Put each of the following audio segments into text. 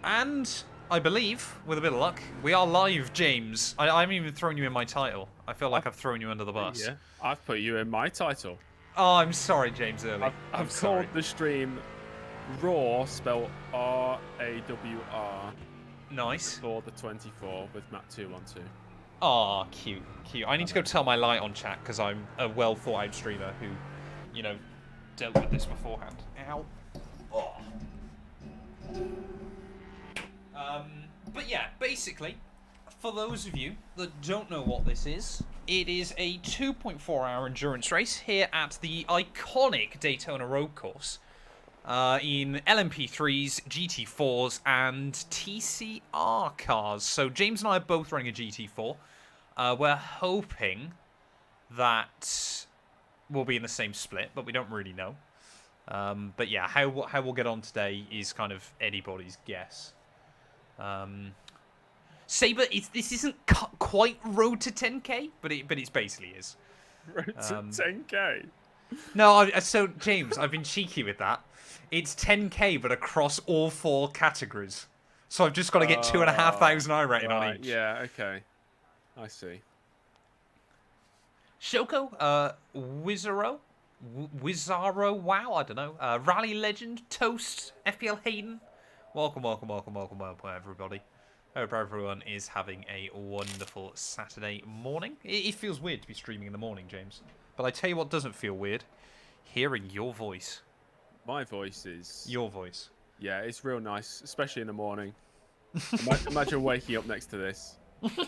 And I believe, with a bit of luck, we are live, James. I haven't even thrown you in my title. I feel like I've thrown you under the bus. Yeah, I've put you in my title. Oh, I'm sorry, James Early. I've called the stream Raw, spelled R-A-W-R. Nice. For the 24 with Matt212. Aw, cute, cute. I need to go tell my light on chat because I'm a well thought out streamer who, you know, dealt with this beforehand. Ow. Oh. But yeah, basically, for those of you that don't know what this is, it is a 2.4-hour endurance race here at the iconic Daytona Road Course in LMP3s, GT4s, and TCR cars. So James and I are both running a GT4. We're hoping that we'll be in the same split, but we don't really know. But yeah, how we'll get on today is kind of anybody's guess. Saber, this isn't quite road to 10k, but it basically is. Road to 10k. No, so James, I've been cheeky with that. It's 10k, but across all 4 categories. So I've just got to get 2,500 iRacing on each. Yeah, okay. I see. Shoko, Wizaro, wow, I don't know. Rally Legend, Toast, FPL Hayden. Welcome, everybody. Hope everyone is having a wonderful Saturday morning. It feels weird to be streaming in the morning, James. But I tell you what doesn't feel weird. Hearing your voice. My voice is... Your voice. Yeah, it's real nice, especially in the morning. Imagine waking up next to this. Are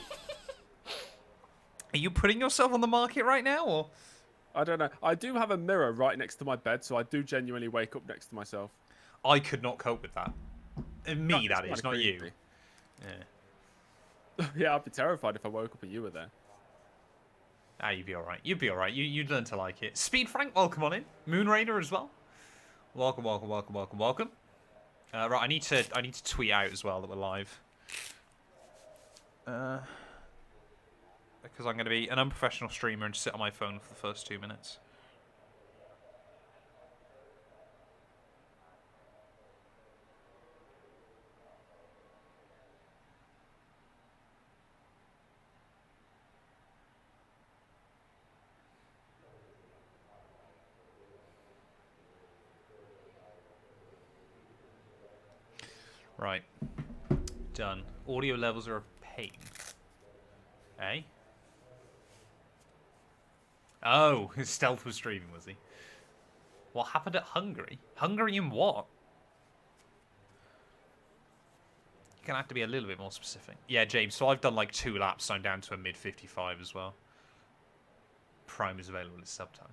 you putting yourself on the market right now, or...? I don't know. I do have a mirror right next to my bed, so I do genuinely wake up next to myself. I could not cope with that. Me, that is, not you. Yeah. Yeah, I'd be terrified if I woke up and you were there. Ah, you'd be alright. You'd be alright. You'd learn to like it. Speed Frank, welcome on in. Moon Raider as well. Welcome. Right, I need to tweet out as well that we're live. Because I'm going to be an unprofessional streamer and sit on my phone for the first 2 minutes. Right. Done. Audio levels are a pain. Eh? Oh, his Stealth was streaming, was he? What happened at Hungary? Hungary in what? You're going to have to be a little bit more specific. Yeah, James, so I've done like 2 laps, so I'm down to a mid-55 as well. Prime is available at subtime.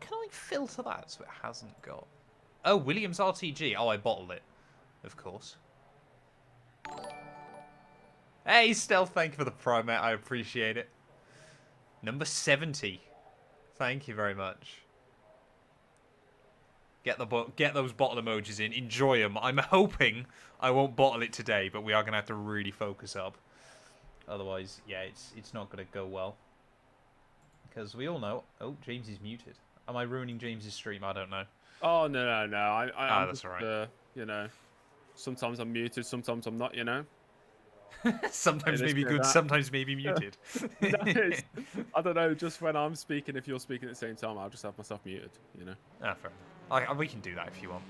Can I filter that so it hasn't got... Oh, Williams RTG. Oh, I bottled it. Of course. Hey, Stealth, thank you for the Prime, mate. I appreciate it. Number 70. Thank you very much. Get those bottle emojis in. Enjoy them. I'm hoping I won't bottle it today, but we are going to have to really focus up. Otherwise, yeah, it's not going to go well. Because we all know... Oh, James is muted. Am I ruining James's stream? I don't know. Oh, no. I'm that's just, all right. You know, sometimes I'm muted, sometimes I'm not, you know. Sometimes maybe good, sometimes maybe muted. I don't know, just when I'm speaking, if you're speaking at the same time, I'll just have myself muted, you know. Ah, fair enough. We can do that if you want.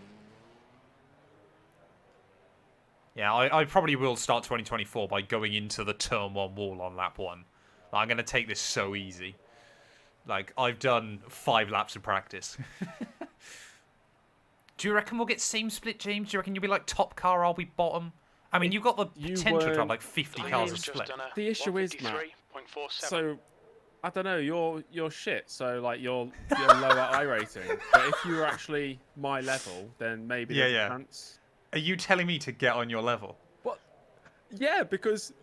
Yeah, I probably will start 2024 by going into the turn 1 wall on lap 1. I'm going to take this so easy. Like, I've done 5 laps of practice. Do you reckon we'll get same split, James? Do you reckon you'll be like top car, I'll be bottom? I mean, you've got the potential to have like 50 cars of split. The issue is, Matt, so, I don't know, you're shit, so like you're lower iRacing. But if you were actually my level, then maybe there's a chance. Are you telling me to get on your level? What? Yeah, because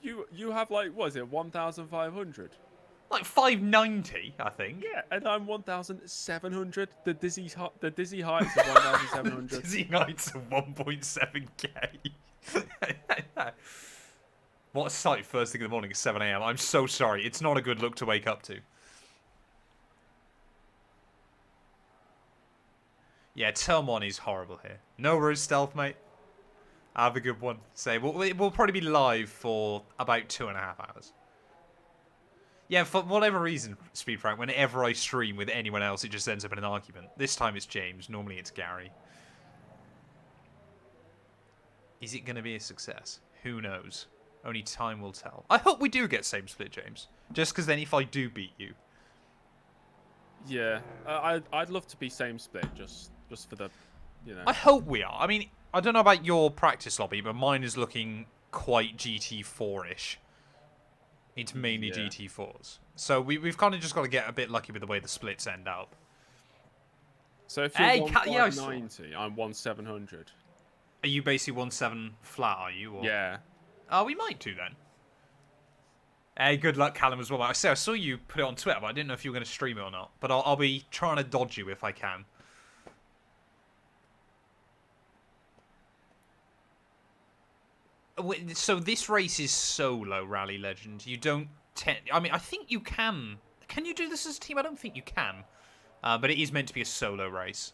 you have like, what is it, 1,500? Like 590, I think. Yeah, and I'm 1,700. The dizzy heights of 1,700. Dizzy heights of 1.7k. What a sight first thing in the morning at 7 AM. I'm so sorry. It's not a good look to wake up to. Yeah, turn 1 is horrible here. No road stealth, mate. Have a good one. Say, we'll probably be live for about 2.5 hours. Yeah, for whatever reason, Speed Frank, whenever I stream with anyone else, it just ends up in an argument. This time it's James. Normally it's Gary. Is it going to be a success? Who knows? Only time will tell. I hope we do get same split, James. Just because then if I do beat you... Yeah, I'd love to be same split, just for the, you know. I hope we are. I mean, I don't know about your practice lobby, but mine is looking quite GT4-ish. It's mainly GT4s. So we've kind of just got to get a bit lucky with the way the splits end up. So if you're 1,590, I'm 1,700. Are you basically 1.7 flat, are you? Or... Yeah. Oh, we might do then. Hey, good luck, Callum, as well. I saw you put it on Twitter, but I didn't know if you were going to stream it or not. But I'll be trying to dodge you if I can. So this race is solo, Rally Legend. You don't... I mean, I think you can... Can you do this as a team? I don't think you can. But it is meant to be a solo race.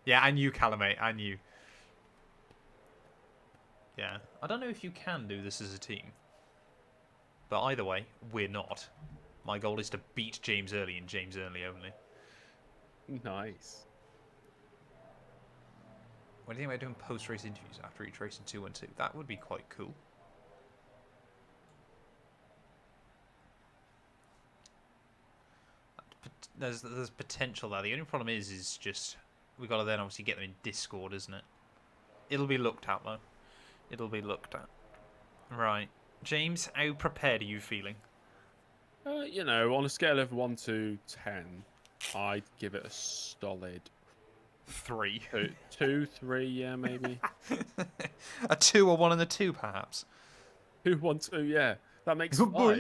Yeah, and you, Callum, mate, and you. Yeah, I don't know if you can do this as a team. But either way, we're not. My goal is to beat James early and James early only. Nice. What do you think about doing post-race interviews after each race in 2-1-2? That would be quite cool. There's potential there. The only problem is just we've got to then obviously get them in Discord, isn't it? It'll be looked at though. It'll be looked at. Right, James, how prepared are you feeling? You know, on a scale of 1 to 10, I'd give it a solid 3. 2, 3, yeah, maybe. A 2 or 1 and a 2, perhaps. 2, 1, 2, yeah. That makes 5. Oh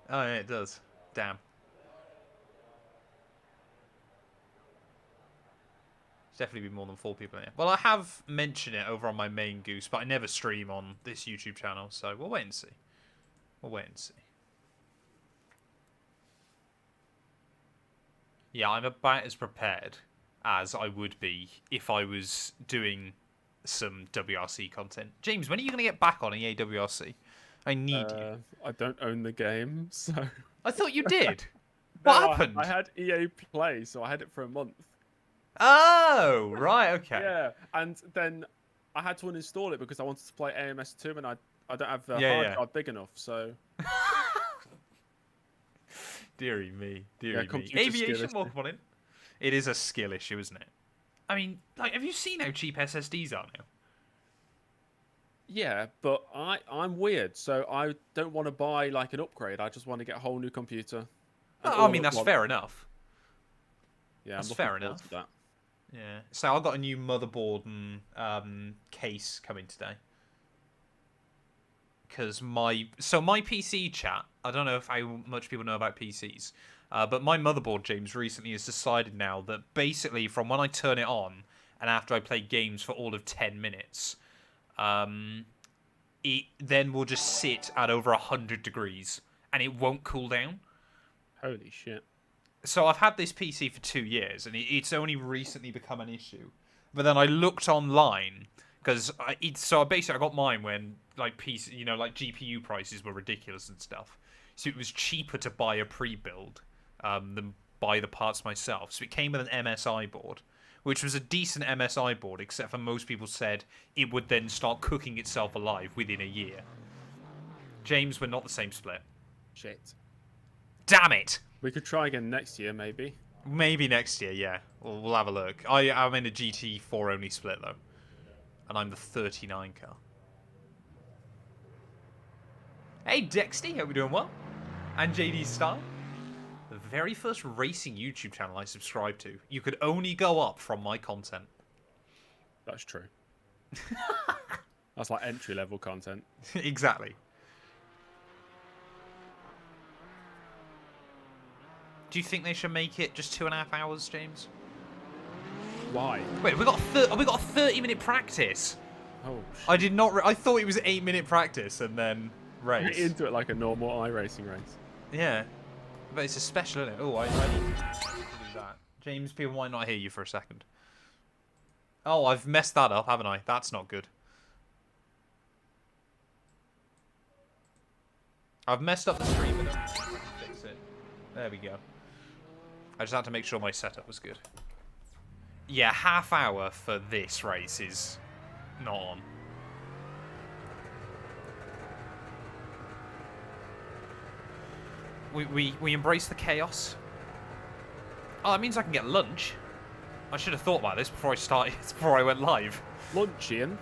yeah, it does. Damn. Definitely be more than 4 people in here. Well, I have mentioned it over on my main Goose, but I never stream on this YouTube channel, so we'll wait and see. We'll wait and see. Yeah, I'm about as prepared as I would be if I was doing some WRC content. James, when are you going to get back on EA WRC? I need you. I don't own the game, so... I thought you did. What happened? I had EA Play, so I had it for a month. Oh, right, okay. Yeah, and then I had to uninstall it because I wanted to play AMS2 and I don't have the hard drive big enough, so... Deary me, deary me. Aviation, welcome on in. It is a skill issue, isn't it? I mean, like, have you seen how cheap SSDs are now? Yeah, but I'm weird, so I don't want to buy, like, an upgrade. I just want to get a whole new computer. Oh, I mean, that's fair enough. Yeah, that's fair enough. That. Yeah. So I got a new motherboard and case coming today. Because my PC chat, I don't know if how much people know about PCs, but my motherboard, James, recently has decided now that basically from when I turn it on and after I play games for all of 10 minutes, it then will just sit at over 100 degrees and it won't cool down. Holy shit. So I've had this PC for 2 years, and it's only recently become an issue. But then I looked online because I got mine when like PC, you know, like GPU prices were ridiculous and stuff. So it was cheaper to buy a pre-build than buy the parts myself. So it came with an MSI board, which was a decent MSI board, except for most people said it would then start cooking itself alive within a year. James, we're not the same split. Shit. Damn it! We could try again next year, maybe. Maybe next year, yeah. We'll have a look. I'm in a GT4 only split, though. And I'm the 39 car. Hey, Dexty, hope you're doing well. And JD Style. The very first racing YouTube channel I subscribed to. You could only go up from my content. That's true. That's like entry-level content. Exactly. Do you think they should make it just 2.5 hours, James? Why? Wait, we got a 30-minute practice. Oh, shit. I did not. I thought it was 8-minute practice and then race. Get into it like a normal iRacing race. Yeah, but it's a special, isn't it? Oh, I need to do that. James, people might not hear you for a second. Oh, I've messed that up, haven't I? That's not good. I've messed up the stream, but I can fix it. There we go. I just had to make sure my setup was good. Yeah, half hour for this race is not on. We embrace the chaos. Oh, that means I can get lunch. I should have thought about this before I started, before I went live. Luncheon?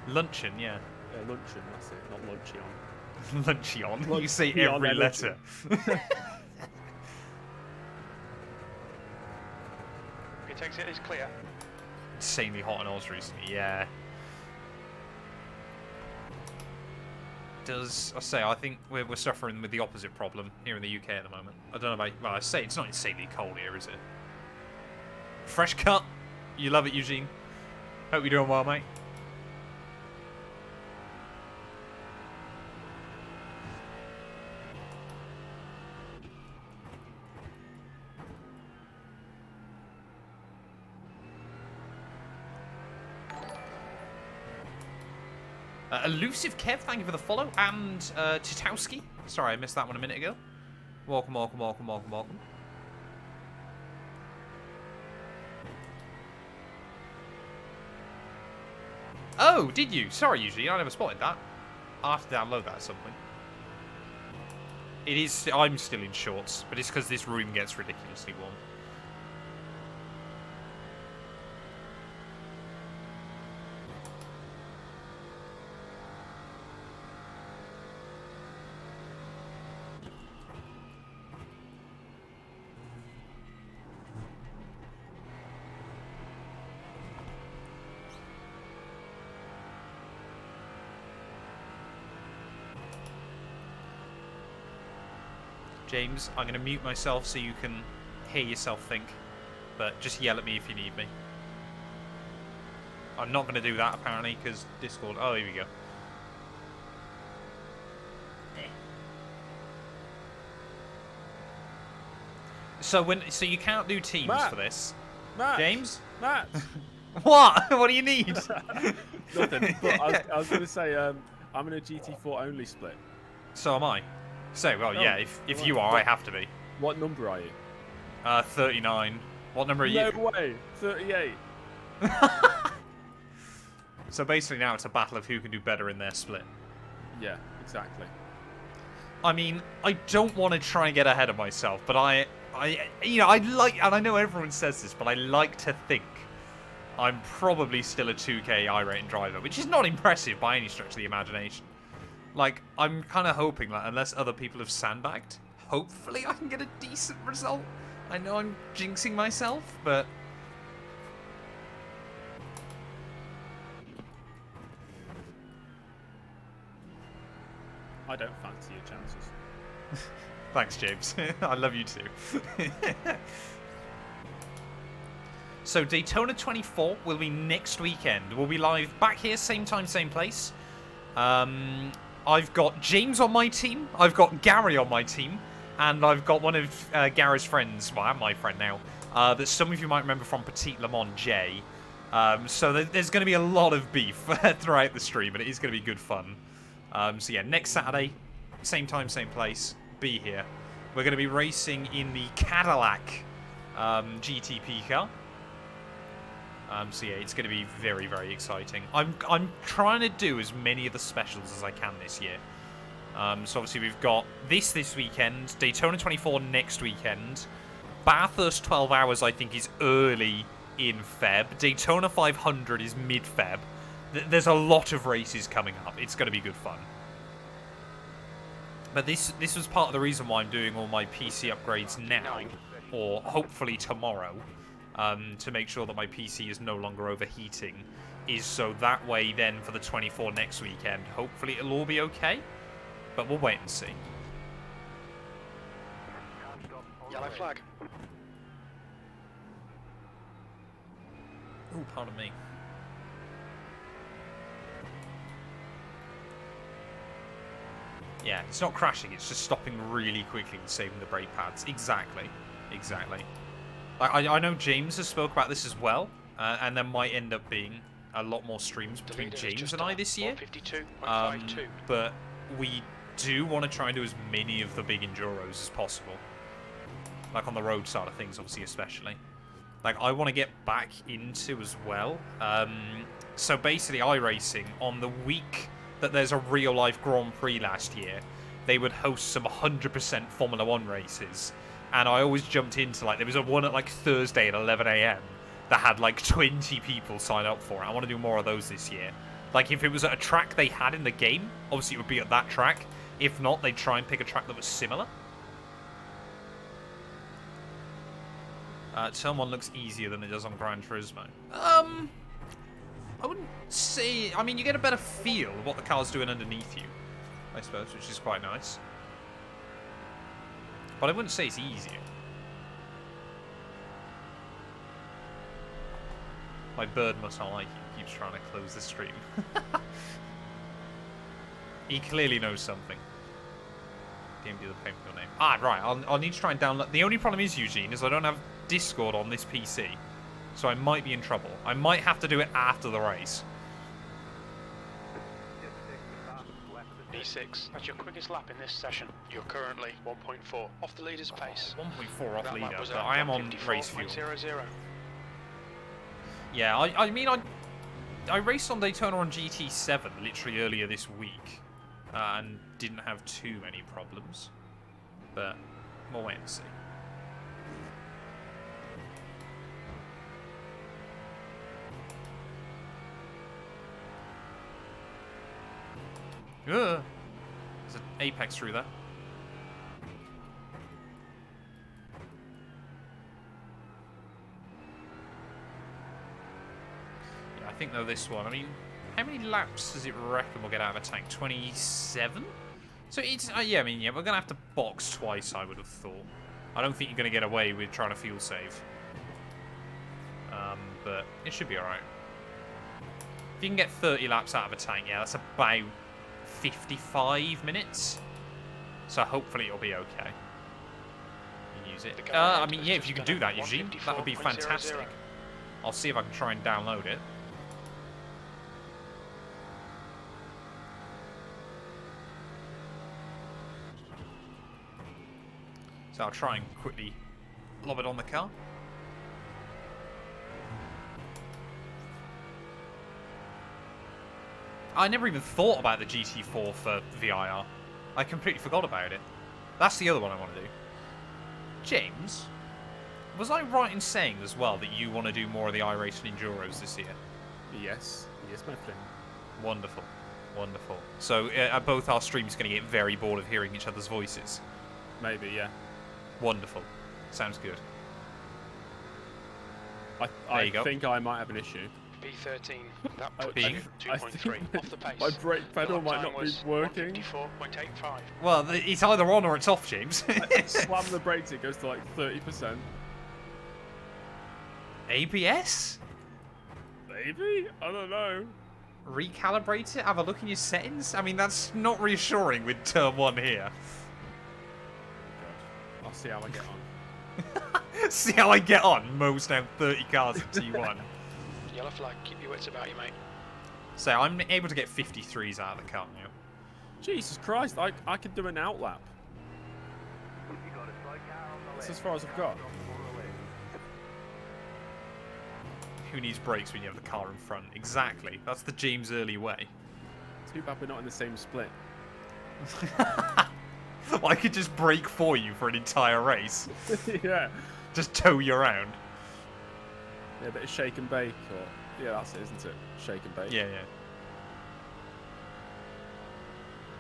Luncheon, yeah. Yeah, luncheon, that's it, not luncheon. Luncheon? You say every letter. It takes it is clear. Insanely hot on Oz recently, yeah. I think we're suffering with the opposite problem here in the UK at the moment. I don't know about, well, I say it's not insanely cold here, is it? Fresh cut. You love it, Eugene. Hope you're doing well, mate. Elusive Kev, thank you for the follow. And Titowski. Sorry, I missed that one a minute ago. Welcome, welcome, welcome, welcome, welcome. Oh, did you? Sorry, Eugene, I never spotted that. I'll have to download that at some point. It is. I'm still in shorts, but it's because this room gets ridiculously warm. James, I'm going to mute myself so you can hear yourself think, but just yell at me if you need me. I'm not going to do that, apparently, because Discord... Oh, here we go. So you can't do teams Matt. for this. Matt. James? Matt! What? What do you need? Nothing, but I was going to say, I'm in a GT4 only split. So am I. So, well, Oh, yeah, if you are, I have to be. What number are you? 39. What number are you? No way! 38. So basically now it's a battle of who can do better in their split. Yeah, exactly. I mean, I don't want to try and get ahead of myself, but I like, and I know everyone says this, but I like to think I'm probably still a 2K iRacing driver, which is not impressive by any stretch of the imagination. Like, I'm kind of hoping that unless other people have sandbagged, hopefully I can get a decent result. I know I'm jinxing myself, but... I don't fancy your chances. Thanks, James. I love you too. So, Daytona 24 will be next weekend. We'll be live back here, same time, same place. I've got James on my team, I've got Gary on my team, and I've got one of Gary's friends, well, I'm my friend now, that some of you might remember from Petite Le Mans, Jay. So there's going to be a lot of beef throughout the stream, and it is going to be good fun. So yeah, next Saturday, same time, same place, be here. We're going to be racing in the Cadillac GTP car. So yeah, it's going to be very, very exciting. I'm trying to do as many of the specials as I can this year. So obviously we've got this weekend, Daytona 24 next weekend, Bathurst 12 hours I think is early in Feb, Daytona 500 is mid-Feb. There's a lot of races coming up. It's going to be good fun. But this was part of the reason why I'm doing all my PC upgrades now, or hopefully tomorrow. To make sure that my PC is no longer overheating, is so that way then for the 24 next weekend, hopefully it'll all be okay, but we'll wait and see. Yellow flag. Oh, pardon me. Yeah, it's not crashing, it's just stopping really quickly and saving the brake pads. Exactly. Exactly. Like, I know James has spoke about this as well, and there might end up being a lot more streams between James and I this year. But we do want to try and do as many of the big Enduros as possible. Like on the road side of things, obviously, especially. Like, I want to get back into as well. So basically, iRacing, on the week that there's a real-life Grand Prix last year, they would host some 100% Formula 1 races. And I always jumped into, like, there was a one at, like, Thursday at 11 AM that had, like, 20 people sign up for it. I want to do more of those this year. Like, if it was at a track they had in the game, obviously it would be at that track. If not, they'd try and pick a track that was similar. Turn 1 looks easier than it does on Gran Turismo. I wouldn't say... I mean, you get a better feel of what the car's doing underneath you, I suppose, which is quite nice. But I wouldn't say it's easier. My bird must not like you. Keeps trying to close the stream. He clearly knows something. DMD the payment your name. Ah, right. I'll need to try and download... The only problem is, Eugene, is I don't have Discord on this PC. So I might be in trouble. I might have to do it after the race. P6, that's your quickest lap in this session. You're currently 1.4 off the leader's pace. 1.4 off leader, but I am on race fuel. 0.00. Yeah, I mean, I raced on Daytona on GT7 literally earlier this week. And didn't have too many problems. But we'll wait and see. Ugh. There's an apex through there. Yeah, I think though this one, I mean, how many laps does it reckon we'll get out of a tank? 27? So it's, yeah, I mean, yeah, we're going to have to box twice, I would have thought. I don't think you're going to get away with trying to fuel save. But it should be alright. If you can get 30 laps out of a tank, yeah, that's about 55 minutes. So hopefully it'll be okay. You can use it. I mean, yeah, if you can do that, Eugene, that would be fantastic. I'll see if I can try and download it. So I'll try and quickly lob it on the car. I never even thought about the GT4 for VIR. I completely forgot about it. That's the other one I want to do. James, was I right in saying as well that you want to do more of the iRacing Enduros this year? Yes, yes, my friend. Wonderful, wonderful. So are both our streams going to get very bored of hearing each other's voices? Maybe, yeah. Wonderful. Sounds good. I think I might have an issue. P13, that puts Being? you 2.3 off the pace. My brake pedal might not be working. 54.85. Well, it's either on or it's off, James. Slam the brakes, it goes to like 30%. ABS? Maybe? I don't know. Recalibrate it? Have a look in your settings? I mean, that's not reassuring with turn 1 here. I'll see how I get on. See how I get on? Mows down 30 cars at T1. Yellow flag, keep your wits about you, mate. So I'm able to get 53s out of the car now. Jesus Christ, I could do an outlap. That's as far as I've got. Who needs brakes when you have the car in front? Exactly. That's the James Early way. Too bad we're not in the same split. I could just brake for you for an entire race. Yeah. Just tow you around. Yeah, a bit of shake and bake. Or... Yeah, that's it, isn't it? Shake and bake. Yeah, yeah.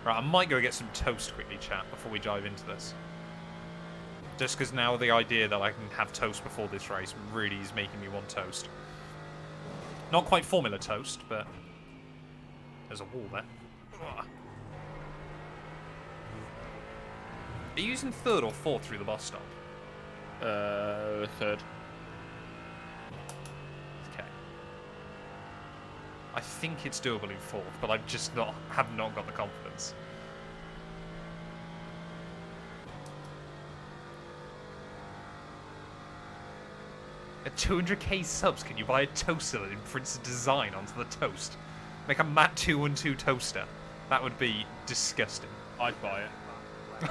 Right, I might go get some toast quickly, chat, before we dive into this. Just because now the idea that I can have toast before this race really is making me want toast. Not quite formula toast, but there's a wall there. Ugh. Are you using 3rd or 4th through the bus stop? 3rd. Okay. I think it's doable in 4th, but I've just have not got the confidence. At 200k subs, can you buy a toaster that imprints a design onto the toast? Make a Matt 212 toaster. That would be disgusting. I'd buy it.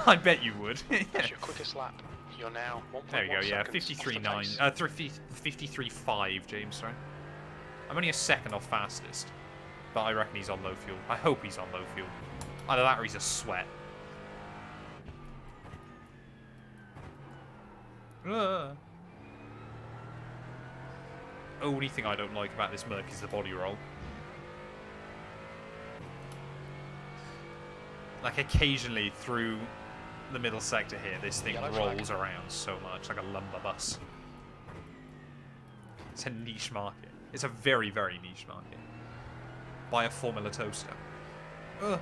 I bet you would. That's your quickest lap. You're now 1.1 There we go, yeah, seconds off the 53.9, pace. 53.5, James, sorry. I'm only a second off fastest, but I reckon he's on low fuel. I hope he's on low fuel. Either that or he's a sweat. Only thing I don't like about this Merc is the body roll. Like, occasionally through the middle sector here, this thing rolls around so much, like a lumber bus. It's a niche market. It's a very, very niche market. Buy a Formula toaster. Ugh.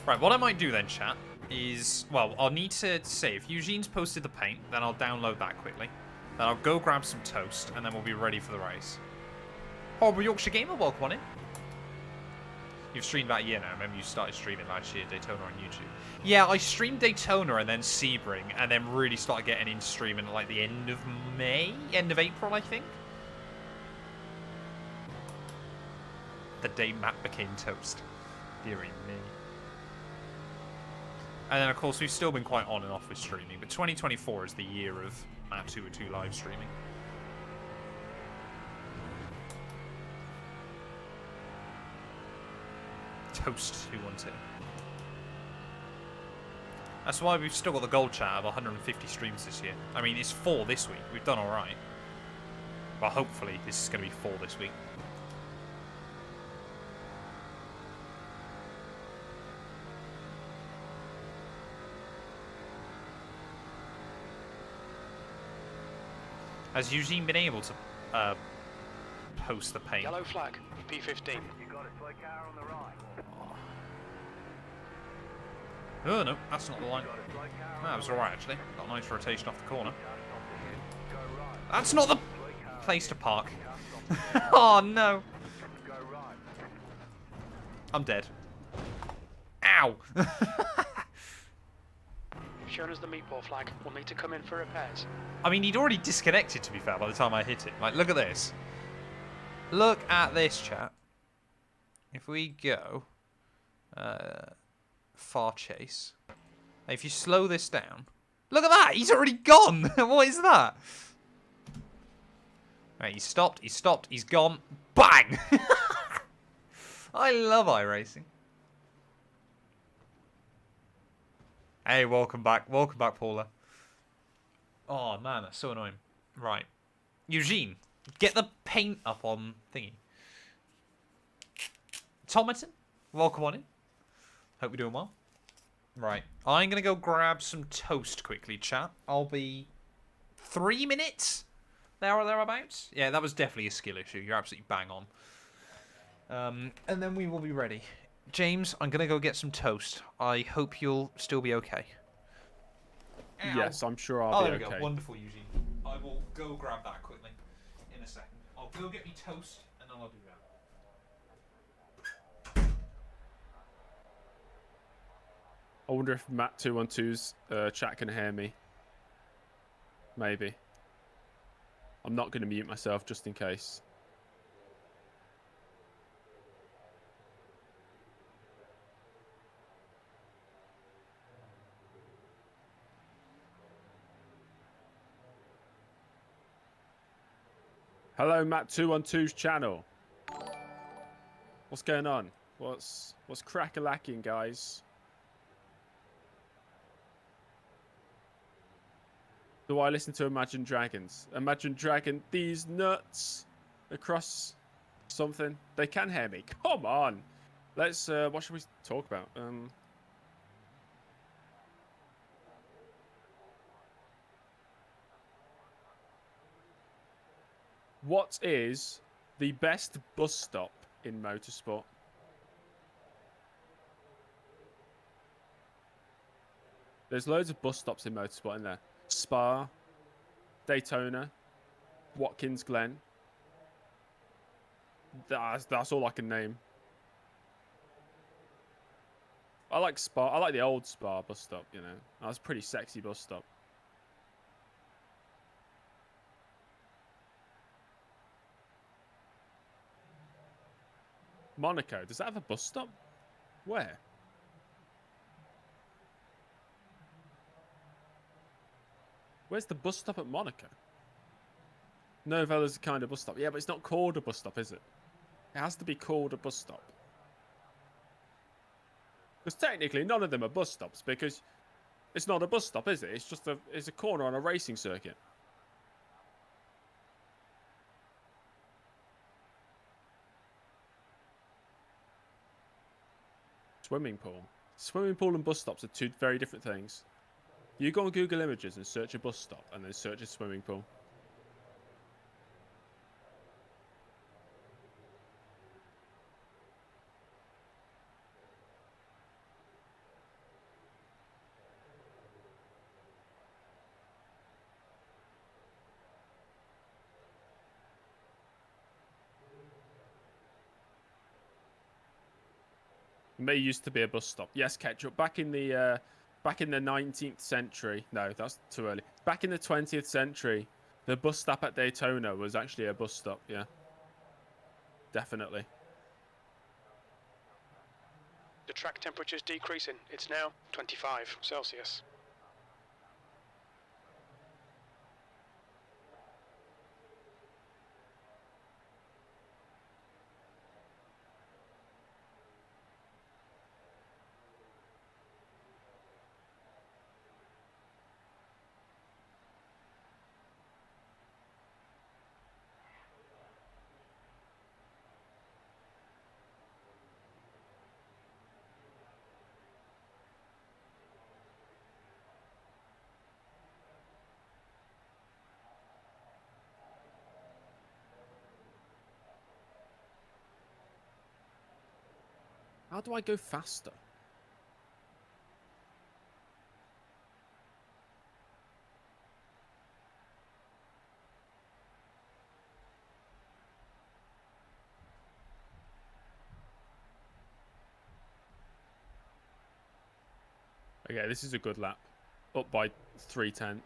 Right, what I might do then, chat, is... Well, I'll need to say, if Eugene's posted the paint, then I'll download that quickly. Then I'll go grab some toast, and then we'll be ready for the race. Horrible Yorkshire Gamer, welcome on in. You've streamed about a year now. Remember you started streaming last year, Daytona on YouTube. Yeah, I streamed Daytona and then Sebring, and then really started getting into streaming at like the end of May? End of April, I think? The day Matt became toast. Deary me. And then, of course, we've still been quite on and off with streaming, but 2024 is the year of Matt 202 live streaming. Toast 212. That's why we've still got the gold chat of 150 streams this year. I mean, it's 4 this week. We've done alright. Well, hopefully this is going to be 4 this week. Has Eugene been able to post the paint? Yellow flag, P15. Oh no, that's not the line. That was alright actually. Got a nice rotation off the corner. That's not the place to park. Oh no. I'm dead. Ow! Shown as the meatball flag. We'll need to come in for repairs. I mean, he'd already disconnected, to be fair, by the time I hit it. Like, look at this. Look at this, chat. If we go... far chase. If you slow this down... Look at that! He's already gone! What is that? Right, he's stopped, he's gone. Bang! I love iRacing. Hey, welcome back, Paula. Oh man, that's so annoying. Right, Eugene, get the paint up on thingy. Tomatin, welcome on in. Hope you're doing well. Right, I'm gonna go grab some toast quickly, chat. I'll be 3 minutes there or thereabouts. Yeah, that was definitely a skill issue. You're absolutely bang on. And then we will be ready. James, I'm gonna go get some toast. I hope you'll still be okay. Ow. Yes, I'm sure I'll be okay. There we go. Wonderful, Eugene. I will go grab that quickly in a second. I'll go get me toast, and then I'll do that. I wonder if Matt 212's chat can hear me. Maybe. I'm not going to mute myself just in case. Hello, Matt 212's channel. What's going on? What's crack-a-lacking, guys? Do I listen to Imagine Dragons? Imagine Dragon, these nuts across something. They can hear me. Come on. Let's. What should we talk about? What is the best bus stop in motorsport? There's loads of bus stops in motorsport in there. Spa, Daytona, Watkins Glen. That's all I can name. I like Spa. I like the old Spa bus stop, you know. That's a pretty sexy bus stop. Monaco. Does that have a bus stop? Where? Where's the bus stop at Monaco? Novella's a kind of bus stop. Yeah, but it's not called a bus stop, is it? It has to be called a bus stop. Because technically, none of them are bus stops because it's not a bus stop, is it? It's just it's a corner on a racing circuit. Swimming pool. Swimming pool and bus stops are two very different things. You go on Google Images and search a bus stop and then search a swimming pool. May used to be a bus stop. Yes, Ketchup. Back in the 19th century. No, that's too early. Back in the 20th century, the bus stop at Daytona was actually a bus stop. Yeah, definitely. The track temperature is decreasing. It's now 25 Celsius. How do I go faster? Okay, this is a good lap. Up by 3/10.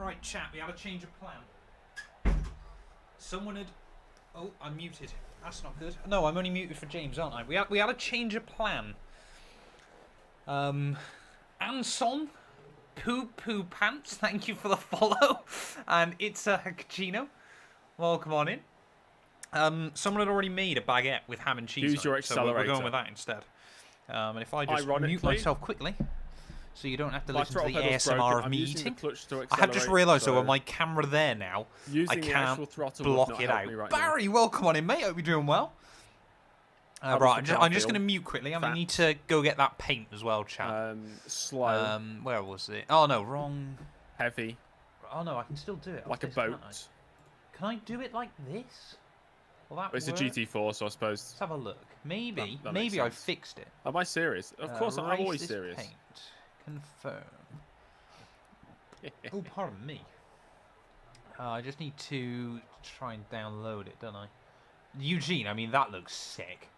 Right, chat, we had a change of plan. Someone had... Oh, I'm muted. That's not good. No, I'm only muted for James, aren't I? We had a change of plan. Anson, Poo Poo Pants, thank you for the follow. And it's a Hakachino. Welcome on in. Someone had already made a baguette with ham and cheese. Use your accelerator. So we're going with that instead. And if I just mute myself quickly... So you don't have to listen to the ASMR of me eating. I have just realised, though, with my camera there now, I can't block it out. Right Barry, welcome on in, mate. Hope you're doing well. Right, I'm just going to mute quickly. I need to go get that paint as well, chat. Slow. Where was it? Oh, no, wrong. Heavy. Oh, no, I can still do it. Like a boat. Can I do it like this? It's a GT4, so I suppose... Let's have a look. Maybe I fixed it. Am I serious? Of course, I'm always serious. Paint. Confirm. Oh, pardon me. I just need to try and download it, don't I? Eugene, I mean, that looks sick.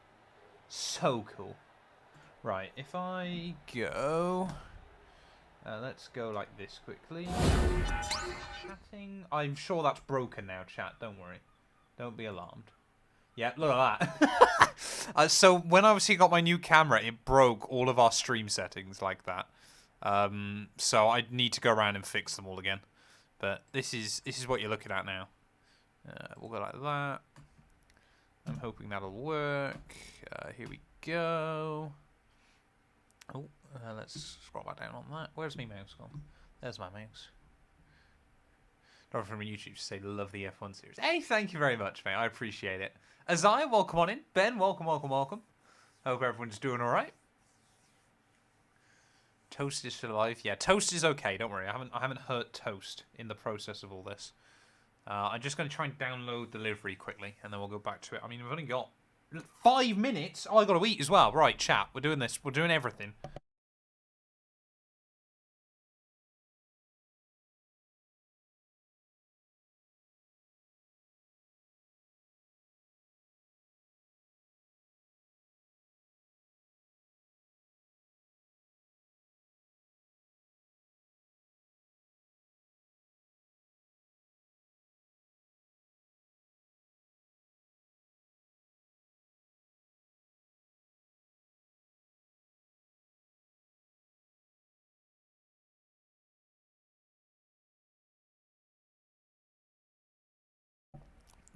So cool. Right, if I go... let's go like this quickly. Chatting. I'm sure that's broken now, chat. Don't worry. Don't be alarmed. Yeah, look at that. So when I obviously got my new camera, it broke all of our stream settings like that. So I need to go around and fix them all again. But this is what you're looking at now. We'll go like that. I'm hoping that'll work. Here we go. Oh, let's scroll back down on that. Where's my mouse gone? There's my mouse. Not from YouTube to say love the F1 series. Hey, thank you very much, mate. I appreciate it. Azai, welcome on in. Ben, welcome. Hope everyone's doing all right. Toast is still alive. Yeah, Toast is okay. Don't worry. I haven't hurt Toast in the process of all this. I'm just going to try and download delivery quickly, and then we'll go back to it. I mean, we've only got 5 minutes. Oh, I got to eat as well. Right, chat. We're doing this. We're doing everything.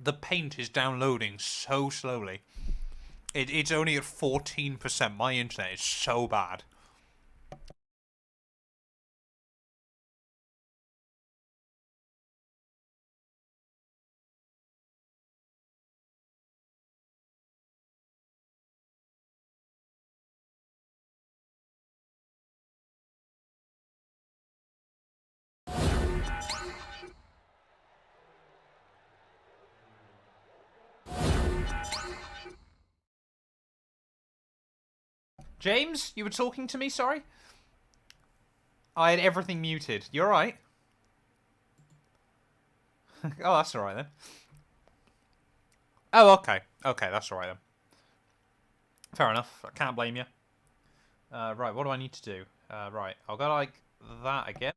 the paint is downloading so slowly. It's only at 14%. My internet is so bad. James, you were talking to me, sorry? I had everything muted. You alright? Oh, that's alright then. Oh, okay. Okay, that's alright then. Fair enough. I can't blame you. Right, what do I need to do? Right, I'll go like that again.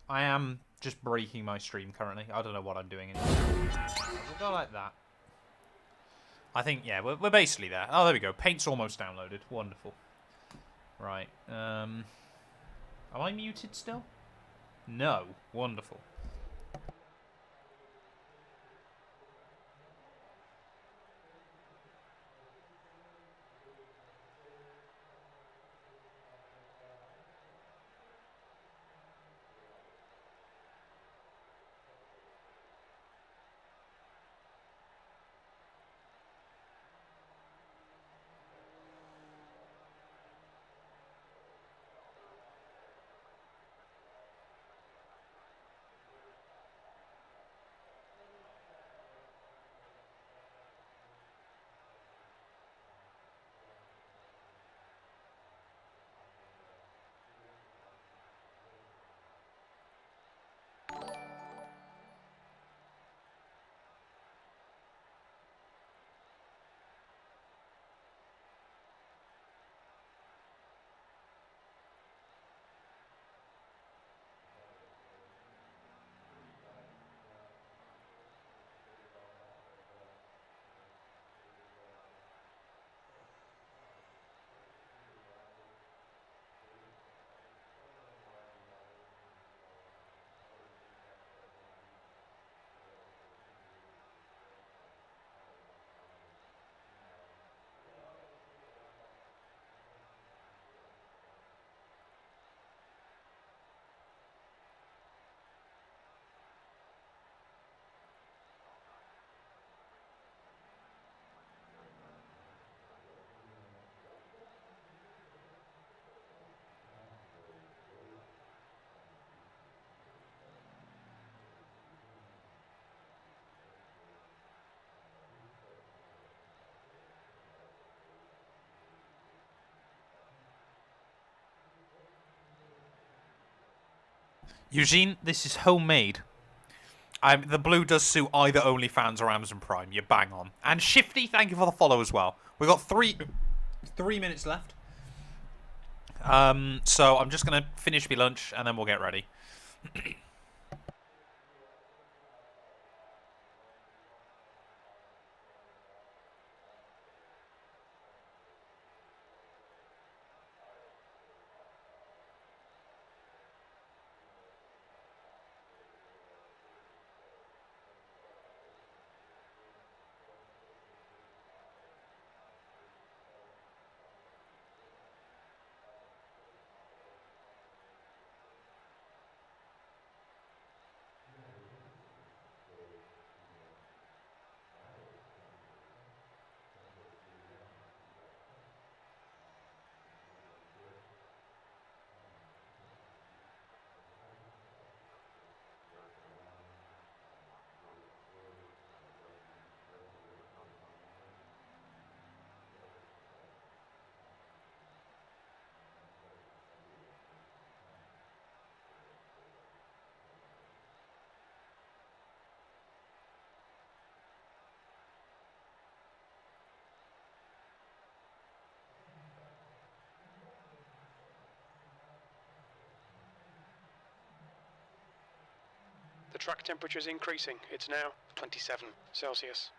I am just breaking my stream currently. I don't know what I'm doing anymore. We'll go like that. I think, yeah, we're basically there. Oh, there we go. Paint's almost downloaded. Wonderful. Right. Am I muted still? No. Wonderful. Eugene, this is homemade. The blue does suit either OnlyFans or Amazon Prime. You're bang on. And Shifty, thank you for the follow as well. We've got three minutes left. So I'm just going to finish my lunch and then we'll get ready. The track temperature is increasing. It's now 27 Celsius.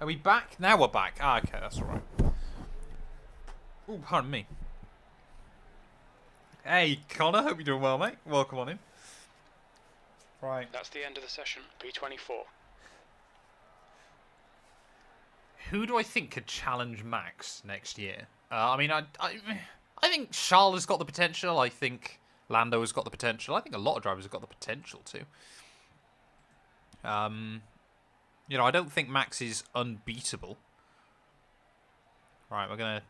Are we back? Now we're back. Ah, okay, that's all right. Oh, pardon me. Hey, Connor, hope you're doing well, mate. Welcome on in. Right. That's the end of the session. P24. Who do I think could challenge Max next year? I mean, I think Charles has got the potential. I think Lando has got the potential. I think a lot of drivers have got the potential too. You know, I don't think Max is unbeatable. Right, we're gonna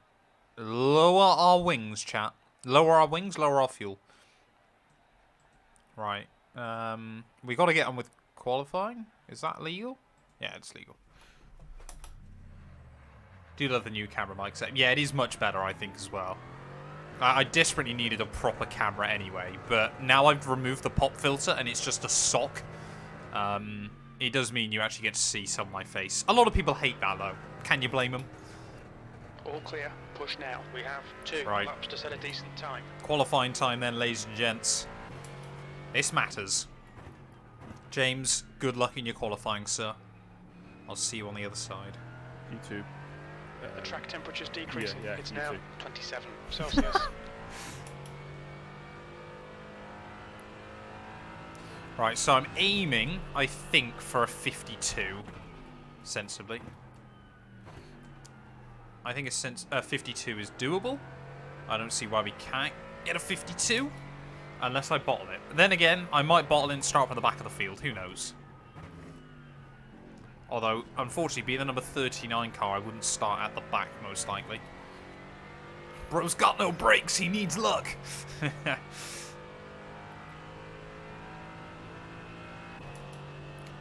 lower our wings, chat. Lower our wings, lower our fuel. Right. We got to get on with qualifying. Is that legal? Yeah, it's legal. Do love the new camera mic set. Yeah, it is much better, I think, as well. I desperately needed a proper camera anyway, but now I've removed the pop filter and it's just a sock. It does mean you actually get to see some of my face. A lot of people hate that, though. Can you blame them? All clear. Push now. We have 2 laps to set a decent time. Qualifying time then, ladies and gents. This matters. James, good luck in your qualifying, sir. I'll see you on the other side. You too. The track temperature's decreasing. Yeah, it's you now too. 27 Celsius. Right, so I'm aiming, I think, for a 52, sensibly. I think a 52 is doable. I don't see why we can't get a 52, unless I bottle it. Then again, I might bottle it and start from the back of the field. Who knows? Although, unfortunately, being the number 39 car, I wouldn't start at the back, most likely. Bro's got no brakes. He needs luck.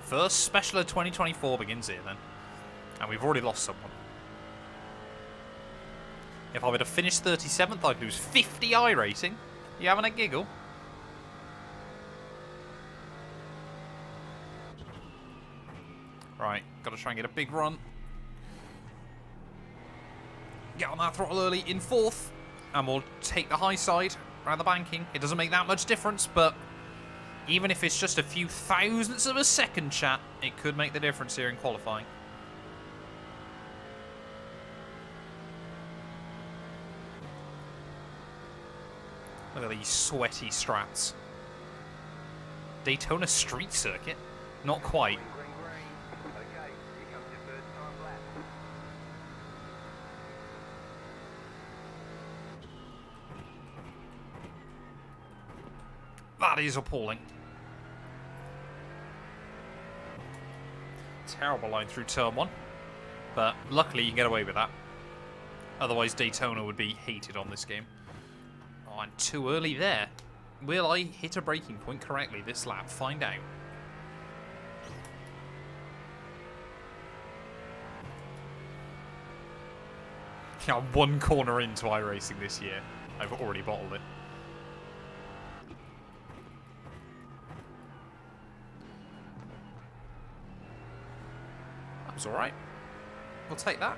First special of 2024 begins here, then. And we've already lost someone. If I were to finish 37th, I'd lose 50 iRacing. You having a giggle? Right, gotta try and get a big run. Get on that throttle early in 4th. And we'll take the high side around the banking. It doesn't make that much difference, but even if it's just a few thousandths of a second, chat, it could make the difference here in qualifying. Look at these sweaty strats. Daytona Street Circuit? Not quite. That is appalling. Terrible line through turn 1. But luckily you can get away with that. Otherwise Daytona would be hated on this game. Oh, I'm too early there. Will I hit a braking point correctly this lap? Find out. Yeah, I'm 1 corner into iRacing this year. I've already bottled it. That was alright. We'll take that.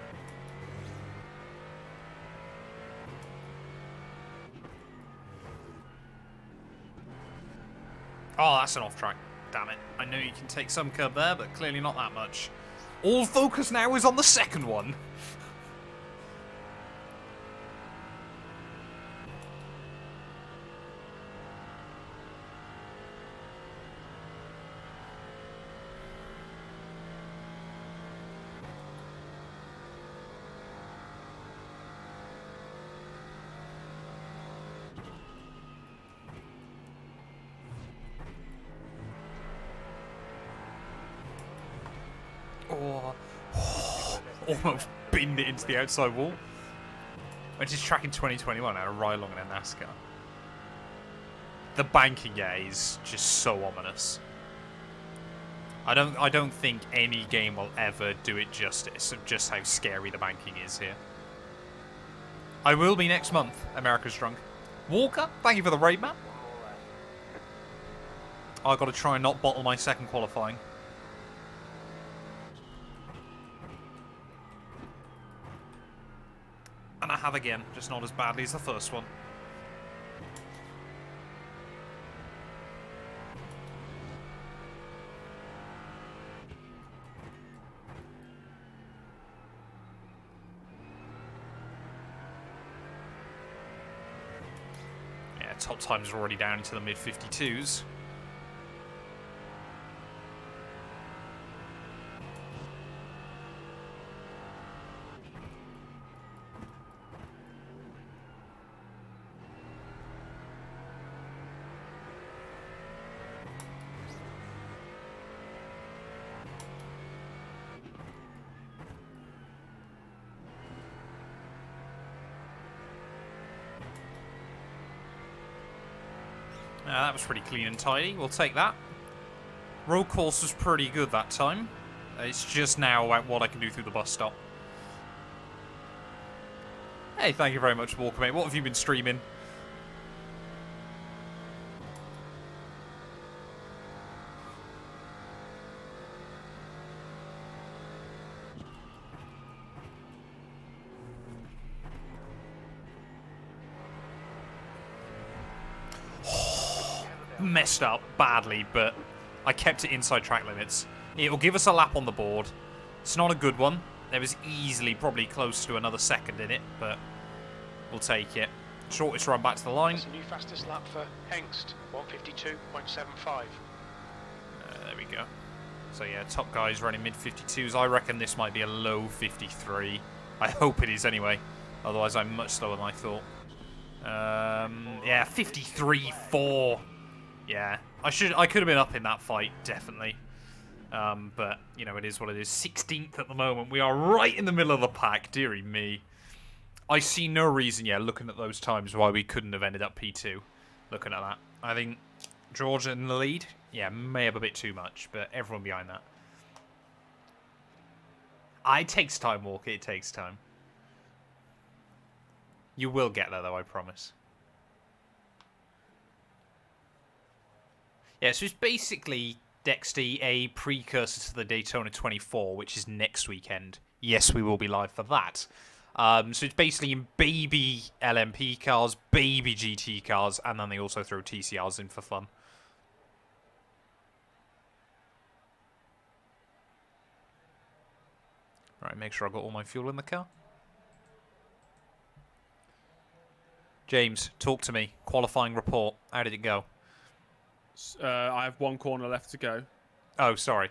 Oh, that's an off-track. Damn it. I know you can take some curb there, but clearly not that much. All focus now is on the second one. Almost binned it into the outside wall. Went to track in 2021 at a ride along in a Nascar. The banking, yeah, is just so ominous. I don't think any game will ever do it justice of just how scary the banking is here. I will be next month, America's Drunk. Walker, thank you for the raid, man. I've got to try and not bottle my second qualifying. And I have again, just not as badly as the first one. top times are already down into the mid-52s. That was pretty clean and tidy. We'll take that. Road course was pretty good that time. It's just now about what I can do through the bus stop. Hey, thank you very much, Walker, mate. What have you been streaming? Messed up badly, but I kept it inside track limits. It'll give us a lap on the board. It's not a good one. There was easily probably close to another second in it, but we'll take it. Shortest run back to the line. That's a new fastest lap for Hengst, 152.75. There we go. So yeah, top guys running mid-52s. I reckon this might be a low 53. I hope it is anyway. Otherwise I'm much slower than I thought. Yeah, 53.4. Yeah, I could have been up in that fight, definitely. But, you know, it is what it is. 16th at the moment. We are right in the middle of the pack. Dearie me. I see no reason, yeah, looking at those times, why we couldn't have ended up P2. Looking at that. I think Georgia in the lead, yeah, may have a bit too much, but everyone behind that. It takes time, Walker. It takes time. You will get there, though, I promise. Yeah, so it's basically, Dexty, a precursor to the Daytona 24, which is next weekend. Yes, we will be live for that. So it's basically in baby LMP cars, baby GT cars, and then they also throw TCRs in for fun. Right, make sure I've got all my fuel in the car. James, talk to me. Qualifying report. How did it go? I have one corner left to go. Oh, sorry.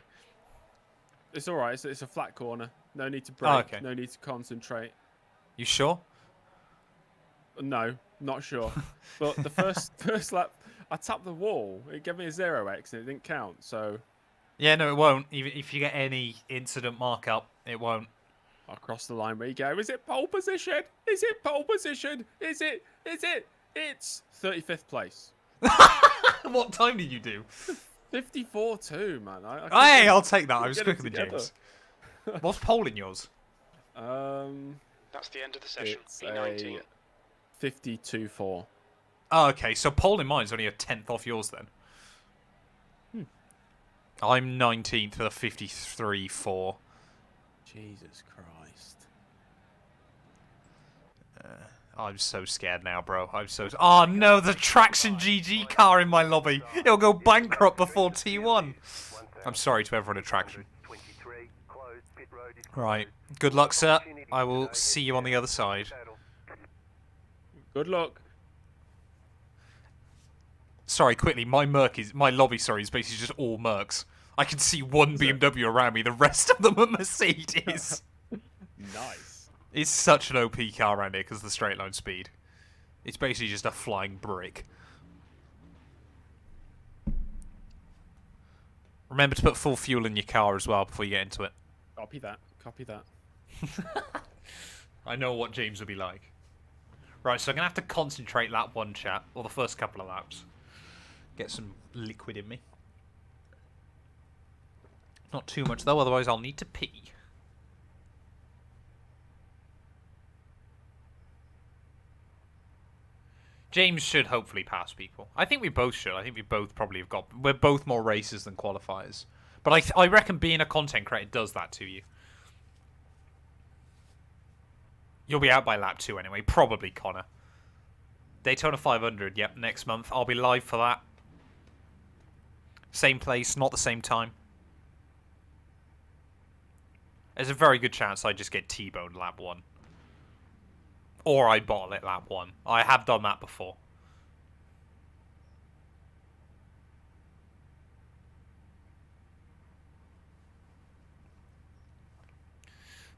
It's all right. It's a flat corner. No need to brake. Oh, okay. No need to concentrate. You sure? No, not sure. But the first lap, I tapped the wall. It gave me a 0x and it didn't count. So. Yeah, no, it won't. Even if you get any incident markup, it won't. I'll cross the line where you go. Is it pole position? Is it pole position? Is it? It's 35th place. What time did you do? 54.2, man. Hey, I'll take that. I was quicker than James. What's pole in yours? That's the end of the session. It's P19. 52.4. Oh, okay. So pole in mine is only a 10th off yours then. I'm 19th with a 53.4. Jesus Christ. I'm so scared now, bro. I'm so... Oh, no, the Traction GG car in my lobby. It'll go bankrupt before T1. I'm sorry to everyone at Traction. Right. Good luck, sir. I will see you on the other side. Good luck. Sorry, quickly. My lobby, is basically just all Mercs. I can see one BMW around me. The rest of them are Mercedes. Nice. It's such an OP car around here because of the straight line speed. It's basically just a flying brick. Remember to put full fuel in your car as well before you get into it. Copy that. Copy that. I know what James will be like. Right, so I'm going to have to concentrate lap one, chat, or the first couple of laps. Get some liquid in me. Not too much, though, otherwise I'll need to pee. James should hopefully pass people. I think we both should. I think we both probably have got... We're both more racers than qualifiers. But I reckon being a content creator does that to you. You'll be out by lap 2 anyway. Probably, Connor. Daytona 500, yep, next month. I'll be live for that. Same place, not the same time. There's a very good chance I just get T-boned lap 1. Or I bottle it lap 1. I have done that before.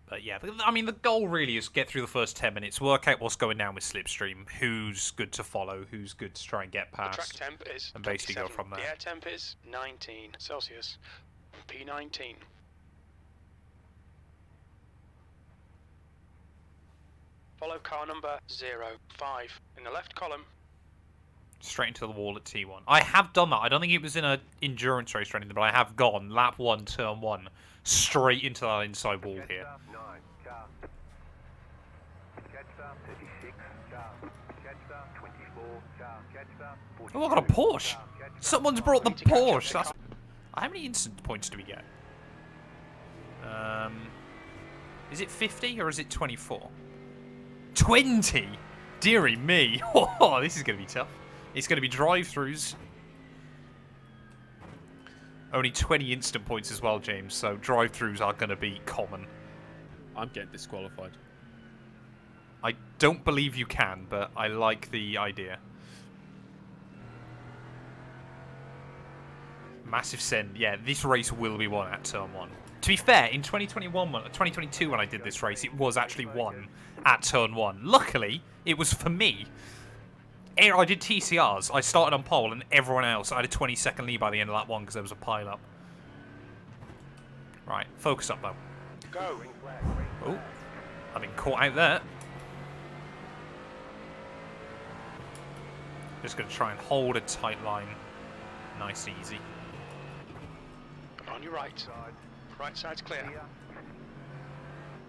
But yeah, I mean, the goal really is get through the first 10 minutes, work out what's going down with Slipstream, who's good to follow, who's good to try and get The track past, temp is and basically go 27. from there. The air temp is 19 Celsius. P19. Follow car number 05 in the left column. Straight into the wall at T1. I have done that. I don't think it was in an endurance race or anything, but I have gone lap 1, turn 1, straight into that inside wall here. Oh, I got a Porsche. Someone's brought the Porsche. That's... How many instant points do we get? Is it 50 or is it 24? 20? Dearie me. Oh, this is going to be tough. It's going to be drive-throughs. Only 20 instant points as well, James, so drive-throughs are going to be common. I'm getting disqualified. I don't believe you can, but I like the idea. Massive send. Yeah, this race will be won at turn 1. To be fair, in 2022 when I did this race, it was actually won at turn 1. Luckily, it was for me. I did TCRs. I started on pole, and everyone else, I had a 20-second lead by the end of that one because there was a pile-up. Right, focus up, though. Go. Oh, I've been caught out there. Just going to try and hold a tight line. Nice, easy. On your right. Right side's clear.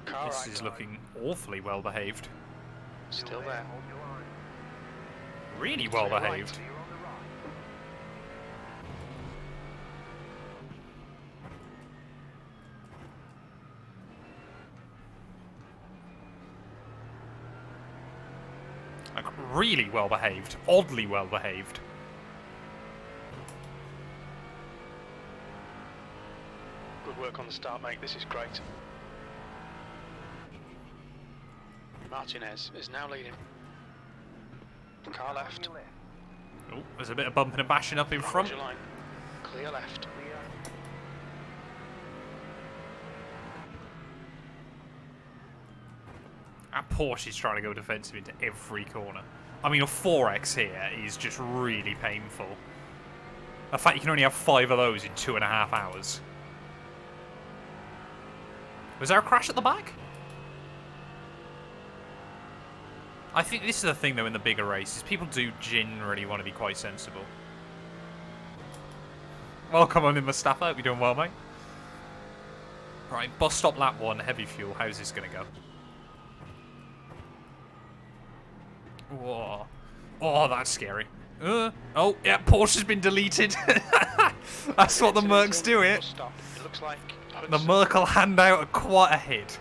Car This right is side. looking awfully well behaved. Still there. Really well behaved. Like, really well behaved. Oddly well behaved. Good work on the start, mate. This is great. Martinez is now leading. Car left. Oh, there's a bit of bumping and bashing up in front. Hold your line. Clear left. That Porsche is trying to go defensive into every corner. I mean, a 4X here is just really painful. The fact you can only have 5 of those in 2.5 hours. Was there a crash at the back? I think this is the thing, though, in the bigger races. People do generally want to be quite sensible. Welcome on in, Mustafa. Hope you're doing well, mate. Right, bus stop lap 1, heavy fuel. How's this going to go? Whoa. Oh, that's scary. Oh, yeah, Porsche's been deleted. That's what the Mercs do, it. Stop. It looks like The Merc hand out quite a hit.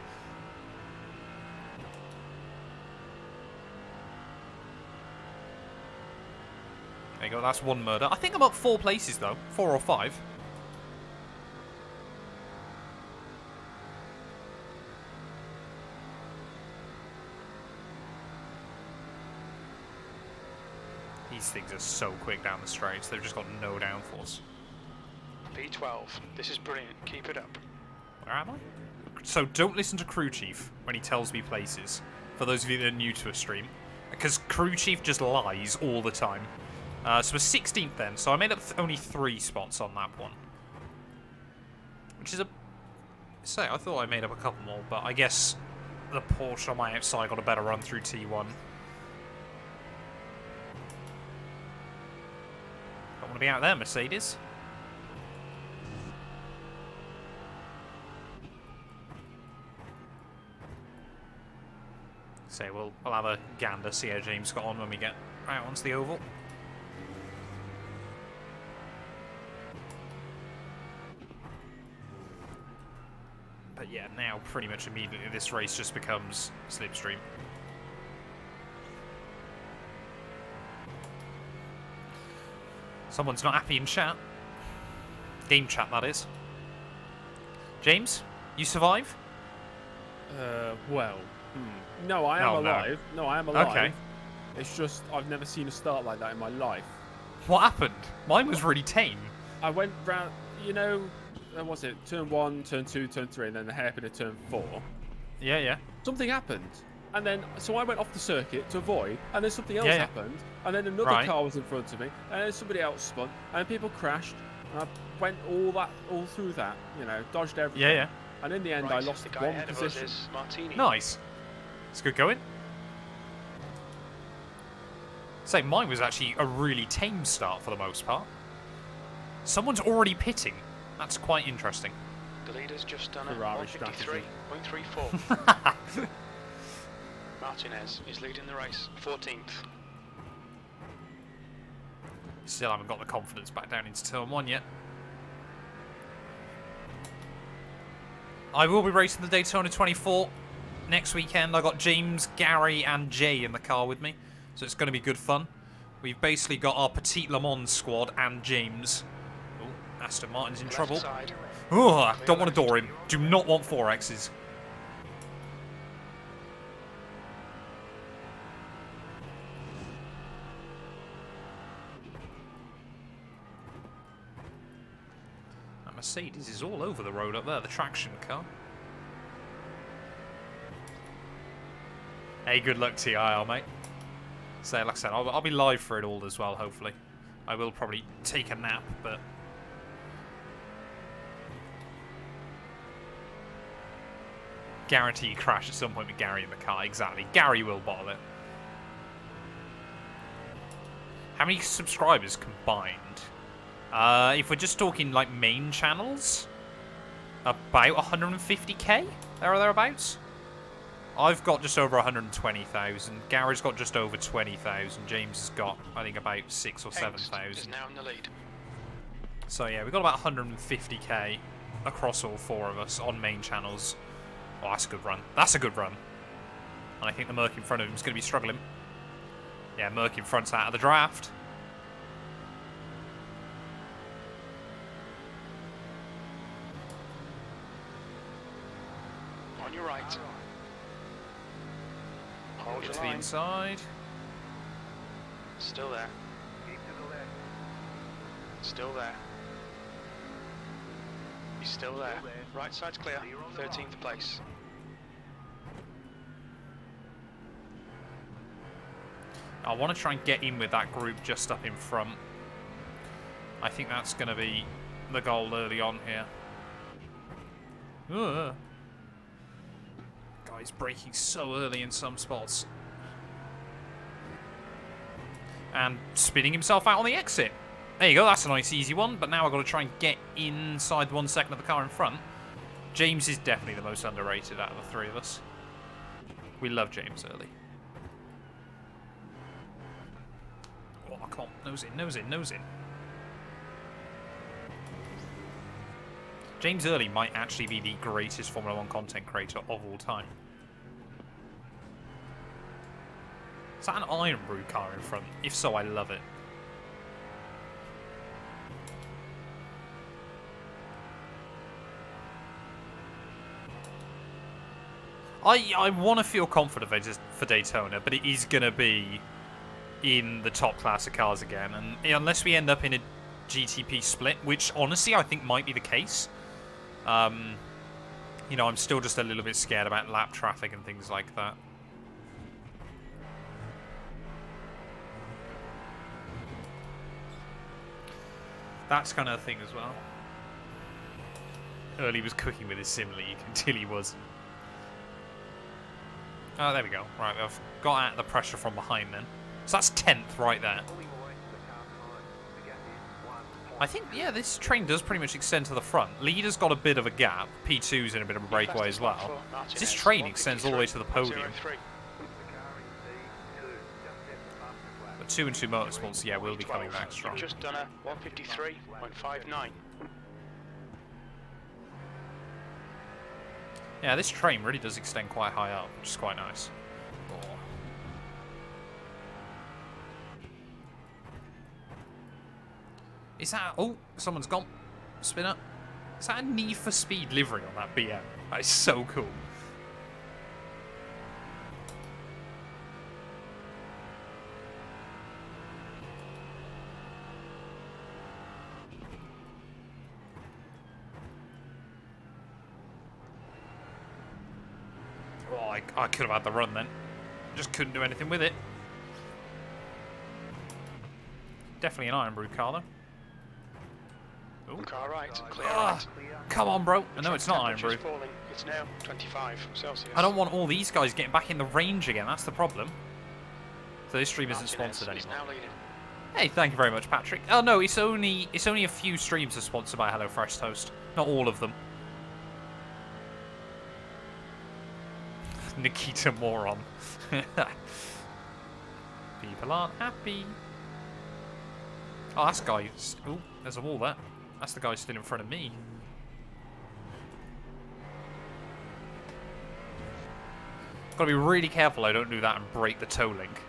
There you go, that's one murder. I think I'm up 4 places, though. 4 or 5. These things are so quick down the straights. They've just got no downforce. P12. This is brilliant. Keep it up. Where am I? So don't listen to Crew Chief when he tells me places. For those of you that are new to a stream. Because Crew Chief just lies all the time. So we're 16th then, so I made up only 3 spots on that one. Which is a... Say, I thought I made up a couple more, but I guess the Porsche on my outside got a better run through T1. Don't want to be out there, Mercedes. So we'll have a gander, see how James got on when we get out onto the oval. But yeah, now pretty much immediately this race just becomes slipstream. Someone's not happy in chat. Game chat, that is. James, you survive? Well, no, I am alive. No, I am alive. Okay. It's just I've never seen a start like that in my life. What happened? Mine was really tame. I went round, you know, was it turn 1, turn 2, turn 3, and then the hairpin of turn 4. Yeah, yeah. Something happened. And then, so I went off the circuit to avoid, and then something else Yeah, yeah. happened, and then another Right. car was in front of me, and then somebody else spun, and then people crashed, and I went all through that, you know, dodged everything. Yeah, yeah. And in the end, Right, I lost the guy one ahead of us position. is Martini. Nice. It's good going. Say, mine was actually a really tame start for the most part. Someone's already pitting. That's quite interesting. The leader's just done a Ferrari 153.34. Martinez is leading the race, 14th. Still haven't got the confidence back down into turn 1 yet. I will be racing the Daytona 24 next weekend. I got James, Gary, and Jay in the car with me, so it's going to be good fun. We've basically got our Petit Lemans squad and James. Oh, Aston Martin's in trouble. Oh, don't want to door him. Do not want 4Xs. That Mercedes is all over the road up there, the traction car. Hey, good luck to you, IR, mate. So, like I said, I'll be live for it all as well, hopefully. I will probably take a nap, but... guarantee you crash at some point with Gary in the car. Exactly. Gary will bottle it. How many subscribers combined? If we're just talking, like, main channels, about 150k? There or thereabouts? I've got just over 120,000. Gary's got just over 20,000. James has got, I think, about 6,000 or 7,000. Is now in the lead. So yeah, we've got about 150k across all 4 of us on main channels. Oh, that's a good run. That's a good run. And I think the Merc in front of him is going to be struggling. Yeah, Merc in front's out of the draft. On your right. Hold Get your to the line. inside. Still there. Still there. He's still there. Right side's clear. 13th place. I want to try and get in with that group just up in front. I think that's going to be the goal early on here. Guy's braking so early in some spots. And spinning himself out on the exit. There you go, that's a nice easy one, but now I've got to try and get inside 1 second of the car in front. James is definitely the most underrated out of the 3 of us. We love James early. Oh, come on. Nose in, nose in, nose in. James Early might actually be the greatest Formula 1 content creator of all time. Is that an Iron Brew car in front? If so, I love it. I want to feel confident for Daytona, but it is going to be in the top class of cars again. And unless we end up in a GTP split, which honestly I think might be the case, you know, I'm still just a little bit scared about lap traffic and things like that. That's kind of a thing as well. Early was cooking with his sim league until he was. Oh, there we go. Right, I've got out the pressure from behind then. So that's 10th right there. I think, yeah, this train does pretty much extend to the front. Leader's got a bit of a gap. P2's in a bit of a breakaway as well. This train extends all the way to the podium. But 2 and 2 Motorsports, yeah, will be coming back strong. Just done a 153.59. Yeah, this train really does extend quite high up, which is quite nice. Oh. Is that... Oh, someone's gone. Spinner. Is that a Need for Speed livery on that BM? That is so cool. I could have had the run then. Just couldn't do anything with it. Definitely an Iron Brew car, though. Ooh. Car right, clear right. Come on, bro. No, it's not Iron Brew. Temperature's falling. It's now 25 Celsius. I don't want all these guys getting back in the range again. That's the problem. So this stream isn't sponsored Martinez is anymore. now leading. Hey, thank you very much, Patrick. Oh no, it's only a few streams are sponsored by HelloFresh Toast. Not all of them. Nikita moron. People aren't happy. Oh, that's the guy. Oh, there's a wall there. That's the guy stood in front of me. Gotta be really careful I don't do that and break the tow link.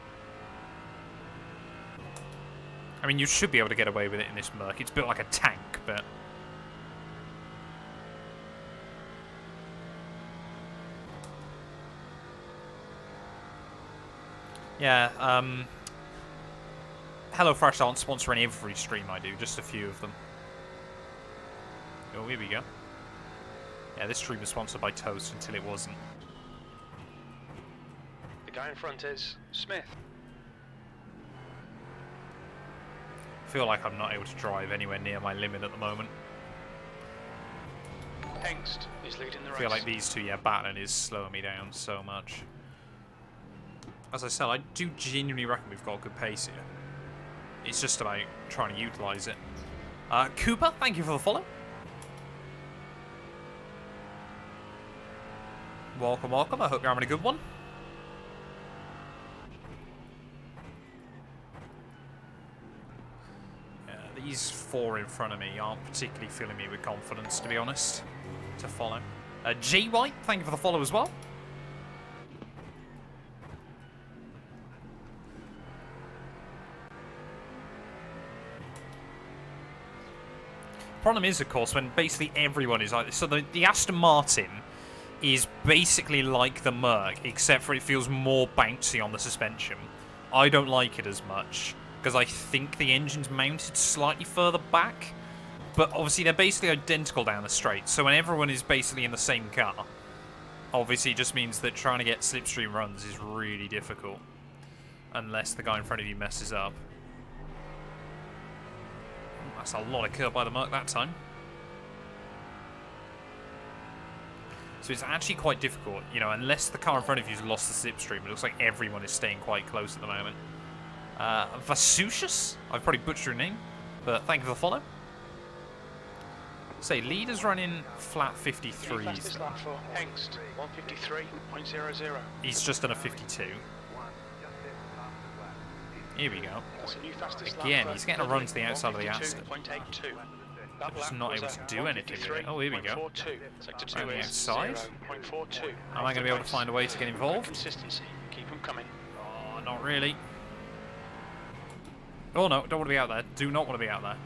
I mean, you should be able to get away with it in this Merc. It's built like a tank, but... yeah, HelloFresh aren't sponsoring every stream I do, just a few of them. Oh, here we go. Yeah, this stream was sponsored by Toast until it wasn't. The guy in front is Smith. I feel like I'm not able to drive anywhere near my limit at the moment. Hengst is leading the race. I feel like these two, yeah, battling is slowing me down so much. As I said, I do genuinely reckon we've got good pace here. It's just about trying to utilise it. Cooper, thank you for the follow. Welcome, welcome. I hope you're having a good one. These four in front of me aren't particularly filling me with confidence, to be honest, to follow. G White, thank you for the follow as well. Problem is, of course, when basically everyone is like this. So the Aston Martin is basically like the Merc, except for it feels more bouncy on the suspension. I don't like it as much, because I think the engine's mounted slightly further back. But obviously they're basically identical down the straight, so when everyone is basically in the same car, obviously it just means that trying to get slipstream runs is really difficult. Unless the guy in front of you messes up. That's a lot of curb by the Merc that time. So it's actually quite difficult, you know, unless the car in front of you's lost the slipstream. It looks like everyone is staying quite close at the moment. Vasucius? I've probably butchered your name, but thank you for the follow. Say, leaders running flat 53s. Fastest lap for Hengst, 153.00. He's just done a 52. Here we go. That's a new fastest Again, lap he's getting a run to the outside of the Aston. 152.82. I'm just not able to do anything with it. Oh, here we go. Sector 2 On the is outside. 0.42. Am I going to be able to find a way to get involved? Consistency. Keep them coming. Oh, not really. Oh no, don't want to be out there. Do not want to be out there.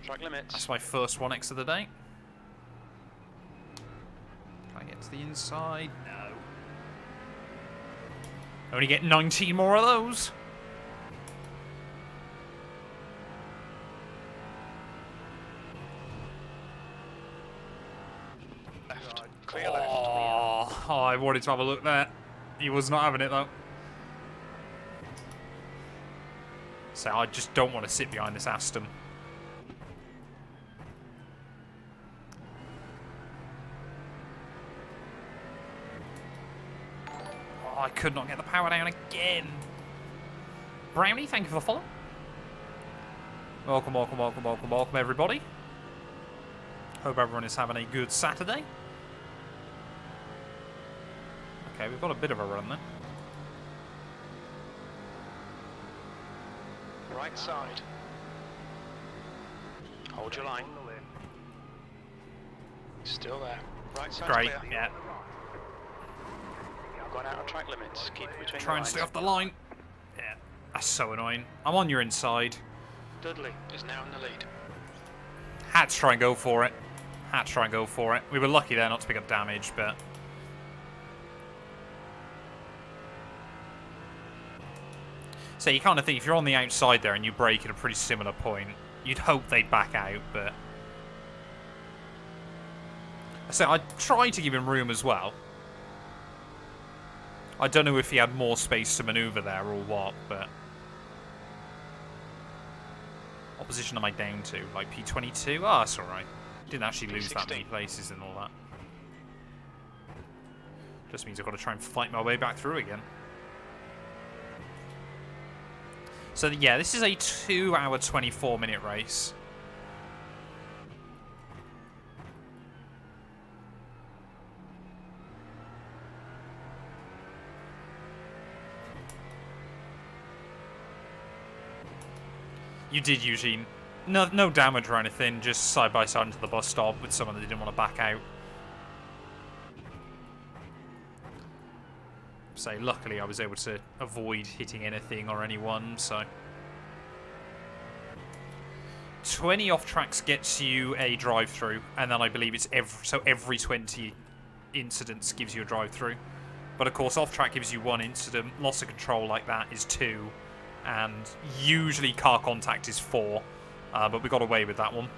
Track limits. That's my first 1x of the day. Can I get to the inside? No. Only get 19 more of those. Left. Clear left. Oh, I wanted to have a look there. He was not having it though. So I just don't want to sit behind this Aston. Oh, I could not get the power down again. Brownie, thank you for the follow. Welcome, welcome, welcome, welcome, welcome everybody. Hope everyone is having a good Saturday. Okay, we've got a bit of a run there. Right side. Hold your line. Still there. Right side. Great, clear. yeah. Gone out of track limits. Keep it between Try the and stay lines. off the line. Yeah, that's so annoying. I'm on your inside. Dudley is now in the lead. Had to try and go for it. Had to try and go for it. We were lucky there not to pick up damage, but... So you kind of think if you're on the outside there and you brake at a pretty similar point, you'd hope they'd back out, but... So I tried to give him room as well. I don't know if he had more space to manoeuvre there or what, but... What position am I down to? Like P22? Oh, that's alright. Didn't actually lose that many places and all that. Just means I've got to try and fight my way back through again. So yeah, this is a 2-hour, 24-minute race. You did, Eugene. No damage or anything, just side by side into the bus stop with someone that didn't want to back out. So luckily I was able to avoid hitting anything or anyone, so... 20 off tracks gets you a drive-through, and then I believe it's every 20 incidents gives you a drive-through. But of course off track gives you 1 incident, loss of control like that is 2, and usually car contact is 4, but we got away with that one.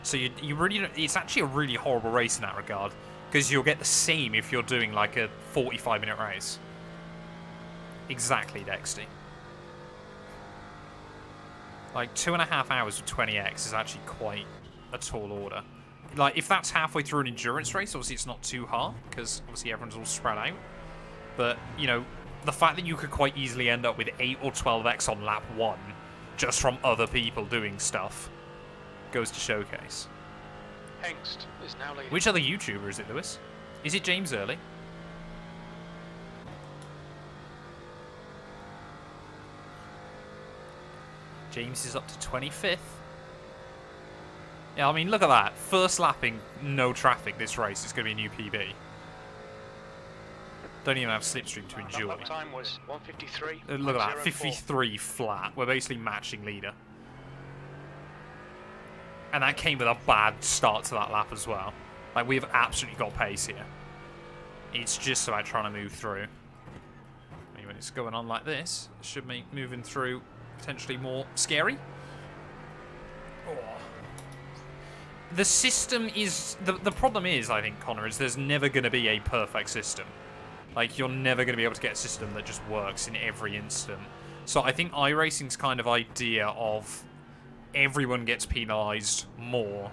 So you really, it's actually a really horrible race in that regard, because you'll get the same if you're doing like a 45-minute race. Exactly, Dexty. Like 2.5 hours of 20x is actually quite a tall order. Like if that's halfway through an endurance race, obviously it's not too hard, because obviously everyone's all spread out. But, you know, the fact that you could quite easily end up with 8 or 12x on lap 1 just from other people doing stuff goes to showcase. Hengst is now leading. Which other YouTuber is it, Lewis? Is it James Early? James is up to 25th. Yeah, I mean, look at that. First lapping, no traffic this race. It's going to be a new PB. Don't even have slipstream to enjoy. Lap time was 153. Look at that, 53 flat. We're basically matching leader. And that came with a bad start to that lap as well. Like, we've absolutely got pace here. It's just about trying to move through. I mean, when it's going on like this, it should make moving through potentially more scary. Oh. The system is... The problem is, I think, Connor, is there's never going to be a perfect system. Like, you're never going to be able to get a system that just works in every instant. So I think iRacing's kind of idea of everyone gets penalised more,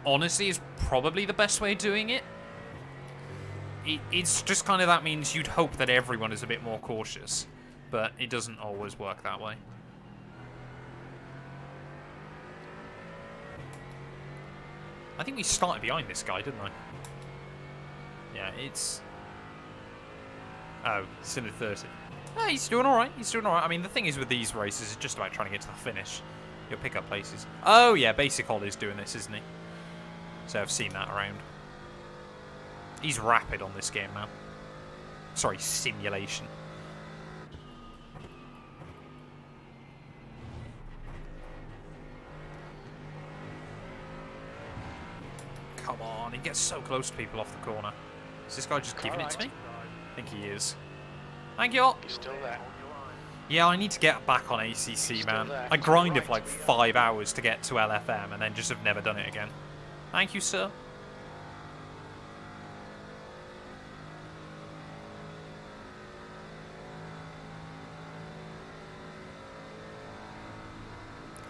honestly, is probably the best way of doing it. It's just kind of, that means you'd hope that everyone is a bit more cautious, but it doesn't always work that way. I think we started behind this guy, didn't I? Yeah, it's... Oh, it's in the 30. Hey, he's doing alright. He's doing alright. I mean, the thing is with these races, it's just about trying to get to the finish. You'll pick up places. Oh, yeah, Basic Holly's doing this, isn't he? So I've seen that around. He's rapid on this game now. Sorry, simulation. Come on, he gets so close to people off the corner. Is this guy just giving it to me? I think he is. Thank you all. He's still there. Yeah, I need to get back on ACC, man. I grinded for like 5 hours to get to LFM and then just have never done it again. Thank you, sir.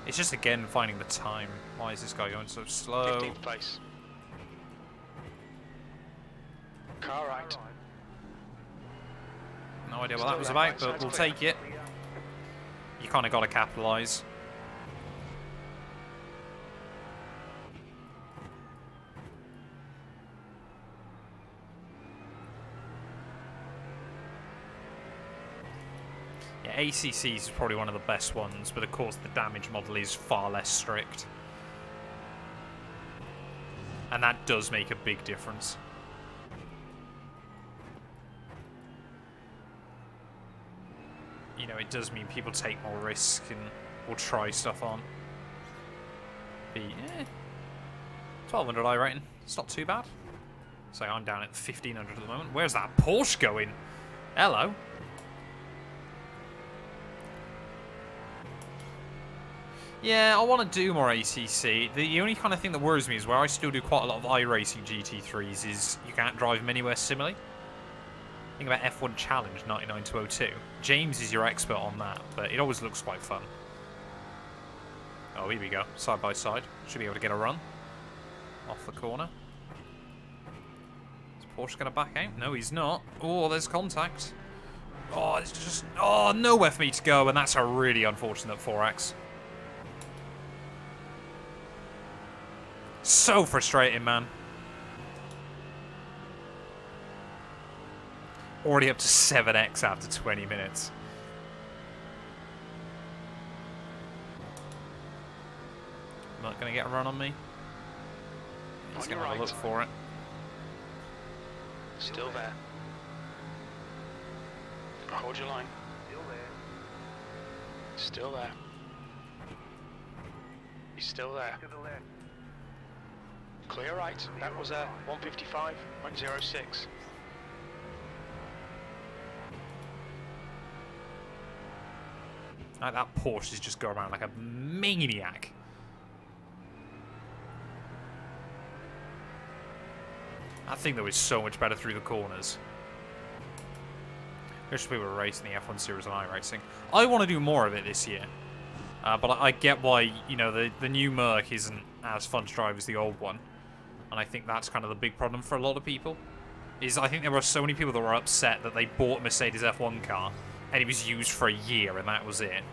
It's just, again, finding the time. Why is this guy going so slow? 15th place. Car right. No idea what that was about, but we'll take it. You kind of got to capitalise. Yeah, ACC's is probably one of the best ones, but of course the damage model is far less strict. And that does make a big difference. You know, it does mean people take more risk and will try stuff on. But, yeah, 1200 I rating. It's not too bad. So I'm down at 1500 at the moment. Where's that Porsche going? Hello. Yeah, I want to do more ACC. The only kind of thing that worries me is where I still do quite a lot of iRacing GT3s is you can't drive them anywhere similarly. Think about F1 Challenge 99-02. James is your expert on that, but it always looks quite fun. Oh, here we go. Side by side. Should be able to get a run. Off the corner. Is Porsche going to back out? No, he's not. Oh, there's contact. Oh, it's just... Oh, nowhere for me to go, and that's a really unfortunate 4X. So frustrating, man. Already up to 7x after 20 minutes. Not going to get a run on me. He's going to have a look for it. Still there. Hold your line. Still there. He's still there. Clear right. That was a 155.06. Like that Porsche is just going around like a maniac. I think that was so much better through the corners. Wish we were racing the F1 series on iRacing. I want to do more of it this year. But I get why, you know, the new Merc isn't as fun to drive as the old one. And I think that's kind of the big problem for a lot of people. Is I think there were so many people that were upset that they bought a Mercedes F1 car and it was used for a year and that was it.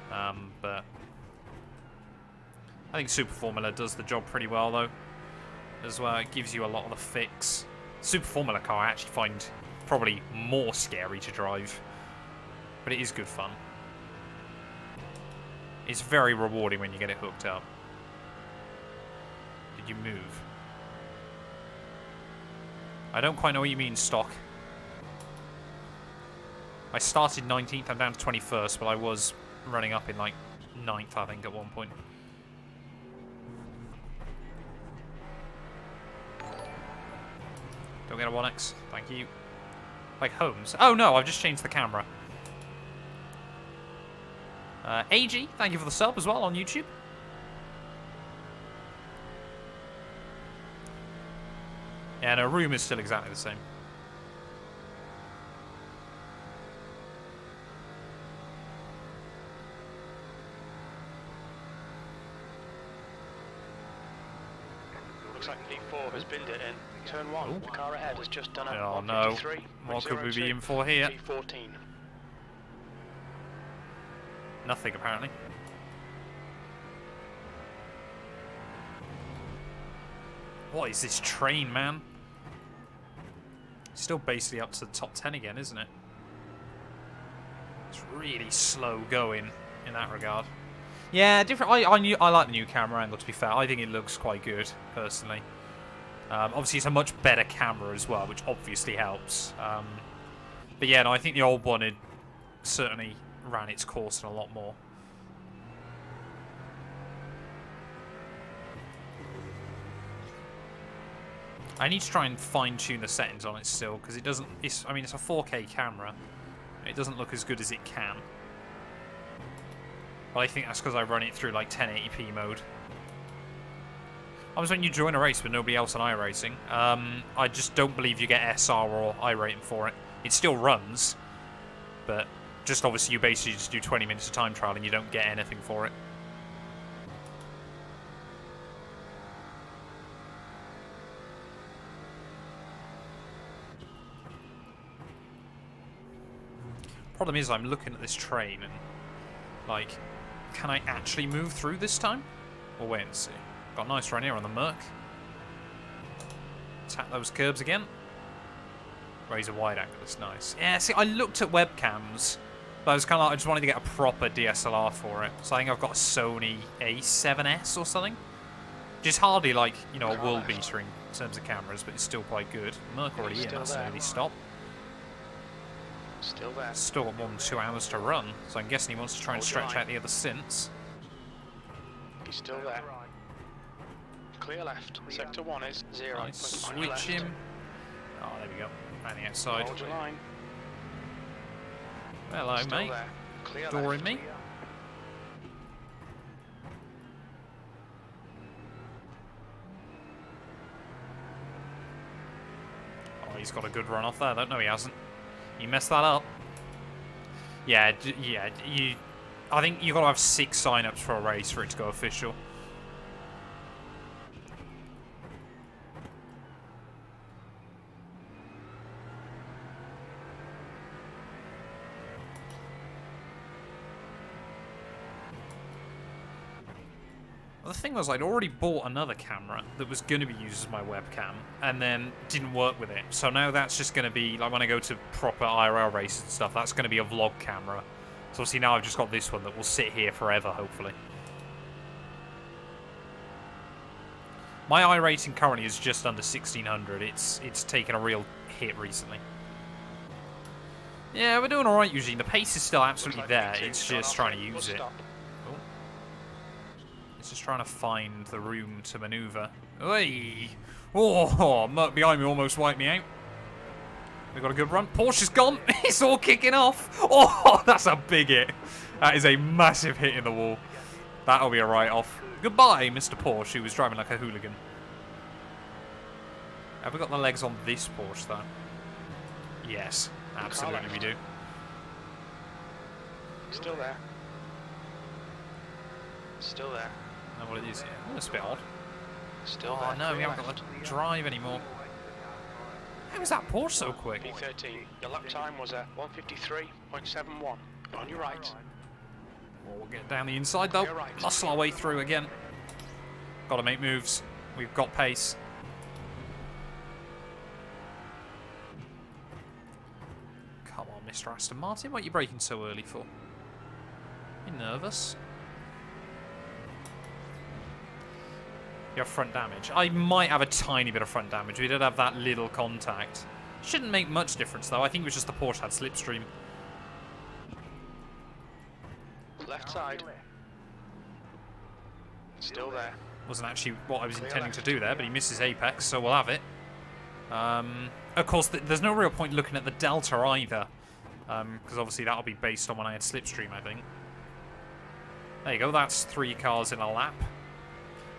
But I think Super Formula does the job pretty well though. As well, it gives you a lot of the fix. Super Formula car I actually find probably more scary to drive. But it is good fun. It's very rewarding when you get it hooked up. Did you move? I don't quite know what you mean, stock. I started 19th, I'm down to 21st, but I was running up in like 9th, I think, at one point. Don't get a 1x, thank you. Like Holmes. Oh no, I've just changed the camera. AG, thank you for the sub as well on YouTube. Yeah, no, room is still exactly the same. Looks like P4 has binned it in. Turn 1, Ooh. the car ahead has just done a Oh no, 153.02. what could we be in for here? P14. Nothing, apparently. What is this train, man? Still basically up to the top 10 again, isn't it? It's really slow going in that regard. Yeah, different. I like the new camera angle, to be fair. I think it looks quite good, personally. Obviously, it's a much better camera as well, which obviously helps. But yeah, no, I think the old one had certainly ran its course and a lot more. I need to try and fine-tune the settings on it still, because it doesn't... I mean, it's a 4K camera. It doesn't look as good as it can. But I think that's because I run it through, like, 1080p mode. I was when you join a race with nobody else on iRacing. I just don't believe you get SR or iRating for it. It still runs, but just obviously you basically just do 20 minutes of time trial and you don't get anything for it. Problem is, I'm looking at this train and, like, can I actually move through this time? We'll wait and see. Got a nice run here on the Merc. Tap those curbs again. Raise a wide angle, that's nice. Yeah, see, I looked at webcams, but I was kind of like, I just wanted to get a proper DSLR for it. So I think I've got a Sony A7S or something. Just hardly like, you know, a world beater in terms of cameras, but it's still quite good. Merc already in, that's an early stop. Still there. Still got more than 2 hours to run, so I'm guessing he wants to try and stretch out the other stints. He's still there. Clear left. Sector 1 is 0. Nice. Switch him. Oh, there we go. Around the outside. Hold your line. Hello, Still mate. there. Clear Dooring left. me. he's got a good run off there. No, he hasn't. He messed that up. Yeah, I think you've got to have 6 sign-ups for a race for it to go official. The thing was, I'd already bought another camera that was going to be used as my webcam, and then didn't work with it. So now that's just going to be, like when I go to proper IRL races and stuff, that's going to be a vlog camera. So obviously now I've just got this one that will sit here forever, hopefully. My iRacing currently is just under 1600. It's taken a real hit recently. Yeah, we're doing alright, Eugene. The pace is still absolutely there. It's just trying to use it. It's just trying to find the room to maneuver. Oi! Oh, Merc behind me almost wiped me out. We've got a good run. Porsche's gone. It's all kicking off. Oh, that's a big hit. That is a massive hit in the wall. That'll be a write-off. Goodbye, Mr. Porsche, who was driving like a hooligan. Have we got the legs on this Porsche, though? Yes, absolutely we do. Still there. Still there. I know what it is. Yeah. Oh, it's a bit odd. Still Oh there. no, we haven't got the drive anymore. How was that Porsche so quick? P13. Your lap time was at 153.71. On your right. Oh, we'll get down the inside though. Muscle our way through again. Got to make moves. We've got pace. Come on, Mr. Aston Martin. What are you braking so early for? You nervous? You have front damage. I might have a tiny bit of front damage. We did have that little contact. Shouldn't make much difference though. I think it was just the Porsche had slipstream. Left side. Still there. Wasn't actually what I was intending to do there, but he misses apex, so we'll have it. Of course, there's no real point looking at the delta either, because obviously that'll be based on when I had slipstream, I think. There you go. That's 3 cars in a lap.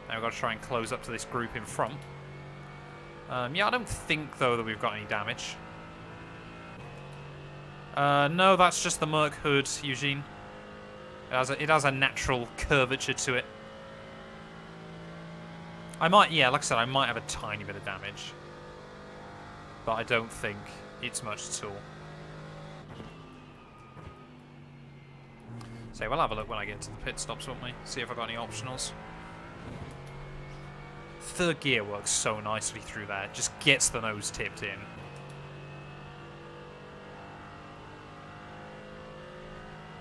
Now we've got to try and close up to this group in front. Yeah, I don't think, though, that we've got any damage. No, that's just the Merc hood, Eugene. It has a natural curvature to it. I might, yeah, like I said, I might have a tiny bit of damage. But I don't think it's much at all. So we'll have a look when I get to the pit stops, won't we? See if I've got any optionals. Third gear works so nicely through there. Just gets the nose tipped in.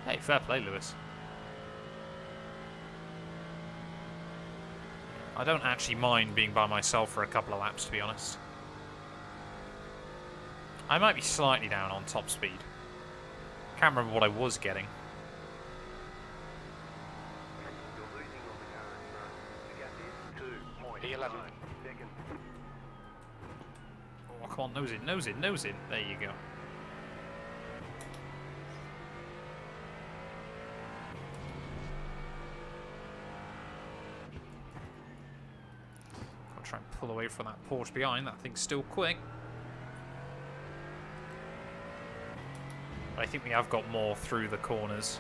Hey, fair play, Lewis. I don't actually mind being by myself for a couple of laps, to be honest. I might be slightly down on top speed. Can't remember what I was getting. P11. Oh, come on, nose in, nose in, nose in. There you go. Gotta try and pull away from that Porsche behind. That thing's still quick. But I think we have got more through the corners.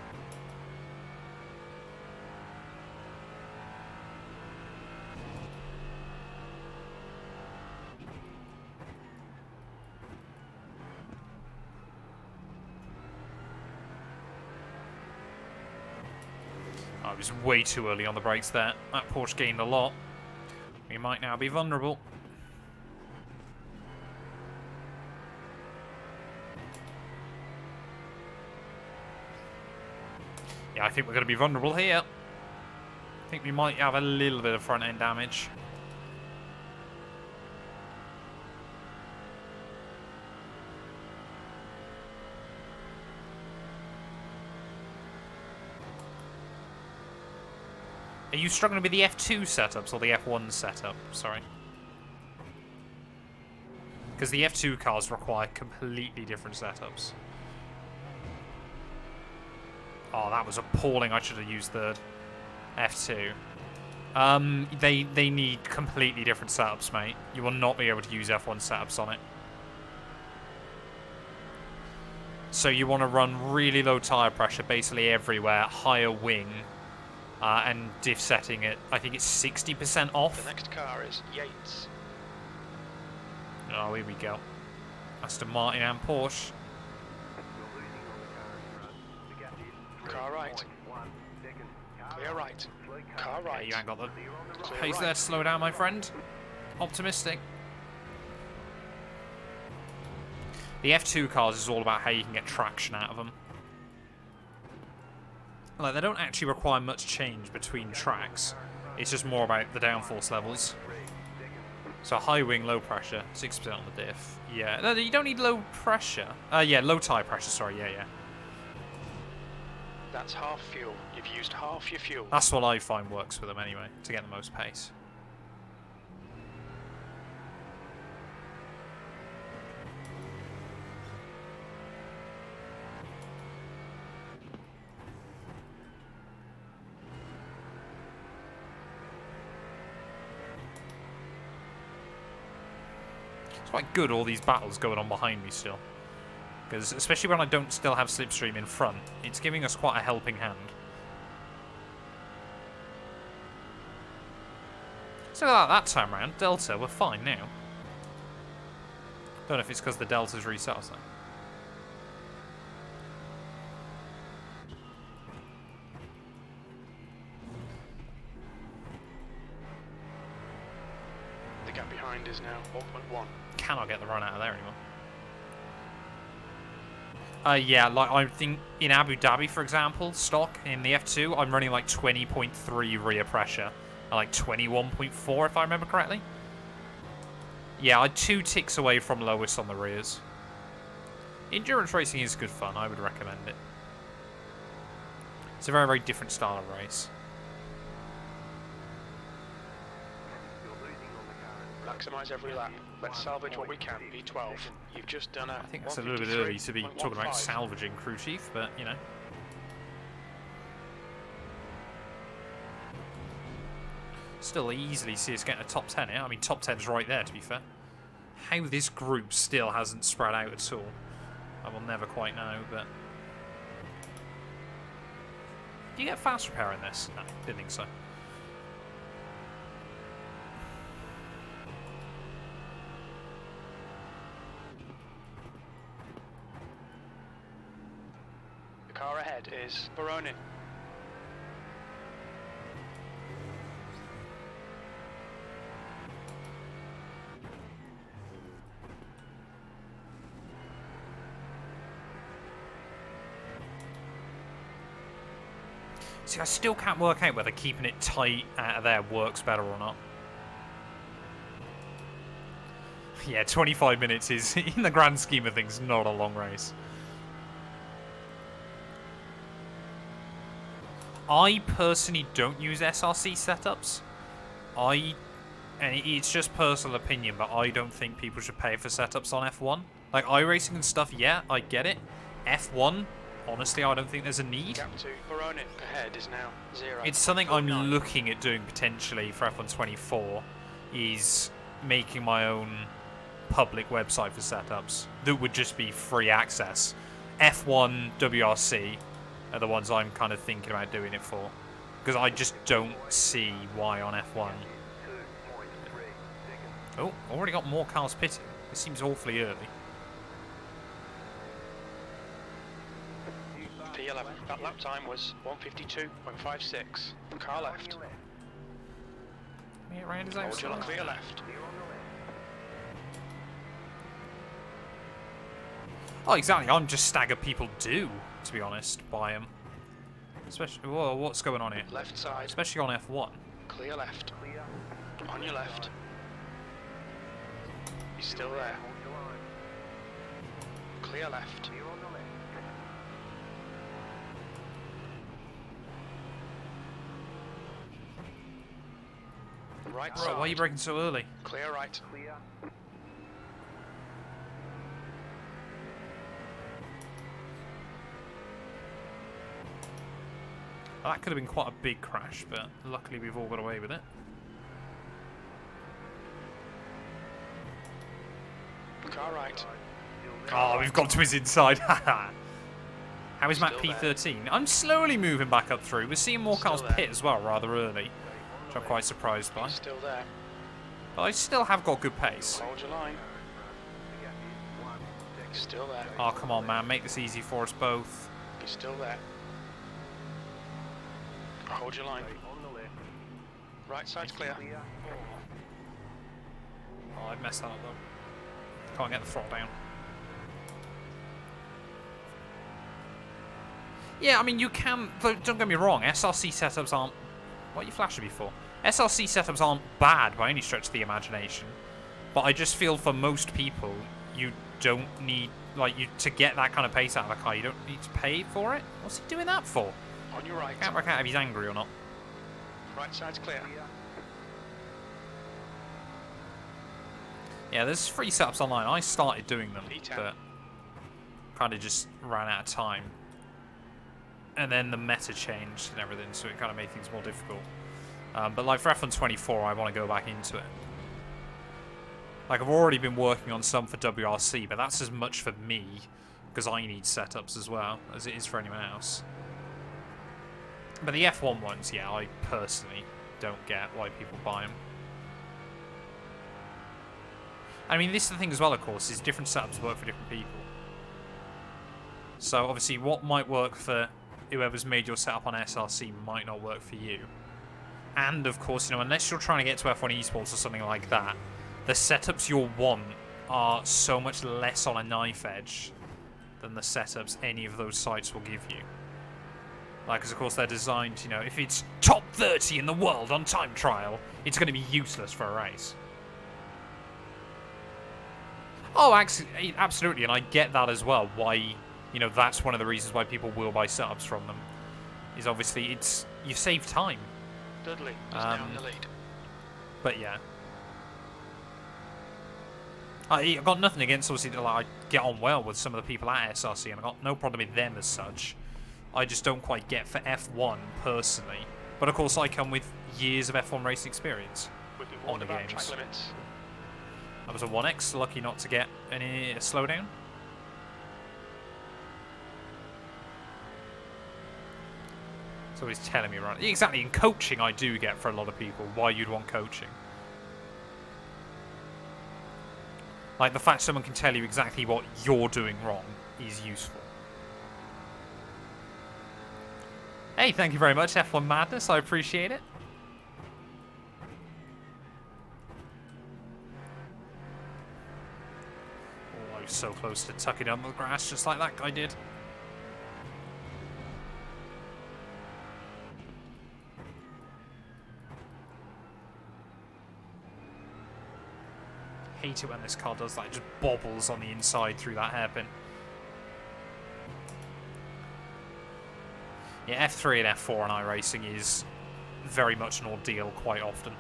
I was way too early on the brakes there. That Porsche gained a lot. We might now be vulnerable. Yeah, I think we're going to be vulnerable here. I think we might have a little bit of front end damage. Are you struggling with the F2 setups or the F1 setup? Sorry. Because the F2 cars require completely different setups. Oh, that was appalling. I should have used third. F2. They need completely different setups, mate. You will not be able to use F1 setups on it. So you want to run really low tyre pressure basically everywhere, higher wing, and diff setting it. I think it's 60% off. The next car is Yates. Oh, here we go. Aston Martin and Porsche. Car right. Clear right. Car right. Yeah, you ain't got the Clear pace right. there to slow down, my friend. Optimistic. The F2 cars is all about how you can get traction out of them. Like, they don't actually require much change between tracks. It's just more about the downforce levels. So high wing, low pressure, 6% on the diff. Yeah, no, you don't need low pressure. Yeah, low tire pressure, sorry, yeah. That's half fuel. You've used half your fuel. That's what I find works for them anyway, to get the most pace. It's quite good, all these battles going on behind me still. Because especially when I don't still have slipstream in front, it's giving us quite a helping hand. So that time round, Delta, we're fine now. Don't know if it's because the Delta's reset or something. The gap behind is now 1.1. Cannot get the run out of there anymore. Yeah, like I think in Abu Dhabi, for example, stock in the F2, I'm running like 20.3 rear pressure. Like 21.4 if I remember correctly. Yeah, I'm 2 ticks away from lowest on the rears. Endurance racing is good fun, I would recommend it. It's a very, very different style of race. Maximise every lap. Let's salvage what we can. P12. You've just done a. I think that's a little bit early to be talking about salvaging, crew chief, but you know. Still easily see us getting a top 10 here. I mean, top 10's right there, to be fair. How this group still hasn't spread out at all, I will never quite know, but... Do you get fast repair in this? No, didn't think so. The car ahead is Baroni. See, I still can't work out whether keeping it tight out of there works better or not. Yeah, 25 minutes is, in the grand scheme of things, not a long race. I personally don't use SRC setups. And it's just personal opinion, but I don't think people should pay for setups on F1. Like iRacing and stuff, yeah, I get it. F1, honestly, I don't think there's a need. Gap to Baroni ahead is now 0. It's something I'm looking at doing potentially for F1 24, is making my own public website for setups that would just be free access. F1 WRC are the ones I'm kind of thinking about doing it for, because I just don't see why on F1. Oh, already got more cars pitting. This seems awfully early. P11. That lap time was 152.56. Car left. Yeah, round is Hold your outside. clear left. Oh, exactly. I'm just stagger people do, to be honest, by them. Especially, whoa, what's going on here? Left side. Especially on F1. Clear left. On your left. He's still there. Clear left. Right Bro, side. why are you braking so early? Clear right. Well, that could have been quite a big crash, but luckily we've all got away with it. Car right. Oh, we've got to his inside. How is Mac Still P13? I'm slowly moving back up through. We're seeing more cars Still there. pit as well rather early, which I'm quite surprised by. He's still there. But I still have got good pace. Hold your line. He's still there. Oh, come on, man. Make this easy for us both. He's still there. Hold your line. Right side's clear. Oh, I've messed that up, though. Can't get the throttle down. Yeah, I mean, you can... Don't get me wrong. SRC setups aren't... What are you flashing me for? SRC setups aren't bad by any stretch of the imagination. But I just feel for most people, you don't need... Like, to get that kind of pace out of a car, you don't need to pay for it? What's he doing that for? On your right. Can't work out if he's angry or not. Right side's clear. Yeah, there's free setups online. I started doing them, P10. but kind of just ran out of time. And then the meta changed and everything, so it kind of made things more difficult. But like for F1 24, I want to go back into it. Like I've already been working on some for WRC, but that's as much for me, because I need setups as well, as it is for anyone else. But the F1 ones, yeah, I personally don't get why people buy them. I mean, this is the thing as well, of course, is different setups work for different people. So obviously what might work for whoever's made your setup on SRC might not work for you. And of course, you know, unless you're trying to get to F1 Esports or something like that, the setups you'll want are so much less on a knife edge than the setups any of those sites will give you. Like, because of course they're designed, you know, if it's top 30 in the world on time trial, it's going to be useless for a race. Oh, absolutely, and I get that as well. Why, you know, that's one of the reasons why people will buy setups from them. Is obviously you save time. Dudley is now in the lead. But yeah, I've got nothing against, obviously, like, I get on well with some of the people at SRC, and I've got no problem with them as such. I just don't quite get for F1 personally. But of course, I come with years of F1 racing experience We've been on warned the about games. track limits. I was a 1X, lucky not to get any slowdown. So he's telling me, right? Exactly, in coaching I do get for a lot of people why you'd want coaching. Like the fact someone can tell you exactly what you're doing wrong is useful. Hey, thank you very much, F1 Madness, I appreciate it. Oh, I was so close to tucking under the grass just like that guy did. Hate it when this car does that, it just bobbles on the inside through that hairpin. Yeah, F3 and F4 on iRacing is very much an ordeal quite often.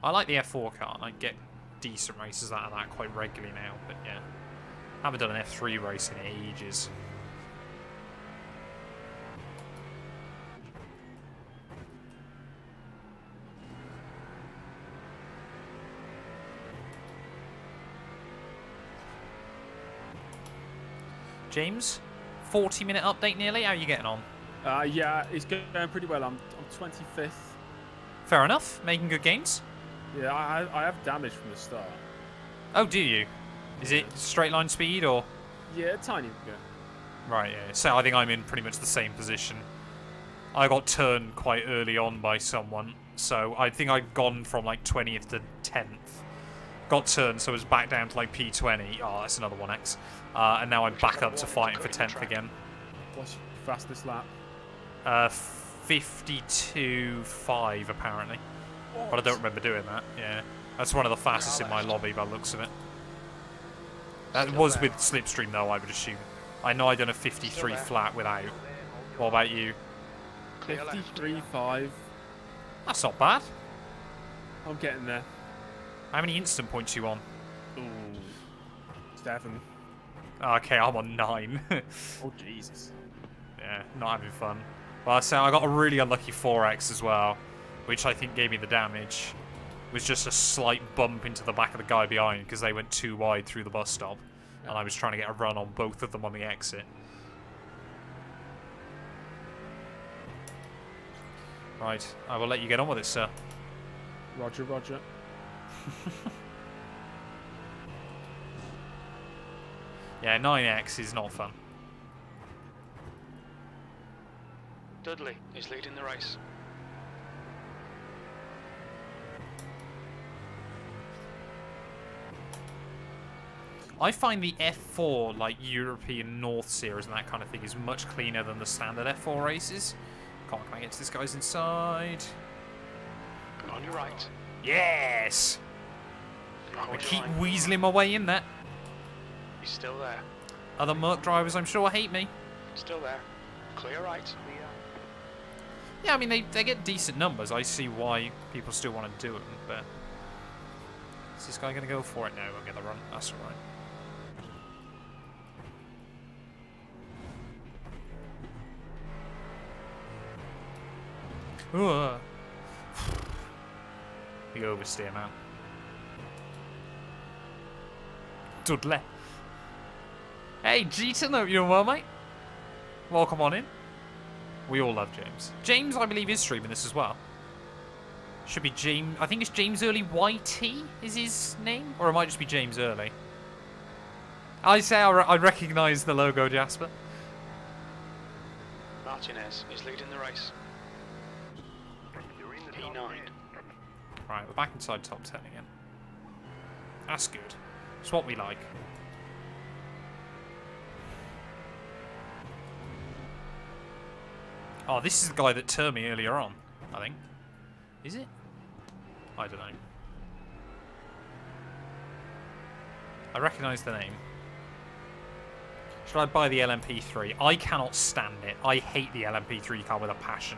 I like the F4 car, and I get decent races out of that quite regularly now, but yeah. Haven't done an F3 race in ages. James, 40-minute update nearly. How are you getting on? Yeah, it's going pretty well. I'm 25th. Fair enough. Making good gains. Yeah, I have damage from the start. Oh, do you? Is it straight line speed or? Yeah, a tiny bit. Right, yeah. So I think I'm in pretty much the same position. I got turned quite early on by someone, so I think I'd gone from like 20th to 10th. Got turned, so I was back down to like P20. Oh, that's another 1X. And now I'm back up to fighting for 10th again. What's your fastest lap? 52.5 apparently. But I don't remember doing that. Yeah, that's one of the fastest in my lobby by the looks of it. That was with Slipstream though, I would assume. I know I done a 53 flat without. What about you? 53.5. That's not bad. I'm getting there. How many instant points you on? Ooh, 7. Okay, I'm on 9. Oh Jesus. Yeah, not having fun. Well, so I got a really unlucky 4X as well, which I think gave me the damage. It was just a slight bump into the back of the guy behind because they went too wide through the bus stop. and I was trying to get a run on both of them on the exit. Right, I will let you get on with it, sir. Roger, roger. Yeah, 9X is not fun. Dudley is leading the race. I find the F4, like European North Series and that kind of thing, is much cleaner than the standard F4 races. Come on, can I get to this guy's inside? On your right. Yes! Hold I your keep line. weaseling my way in there. He's still there. Other Merc drivers, I'm sure, hate me. Still there. Clear right. Yeah, I mean, they get decent numbers. I see why people still want to do it, but... Is this guy going to go for it? No, we'll get the run. That's alright. The oversteer, man. Dudley. Hey, Jeter, hope you're well, mate. Welcome on in. We all love James. James, I believe, is streaming this as well. Should be James. I think it's James Early YT is his name, or it might just be James Early. I say I recognise the logo, Jasper. Martinez is leading the race. P9. Right, we're back inside top 10 again. That's good. It's what we like. Oh, this is the guy that turned me earlier on, I think. Is it? I don't know. I recognise the name. Should I buy the LMP3? I cannot stand it. I hate the LMP3 car with a passion.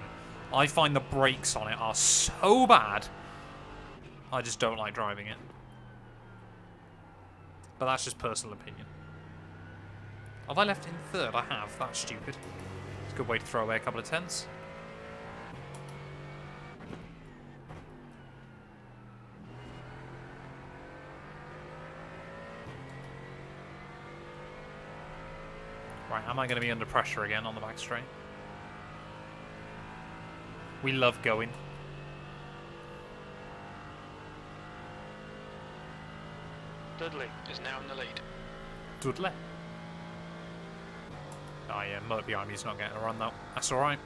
I find the brakes on it are so bad. I just don't like driving it. But that's just personal opinion. Have I left in third? I have. That's stupid. It's a good way to throw away a couple of tenths. Right, am I going to be under pressure again on the back straight? We love going. Dudley is now in the lead. Dudley. Oh yeah, Merc behind me is not getting a run though. That's alright.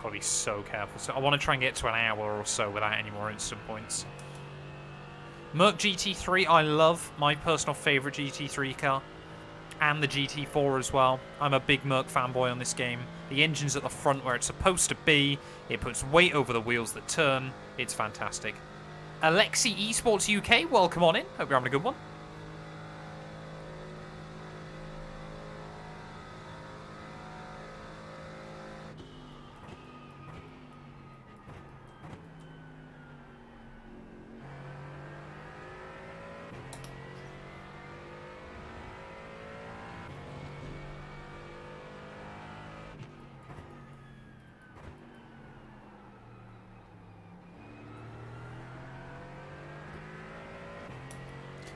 Gotta be so careful. So I want to try and get to an hour or so without any more instant points. Merc GT3, I love. My personal favourite GT3 car. And the GT4 as well. I'm a big Merc fanboy on this game. The engine's at the front where it's supposed to be. It puts weight over the wheels that turn. It's fantastic. Alexi Esports UK, welcome on in. Hope you're having a good one.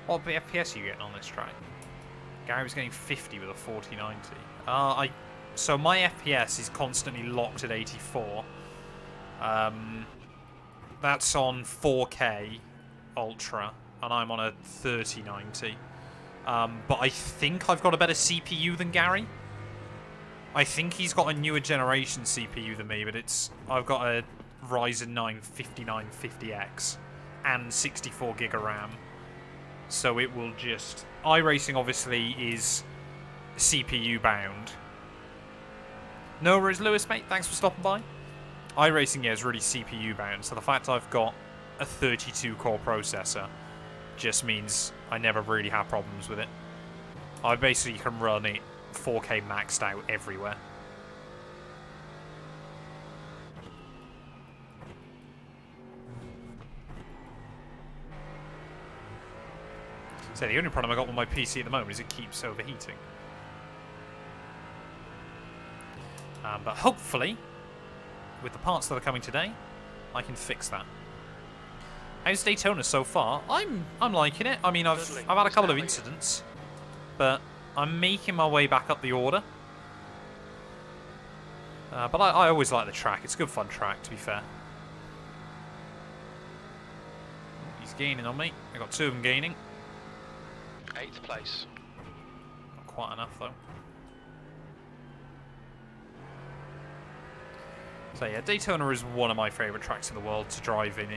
What FPS are you getting on this track? Gary was getting 50 with a 4090. So my FPS is constantly locked at 84. That's on 4K Ultra, and I'm on a 3090. But I think I've got a better CPU than Gary. I think he's got a newer generation CPU than me, but I've got a Ryzen 9 5950X and 64 gig of RAM. So it will just... iRacing obviously is CPU bound. No worries, Lewis, mate. Thanks for stopping by. iRacing, yeah, is really CPU bound. So the fact I've got a 32-core processor just means I never really have problems with it. I basically can run it 4K maxed out everywhere. So the only problem I got with my PC at the moment is it keeps overheating. But hopefully, with the parts that are coming today, I can fix that. How's Daytona so far? I'm liking it. I mean, I've had a couple of incidents, but I'm making my way back up the order. But I always like the track. It's a good fun track, to be fair. He's gaining on me. I got 2 of them gaining. 8th place. Not quite enough though. So yeah, Daytona is one of my favourite tracks in the world to drive in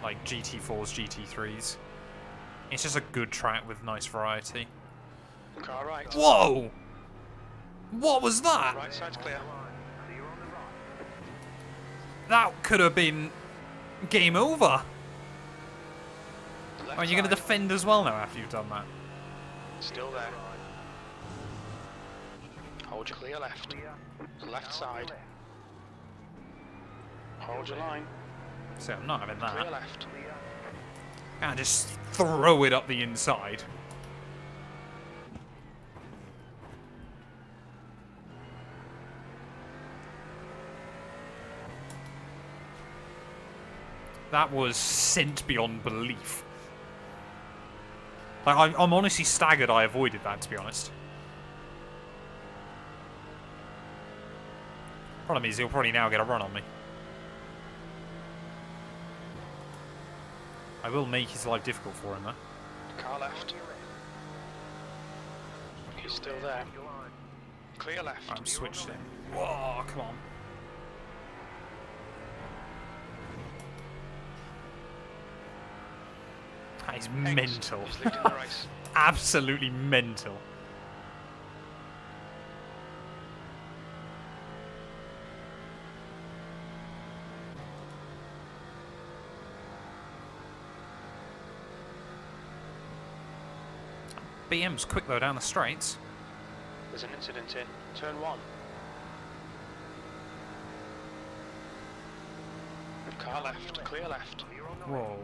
like GT4s, GT3s. It's just a good track with nice variety. Car right. Whoa! What was that? Right side's clear. That could have been game over. Left Oh, you're going to side. defend as well now after you've done that. Still there. Hold your clear left. Left side. Hold your line. So I'm not having Clear that. left. Can't just throw it up the inside. That was sent beyond belief. Like, I'm honestly staggered I avoided that, to be honest. Problem is, he'll probably now get a run on me. I will make his life difficult for him, though. Car left. He's still there. Clear left. I'm switched in. Whoa, come on. That is mental. He's leading the race. Absolutely mental. BM's quick though down the straights. There's an incident in turn 1. Car left. Clear left. Whoa.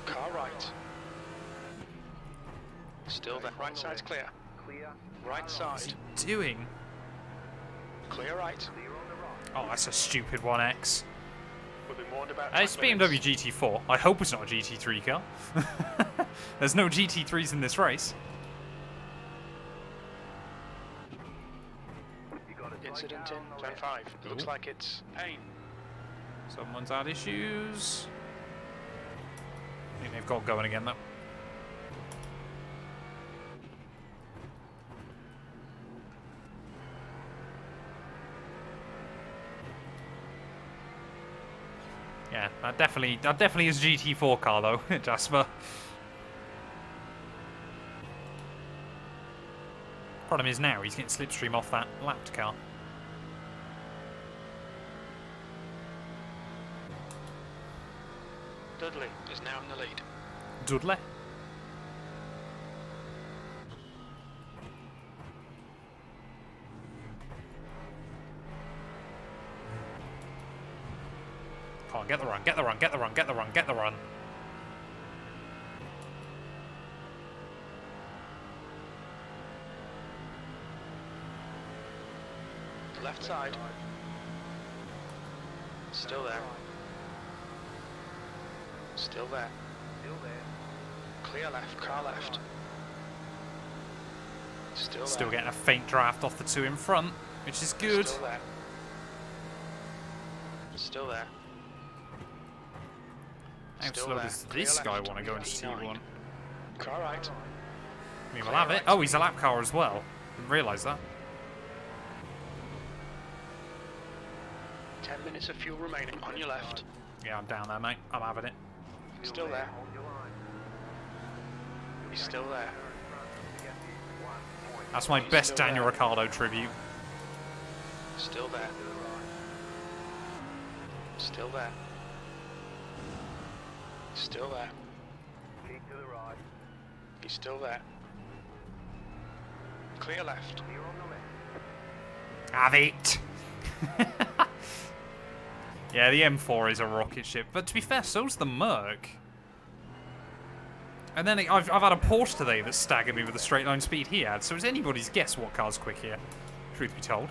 Car right. Still there. Right side's clear. Right side. Doing? Clear right. Oh, that's a stupid 1X. We'll be warned about It's track BMW limits. GT4. I hope it's not a GT3 car. There's no GT3s in this race. Incident in turn 5. Looks like it's Payne. Someone's had issues. I think they've got going again though. Yeah, that definitely is GT4 car though, Jasper. Problem is now he's getting slipstream off that lapped car. Dudley is now in the lead. Dudley. Come on, get the run, get the run, get the run, get the run, get the run. Left side. Still there. Still there. Clear left, car left. Still Still there. getting a faint draft off the 2 in front, which is good. Still there. Still there. How Still slow there. does Clear this guy left, want to go into P9. T1? Car right. I mean, we'll have it. Oh, he's a lap car as well. Didn't realise that. 10 minutes of fuel remaining on your left. Yeah, I'm down there, mate. I'm having it. Still there. He's still there. That's my He's best still Daniel there. Ricciardo tribute. Still there. Still there. Still there. He's still there. Clear left. Have it. Yeah, the M4 is a rocket ship, but to be fair, so's the Merc. And then I've had a Porsche today that staggered me with the straight line speed he had, so it's anybody's guess what car's quick here, truth be told.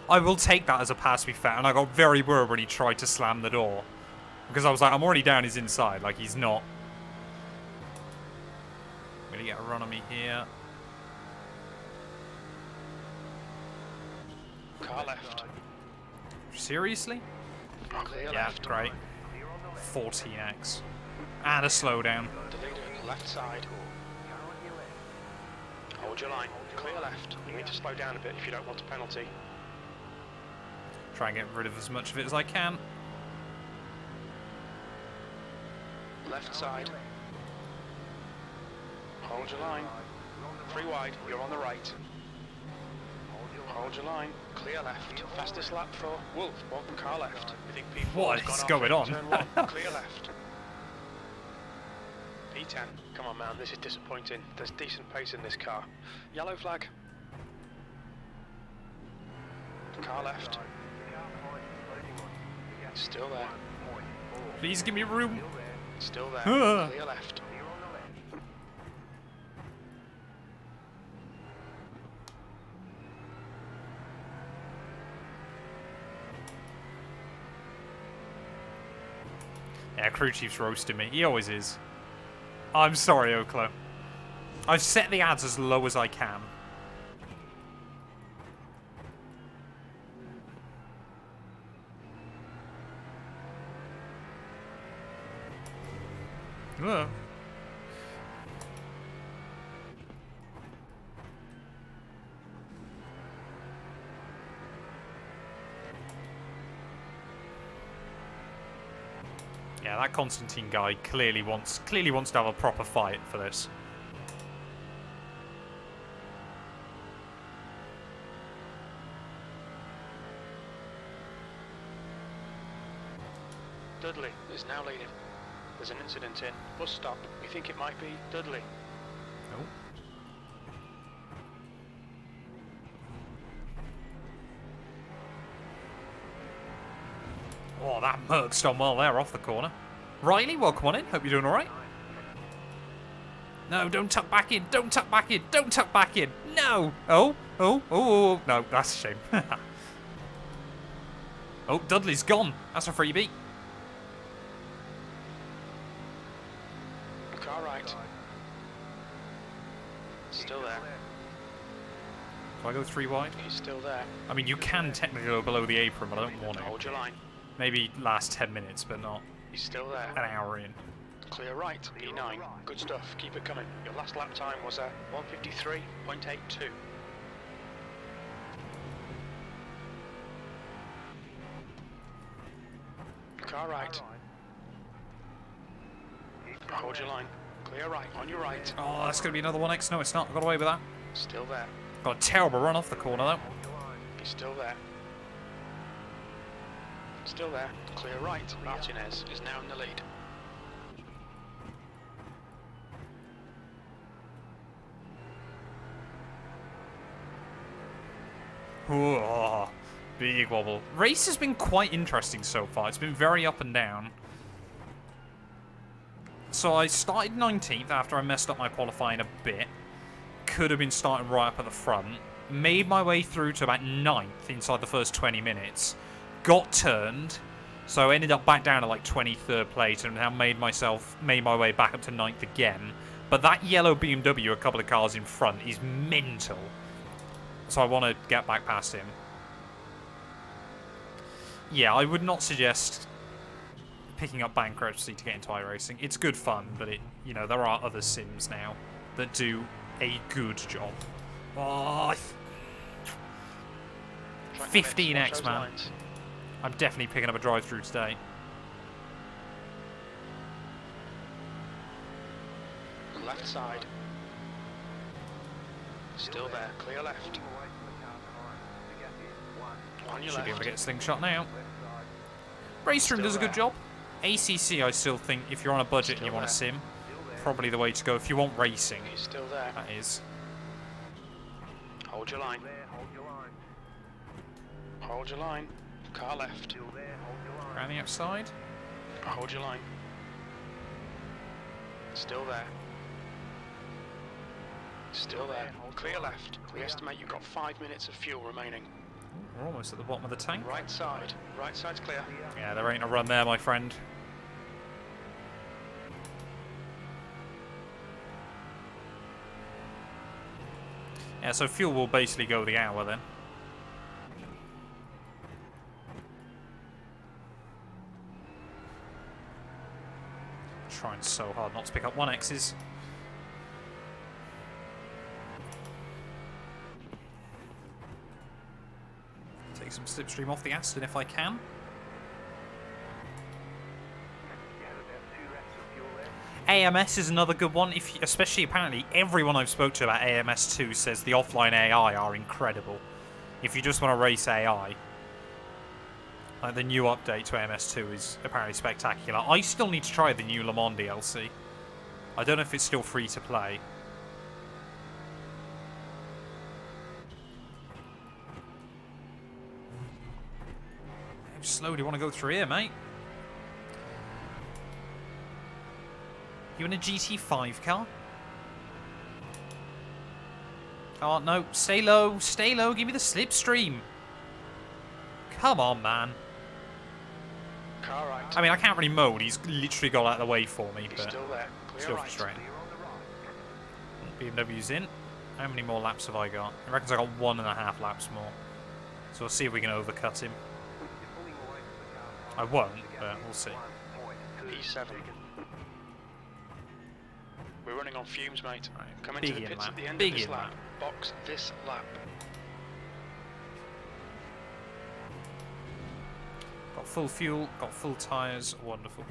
I will take that as a pass, to be fair, and I got very worried when he tried to slam the door. Because I was like, I'm already down his inside, like he's not. I'm gonna get a run on me here. Car left. Seriously? Clear Yeah, left. great. 14x. And a slowdown. The leader, left side. Hold your line. Clear left. You need to slow down a bit if you don't want a penalty. Try and get rid of as much of it as I can. Left side. Hold your line. 3 wide. You're on the right. Hold your line. Clear left. Fastest lap for Wolf. One car left. You think P4 What has is gone going off on? in turn 1. Clear left. P10. Come on, man. This is disappointing. There's decent pace in this car. Yellow flag. Car left. Still there. Please give me room. Still there. Clear left. Yeah, crew chief's roasting me. He always is. I'm sorry, Oklo. I've set the ads as low as I can. Ugh. Yeah, that Constantine guy clearly wants to have a proper fight for this. Dudley is now leading. There's an incident in. Bus stop. We think it might be Dudley. Oh. Oh, that Merc's done well there off the corner. Riley, welcome on in. Hope you're doing all right. No, don't tuck back in. Don't tuck back in. Don't tuck back in. No. Oh. No, that's a shame. Oh, Dudley's gone. That's a freebie. Car right. Still there. Do I go 3 wide? He's still there. I mean, you can technically go below the apron, but I don't want to. Hold your line. Maybe last 10 minutes, but not He's still there. an hour in. Clear right. E9. Good stuff. Keep it coming. Your last lap time was a 1:53.82. Car right. Hold your line. Clear right. On your right. Oh, that's going to be another 1x. No, it's not. I got away with that. Still there. Got a terrible run off the corner, though. He's still there. Still there. Clear right. Martinez is now in the lead. Ooh, big wobble. Race has been quite interesting so far. It's been very up and down. So I started 19th after I messed up my qualifying a bit. Could have been starting right up at the front. Made my way through to about 9th inside the first 20 minutes. Got turned. So I ended up back down to like 23rd place and now made my way back up to 9th again. But that yellow BMW, a couple of cars in front, is mental. So I want to get back past him. Yeah, I would not suggest picking up bankruptcy to get into iRacing. It's good fun, but there are other sims now that do a good job. Oh, 15x, man. I'm definitely picking up a drive-through today. Left side. Still there. Clear left. On your Should be able left. to get a slingshot now. Race Room does a good job. ACC, I still think, if you're on a budget and you want a sim, probably the way to go. If you want racing, He's still there. that is. Hold your line. Hold your line. Car left. Around the outside. Hold your line. Still there. Still there. Clear left. We estimate you've got 5 minutes of fuel remaining. We're almost at the bottom of the tank. Right side. Right side's clear. Yeah, there ain't a run there, my friend. Yeah, so fuel will basically go the hour then. Trying so hard not to pick up 1Xs. Take some slipstream off the Aston if I can. AMS is another good one, especially apparently everyone I've spoke to about AMS2 says the offline AI are incredible. If you just want to race AI, like the new update to AMS2 is apparently spectacular. I still need to try the new Le Mans DLC. I don't know if it's still free to play. How slow do you want to go through here, mate? You in a GT5 car? Oh, no. Stay low. Stay low. Give me the slipstream. Come on, man. Car right. I mean, I can't really mode. He's literally got out of the way for me, He's but still there. Clear still right. frustrating. BMW's in. How many more laps have I got? I reckon I got 1.5 laps more. So we'll see if we can overcut him. I won't, but we'll see. P7. We're running on fumes, mate. Right. Coming Big to the in pits lap. at the end Big of this in lap. lap. Box this lap. Got full fuel, got full tyres. Wonderful.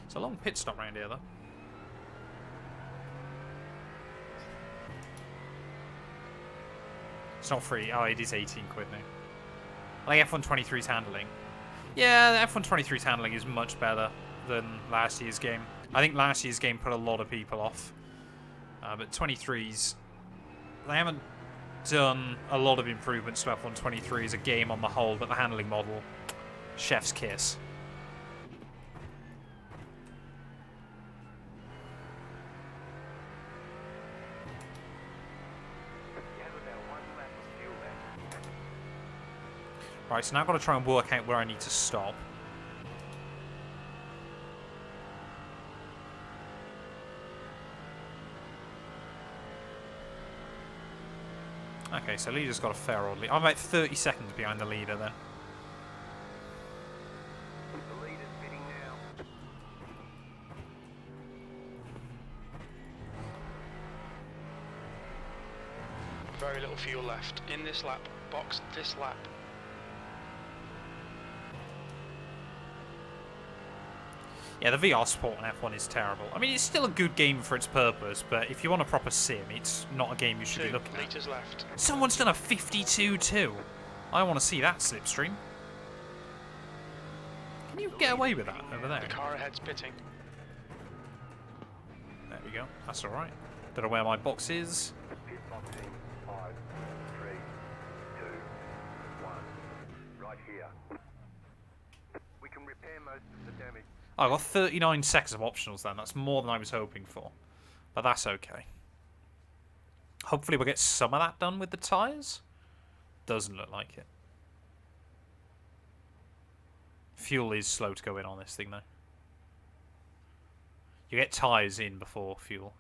It's a long pit stop round here, though. It's not free. Oh, it is 18 quid now. I think F123's handling. Yeah, the F123's handling is much better than last year's game. I think last year's game put a lot of people off. But 23's... They haven't done a lot of improvements to F123 as a game on the whole, but the handling model, chef's kiss. Right, so now I've got to try and work out where I need to stop. Okay, so leader's got a fair old lead. I'm about 30 seconds behind the leader then. The leader's bidding now. Very little fuel left. In this lap. Box this lap. Yeah, the VR support on F1 is terrible. I mean, it's still a good game for its purpose, but if you want a proper sim, it's not a game you should be 2 looking at. litres left. Someone's done a 52-2. I want to see that slipstream. Can you get away with that over there? The car ahead's pitting. There we go. That's all right. Don't know where my box is. Pit box in 5, 3, 2, 1. Right here. We can repair most of the damage. Oh, I got 39 seconds of optionals then. That's more than I was hoping for. But that's okay. Hopefully we'll get some of that done with the tyres. Doesn't look like it. Fuel is slow to go in on this thing, though. You get tyres in before fuel.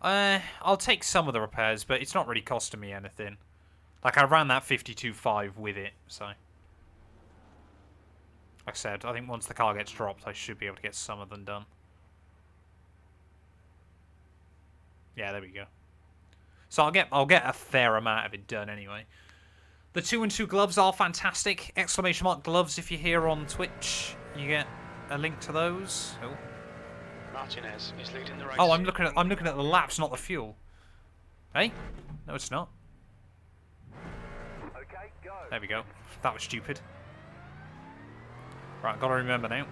I'll take some of the repairs, but it's not really costing me anything. Like, I ran that 52.5 with it, so... Like I said, I think once the car gets dropped, I should be able to get some of them done. Yeah, there we go. So I'll get a fair amount of it done anyway. The 2-in-2 gloves are fantastic. Exclamation mark gloves if you're here on Twitch. You get a link to those. Oh, Martinez is leading the race. oh I'm looking at the laps, not the fuel. Hey? No, it's not. Okay, go. There we go. That was stupid. Right, gotta remember now.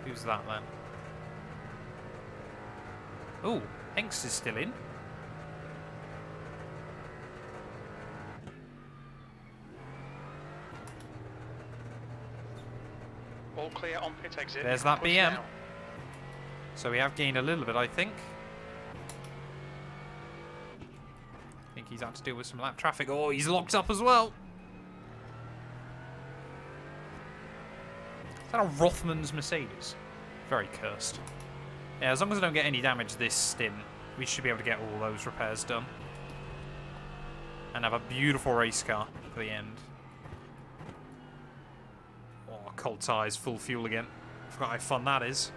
Who's that then? Oh, Hanks is still in. All clear on pit exit. There's You can that push BM. now. So we have gained a little bit, I think. I think he's had to deal with some lap traffic. Oh, he's locked up as well. Is that a Rothmans Mercedes? Very cursed. Yeah, as long as I don't get any damage this stint, we should be able to get all those repairs done. And have a beautiful race car for the end. Oh, cold tyres, full fuel again. Forgot how fun that is.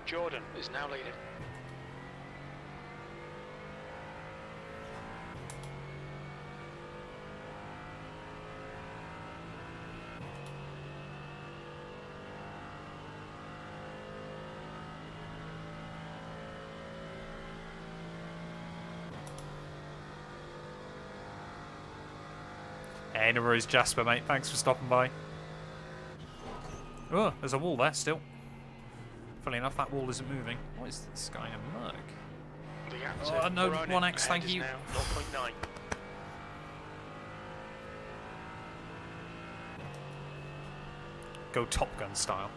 Jordan is now leading. Hey, no worries, Jasper, mate. Thanks for stopping by. Oh, there's a wall there still. Funny enough, that wall isn't moving. What is this guy, a Merc? The active Oh, no, Verona 1x, ahead thank is you. now 0.9. Go Top Gun style.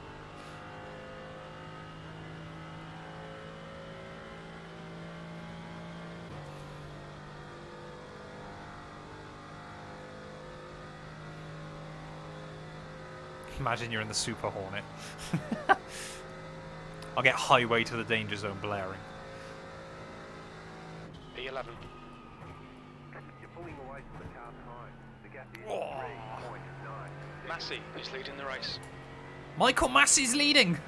Imagine you're in the Super Hornet. I'll get Highway to the Danger Zone blaring. P11. You're pulling away from the car time. The gap is Oh. 3.9. Massey is leading the race. Michael Massey's leading!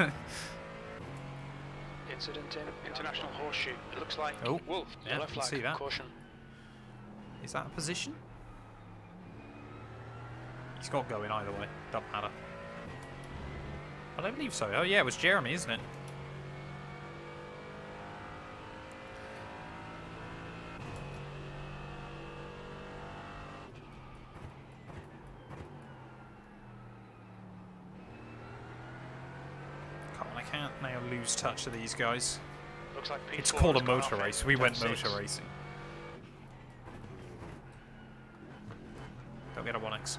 Incident in International Horseshoe. It looks like Oh, Wolf. yeah, Yellow can flag. see that. Caution. Is that a position? He's got going either way. Doesn't matter. I don't believe so. Oh yeah, it was Jeremy, isn't it? Come on, I can't now lose touch of these guys. Looks like P4 It's called a has gone motor off race. in We went 10.6. motor racing. Don't get a 1x.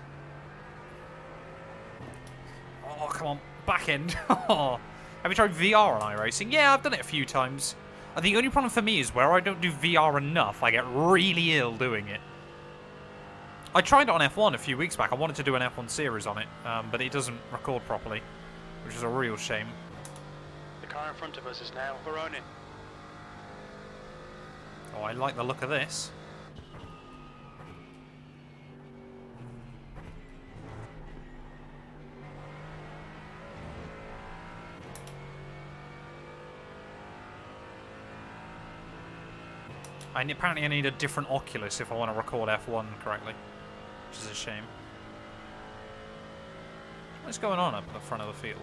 Oh, come on. Back end. Have you tried VR on iRacing? Yeah, I've done it a few times. The only problem for me is where I don't do VR enough, I get really ill doing it. I tried it on F1 a few weeks back. I wanted to do an F1 series on it, but it doesn't record properly, which is a real shame. The car in front of us is now Verona. Oh, I like the look of this. Apparently I need a different Oculus if I want to record F1 correctly, which is a shame. What's going on up at the front of the field?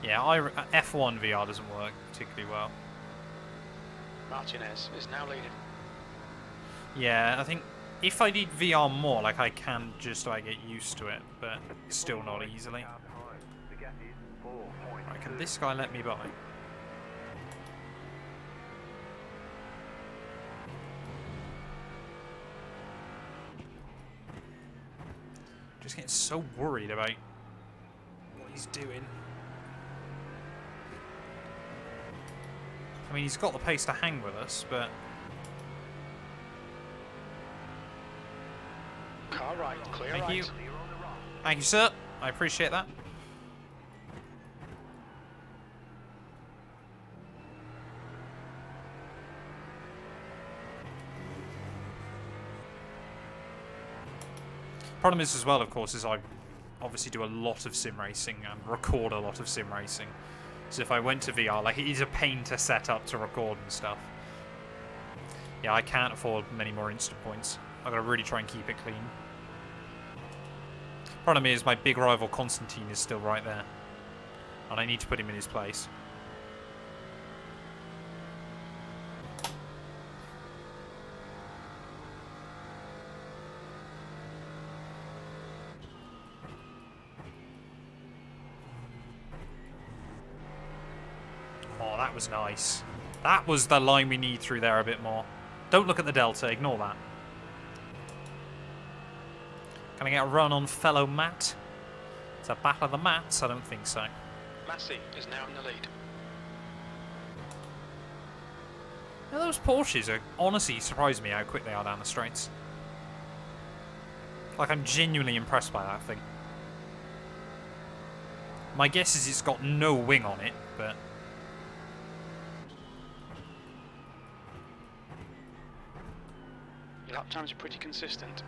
Yeah, F1 VR doesn't work particularly well. Martinez is now leading. Yeah, I think if I need VR more, like I can just get used to it, but still not easily. The gap is 4.2. Right, can this guy let me by? Just getting so worried about what he's doing. I mean, he's got the pace to hang with us, but Car right, clear thank right. you. Thank you, sir. I appreciate that. Problem is as well, of course, is I obviously do a lot of sim racing and record a lot of sim racing. So if I went to VR, like, it is a pain to set up to record and stuff. Yeah, I can't afford many more instant points. I've got to really try and keep it clean. Problem is, my big rival Constantine is still right there. And I need to put him in his place. that was nice. That was the line we need through there a bit more. Don't look at the delta, ignore that. Can I get a run on fellow Matt? It's a battle of the Matts? I don't think so. Massey is now in the lead. Now, those Porsches are honestly surprising me how quick they are down the straights. Like, I'm genuinely impressed by that thing. My guess is it's got no wing on it, but... Your lap times are pretty consistent.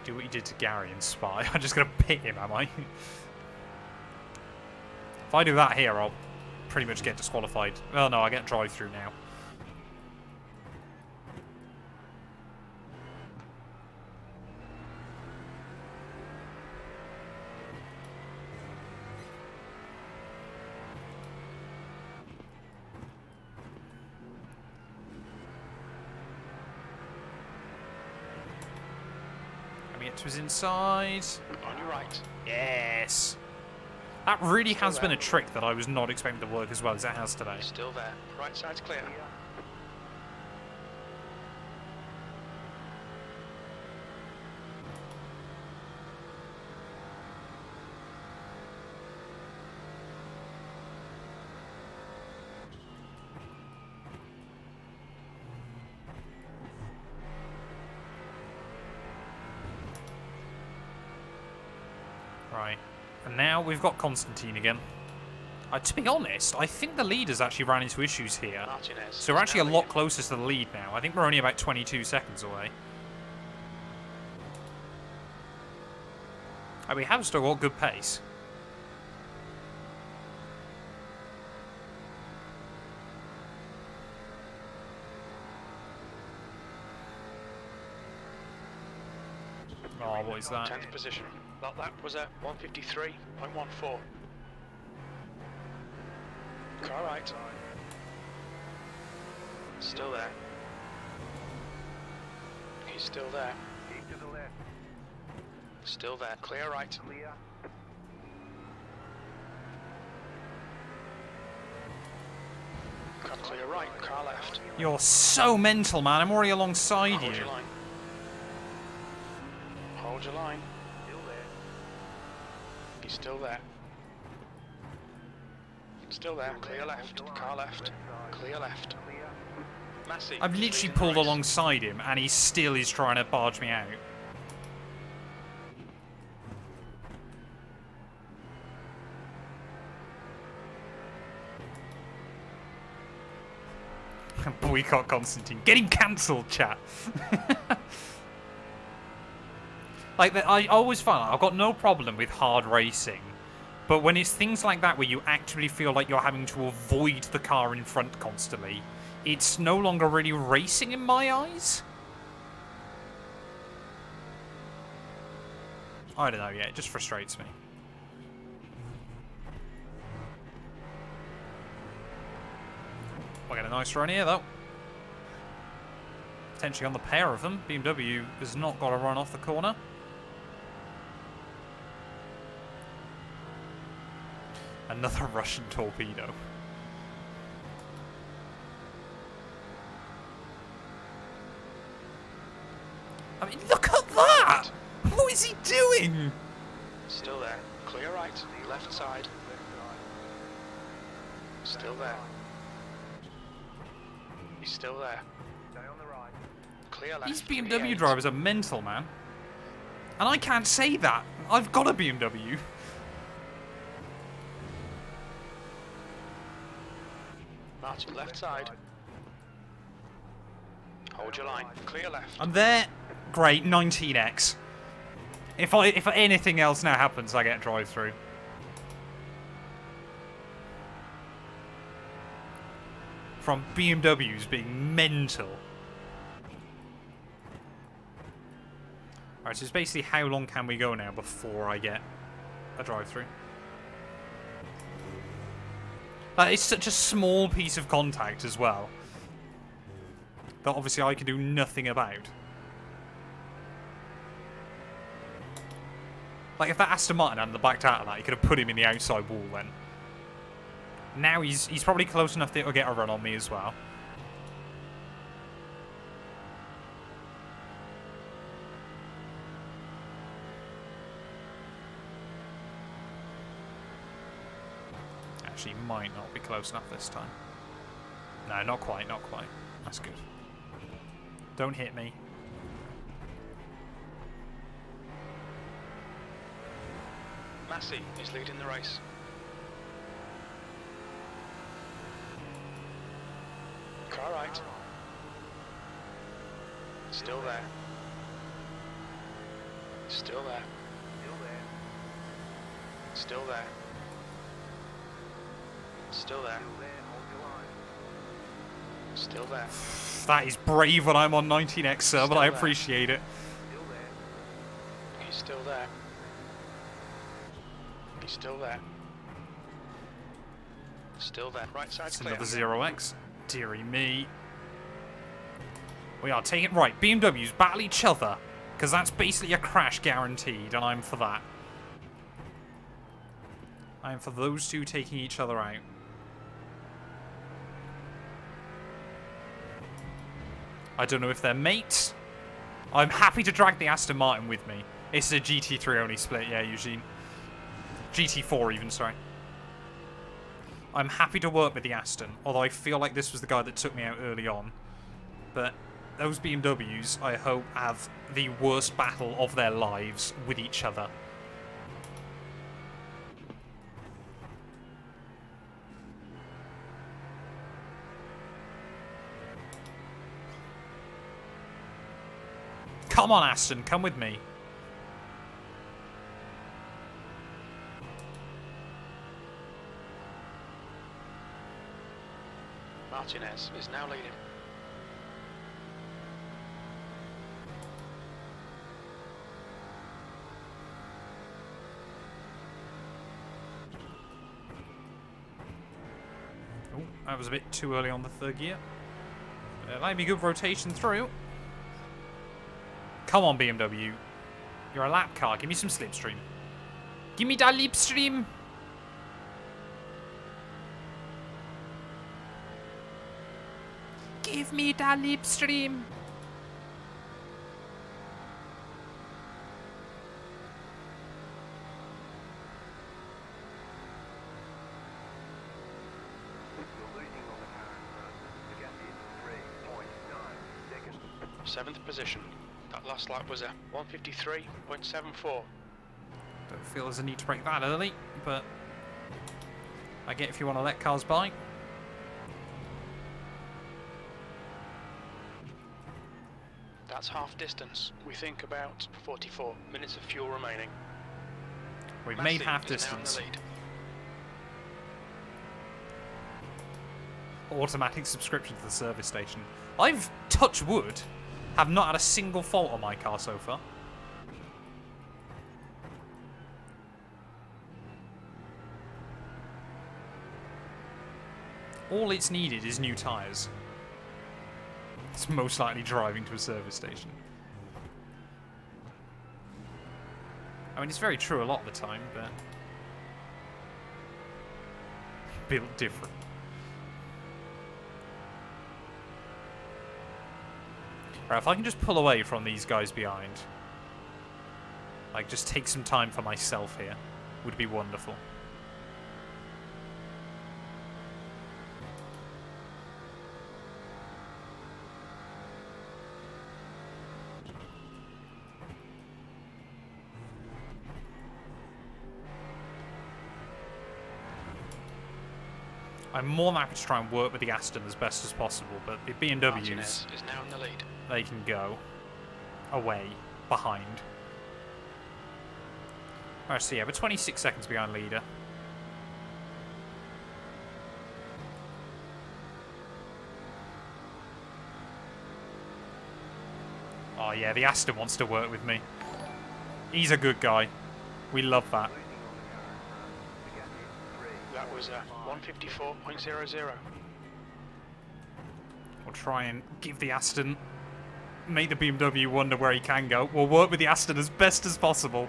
Do what you did to Gary and Spy. I'm just going to pit him, am I? If I do that here, I'll pretty much get disqualified. Well, no, I get drive-through now. It was inside. On your right. Yes. That really has been a trick that I was not expecting to work as well as it has today. Still there. Right side's clear. Right. And now we've got Constantine again. To be honest, I think the leaders actually ran into issues here. Martinez So we're actually a lot closer to the lead now. I think we're only about 22 seconds away. And we have still got good pace. Oh, what is that? 10th position. That lap was at 153.14. Car right. Still there. He's still there. Keep to the left. Still there. Clear right. Clear. Car clear right. Car left. You're so mental, man. I'm already alongside Hold you. your line. Hold your line. Still there. He's still there. Still there. Clear left. Car left. Clear left. Clear. Massey. I've literally leading the pulled race. alongside him, and he still is trying to barge me out. Boycott Constantine. Get him cancelled, chat. Like, I always find I've got no problem with hard racing, but when it's things like that where you actually feel like you're having to avoid the car in front constantly, it's no longer really racing in my eyes. I don't know, yeah, it just frustrates me. We'll get a nice run here, though. Potentially on the pair of them. BMW has not got a run off the corner. Another Russian torpedo. I mean, look at that! What is he doing? Still there. Clear right. Left side. Still there. He's still there. Stay on the right. Clear left. These BMW P8. drivers are mental, man. And I can't say that. I've got a BMW. Martin, left side. Hold your line. Clear left. I'm there. Great, 19x. If anything else now happens, I get drive through. From BMWs being mental. Alright, so it's basically how long can we go now before I get a drive through? Like, it's such a small piece of contact as well. That obviously I can do nothing about. Like, if that Aston Martin hadn't backed out of that, he could have put him in the outside wall then. Now he's probably close enough that he'll get a run on me as well. Actually, might not be close enough this time. No, not quite, not quite. That's good. Don't hit me. Massey is leading the race. Car right. Still there. Still there. Still there. Still there. Still there. That is brave when I'm on 19x, sir, but I appreciate it. He's still there. He's still there. Still there. Right side's It's clear. another 0x. Deary me. We are taking... Right, BMWs battle each other, because that's basically a crash guaranteed, and I'm for that. I am for those two taking each other out. I don't know if they're mates. I'm happy to drag the Aston Martin with me. It's a GT3 only split, yeah, Eugene. GT4 even, sorry. I'm happy to work with the Aston, although I feel like this was the guy that took me out early on. But those BMWs, I hope, have the worst battle of their lives with each other. Come on, Aston, come with me. Martinez is now leading. Oh, that was a bit too early on the third gear. That'd be good rotation through. Come on, BMW. You're a lap car. Give me some slipstream. Give me that slipstream. Give me that slipstream. You're losing on the current run. The gap is 3.9 seconds. 7th position. That last lap was a 153.74. Don't feel there's a need to break that early, but I get if you want to let cars by. That's half distance. We think about 44 minutes of fuel remaining. We've Massey made half is now in the distance. lead. Automatic subscription to the service station. I've, touch wood, have not had a single fault on my car so far. All it's needed is new tyres. It's most likely driving to a service station. I mean, it's very true a lot of the time, but built different. Alright, if I can just pull away from these guys behind, like just take some time for myself here, would be wonderful. I'm more than happy to try and work with the Aston as best as possible, but the BMWs, Martinez is now in the lead. they can go away, behind. Alright, so yeah, we're 26 seconds behind leader. Oh yeah, the Aston wants to work with me. He's a good guy. We love that. Lap That was 154.00. We'll try and give the Aston, make the BMW wonder where he can go. We'll work with the Aston as best as possible.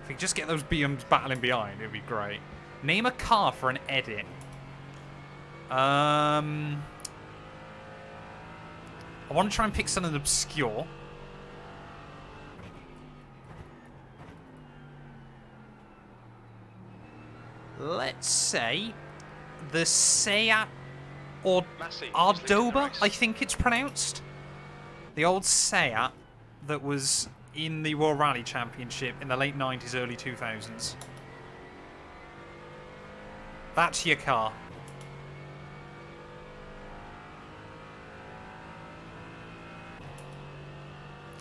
If we just get those BMs battling behind, it'd be great. Name a car for an edit. I want to try and pick something obscure. Let's say the Seat or Ardoba, I think it's pronounced. The old Seat that was in the World Rally Championship in the late 90s, early 2000s. That's your car.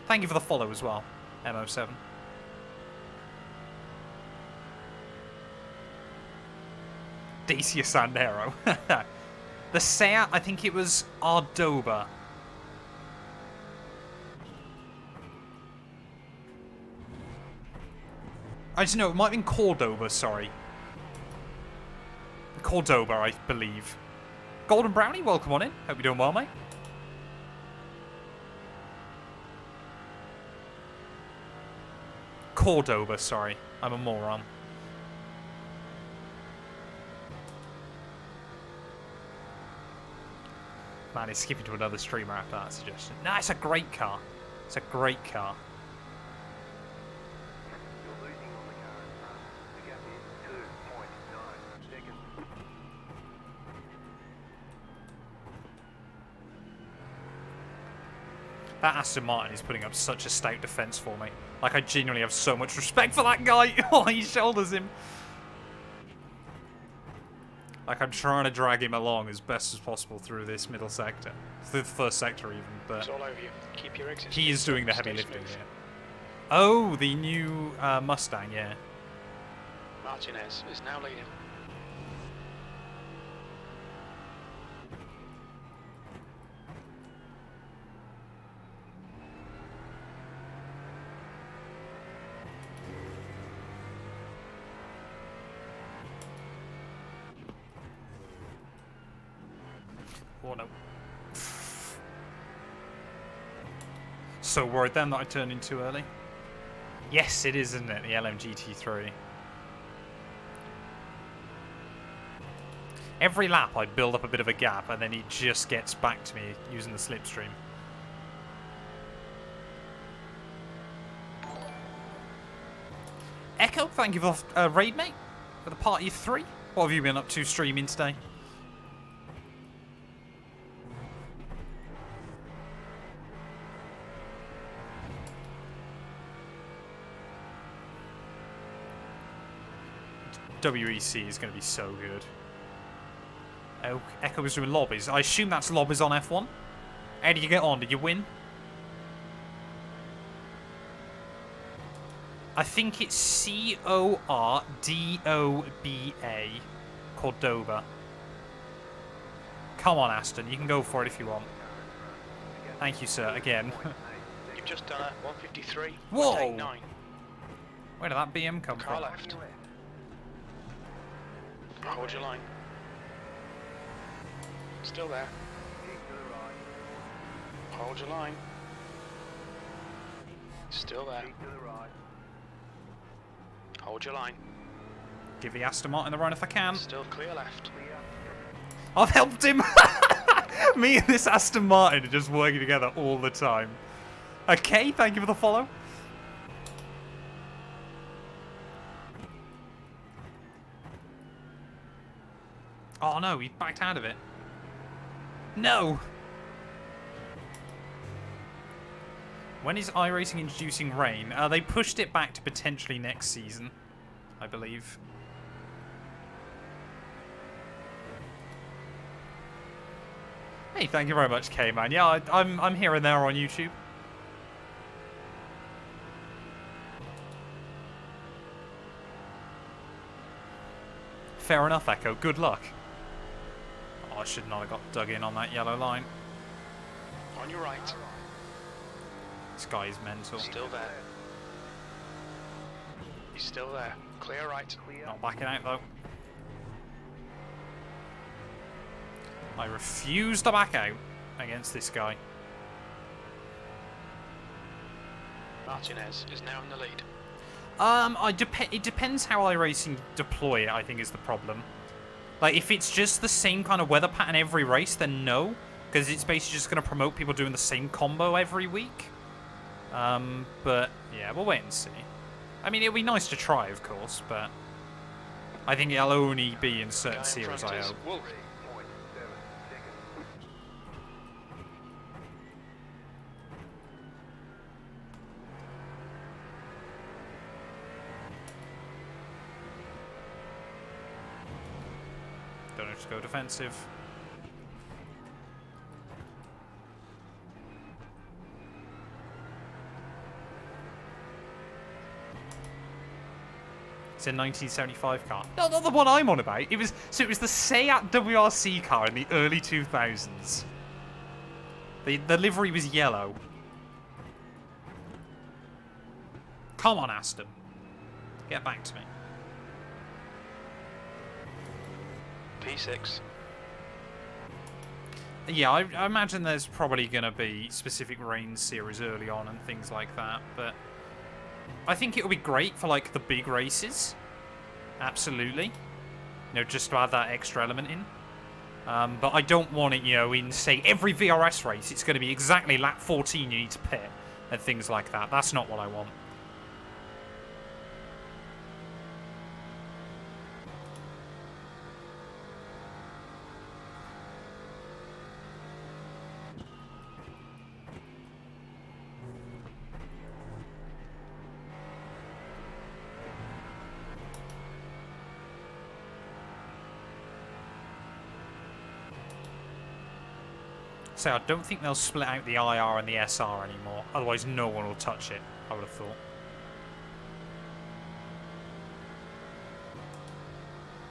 Thank you for the follow as well, MO7. Dacia Sandero. The Seat, I think it was Ardoba. I just know, it might have been Cordoba, sorry. Cordoba, I believe. Golden Brownie, welcome on in. Hope you're doing well, mate. Cordoba, sorry. I'm a moron. Man, he's skipping to another streamer after that suggestion. Nah, it's a great car. It's a great car. You're losing on the car in front. The gap is 2.9 seconds. That Aston Martin is putting up such a stout defence for me. Like, I genuinely have so much respect for that guy. Oh, he shoulders him. Like, I'm trying to drag him along as best as possible through this middle sector. Through the first sector, even. But It's all over you. Keep your exit. he is doing the heavy Stay lifting smooth. here. Oh, the new Mustang, yeah. Martinez is now leading. Oh, no. So worried then that I turned in too early. Yes, it is, isn't it? The AMG GT3. Every lap I build up a bit of a gap and then he just gets back to me using the slipstream. Echo, thank you for raid, mate. For the party of 3. What have you been up to streaming today? WEC is going to be so good. Oh, Echo was doing lobbies. I assume that's lobbies on F1. How did you get on? Did you win? I think it's Cordoba. Cordoba. Come on, Aston. You can go for it if you want. Thank you, sir. Again. You've just done a 153. Whoa! 189. Where did that BM come Car from? left. Hold your line. Still there. Hold your line. Still there. Hold your line. Give the Aston Martin the run if I can. Still clear left. I've helped him! Me and this Aston Martin are just working together all the time. Okay, thank you for the follow. Oh no, he backed out of it. No! When is iRacing introducing rain? They pushed it back to potentially next season, I believe. Hey, thank you very much, K-Man. Yeah, I'm here and there on YouTube. Fair enough, Echo. Good luck. Oh, I should not have got dug in on that yellow line. On your right. This guy is mental. Still there. He's still there. Clear right. Not backing out though. I refuse to back out against this guy. Martinez is now in the lead. It depends how iRacing deploy it, I think, is the problem. Like, if it's just the same kind of weather pattern every race, then no. Because it's basically just going to promote people doing the same combo every week. But, yeah, we'll wait and see. I mean, it'll be nice to try, of course, but I think it'll only be in certain series, I hope. Wolf. 3.7 seconds. Don't have to go defensive. It's a 1975 car. No, not the one I'm on about. It was the Seat WRC car in the early 2000s. The livery was yellow. Come on, Aston. Get back to me. P6. Yeah, I imagine there's probably going to be specific rain series early on and things like that, but I think it'll be great for, like, the big races. Absolutely. You know, just to add that extra element in. But I don't want it, you know, in, say, every VRS race, it's going to be exactly lap 14 you need to pit and things like that. That's not what I want. So I don't think they'll split out the IR and the SR anymore. Otherwise, no one will touch it, I would have thought.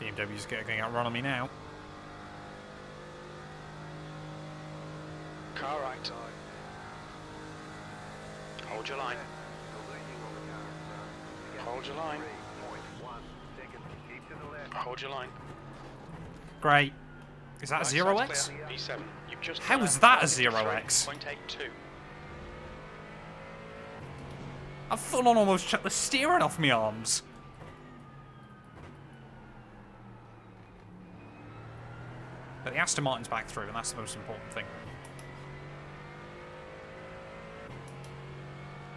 BMW's getting out run on me now. Car right. Hold your line. Hold your line. 3.1 seconds. Keep to the left. Hold your line. Great. Is that a Right 0x? side's clear. P7. You've just How done is that a 153.82. 0x? I've full on almost chucked the steering off my arms. But the Aston Martin's back through, and that's the most important thing.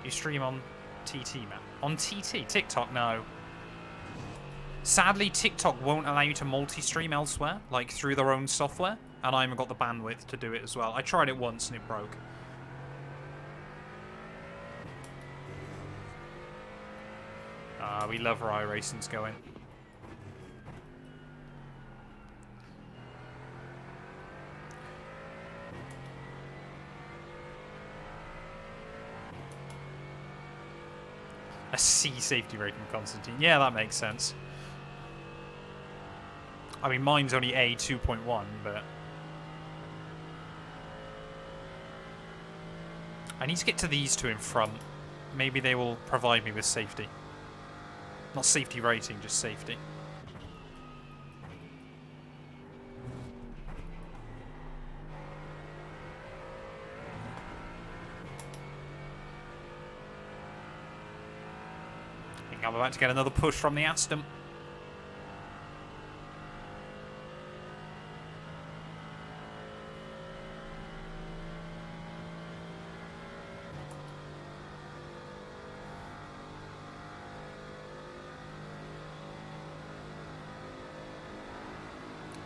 You stream on TT, man. On TT? TikTok? No. Sadly, TikTok won't allow you to multi-stream elsewhere, like through their own software, and I haven't got the bandwidth to do it as well. I tried it once and it broke. We love where iRacing's going. A C safety rating, Constantine. Yeah, that makes sense. I mean, mine's only A 2.1, but I need to get to these two in front. Maybe they will provide me with safety. Not safety rating, just safety. I think I'm about to get another push from the Aston.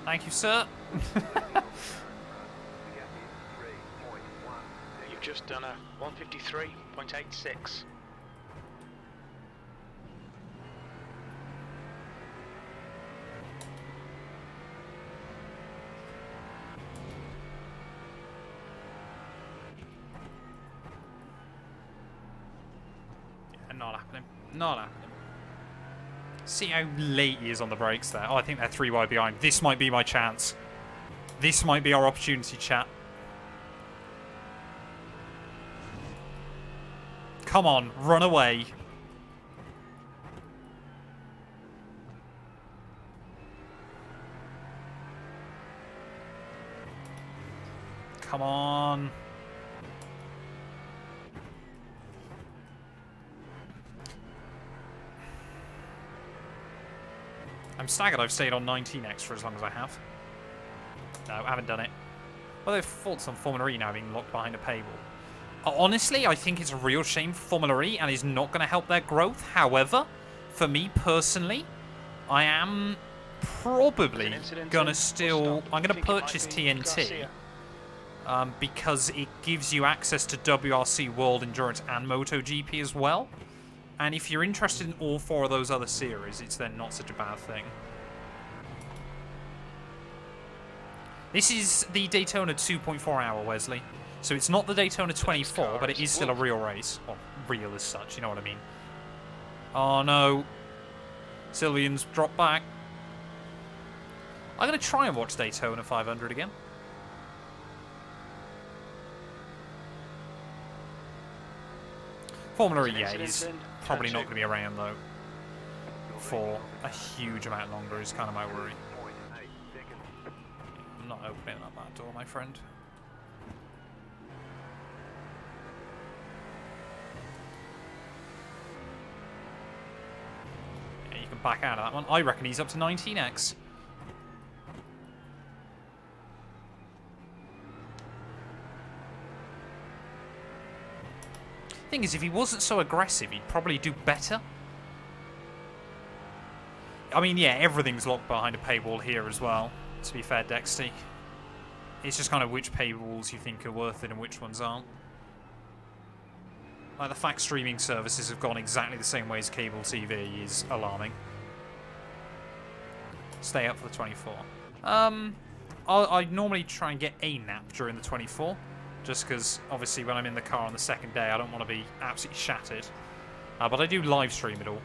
Thank you, sir. You've just done a 153.86. Yeah, not happening. Not happening. See how late he is on the brakes there. Oh, I think they're 3 wide behind. This might be my chance. This might be our opportunity, chat. Come on, run away. Come on. I'm staggered I've stayed on 19x for as long as I have. No, I haven't done it. Well, they've faults on Formula E now being locked behind a paywall. Honestly, I think it's a real shame for Formula E and is not going to help their growth. However, for me personally, I am probably going to still... I'm going to purchase TNT because it gives you access to WRC, World Endurance and MotoGP as well. And if you're interested in all 4 of those other series, it's then not such a bad thing. This is the Daytona 2.4 hour, Wesley. So it's not the Daytona 24, but it is still a real race. Well, real as such, you know what I mean. Oh no. Sylvian's dropped back. I'm going to try and watch Daytona 500 again. Formula E is probably not going to be around, though, for a huge amount longer is kind of my worry. I'm not opening up that door, my friend. Yeah, you can back out of that one. I reckon he's up to 19x. Thing is, if he wasn't so aggressive, he'd probably do better. I mean, yeah, everything's locked behind a paywall here as well, to be fair, Dexty. It's just kind of which paywalls you think are worth it and which ones aren't. Like, the fact streaming services have gone exactly the same way as cable TV is alarming. Stay up for the 24. I'd normally try and get a nap during the 24. Just because, obviously, when I'm in the car on the second day, I don't want to be absolutely shattered. But I do live stream it all.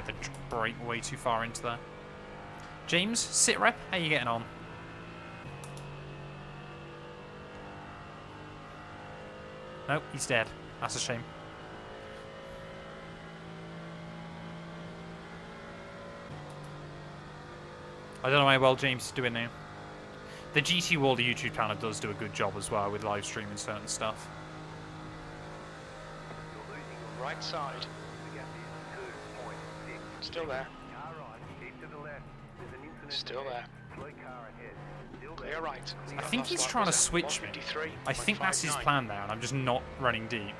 The brake way too far into there. James, sit rep, how you getting on? Nope, he's dead. That's a shame. I don't know how well James is doing now. The GT World YouTube channel does do a good job as well with live streaming certain stuff. Right side. Still there. Still there. Clear right. I think he's trying to switch me. I think that's his plan now, and I'm just not running deep.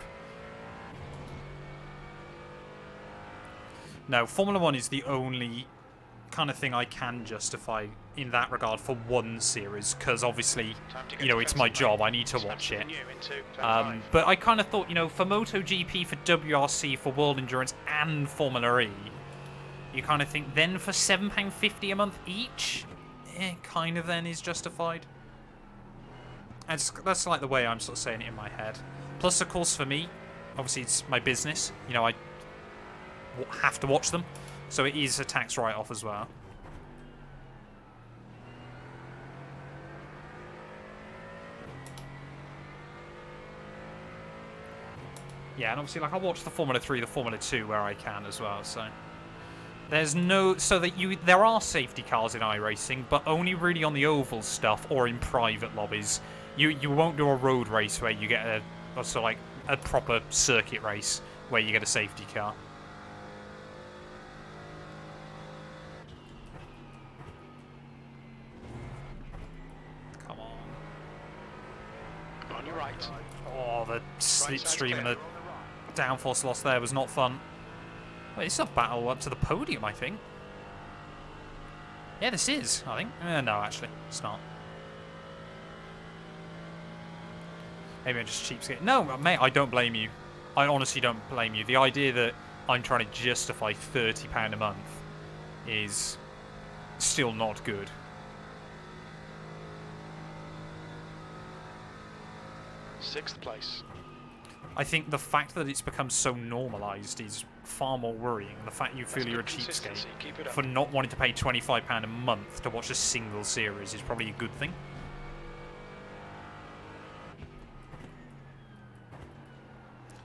No, Formula 1 is the only kind of thing I can justify in that regard for one series, because obviously, you know, it's my job. I need to watch it. But I kind of thought, you know, for MotoGP, for WRC, for World Endurance, and Formula E, you kind of think then for £7.50 a month each, kind of then is justified. That's like the way I'm sort of saying it in my head. Plus, of course, for me, obviously it's my business. You know, I have to watch them, so it is a tax write-off as well. Yeah, and obviously, like, I watch the Formula 3, the Formula 2 where I can as well, so... There's no... So that there are safety cars in iRacing, but only really on the oval stuff or in private lobbies. You won't do a road race where you get a proper circuit race where you get a safety car. Come on. On your right. Oh, the slipstream and the downforce loss there was not fun. Wait, it's a battle up to the podium, I think. Yeah, this is, I think. No, actually, it's not. Maybe I'm just cheapskate. No, mate, I don't blame you. I honestly don't blame you. The idea that I'm trying to justify £30 a month is still not good. Sixth place. I think the fact that it's become so normalised is far more worrying. The fact you feel That's you're a good cheapskate consistency. Keep it up. for not wanting to pay £25 a month to watch a single series is probably a good thing.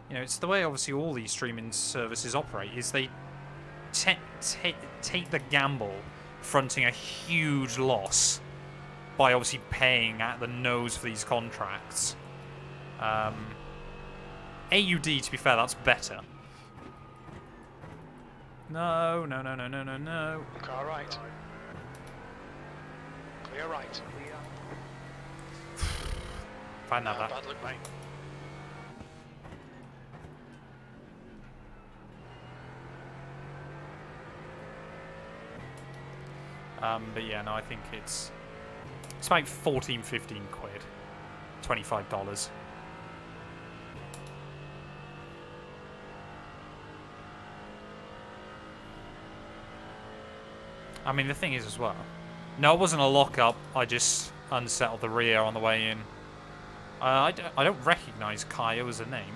You know, it's the way obviously all these streaming services operate, is they take the gamble fronting a huge loss by obviously paying at the nose for these contracts. AUD, to be fair, that's better. No. Car right. Clear right. If I hadn't had that. Bad luck, mate. But yeah, no, I think it's about 14, 15 quid. $25. I mean, the thing is as well. No, it wasn't a lockup. I just unsettled the rear on the way in. I don't recognise Kaya as a name.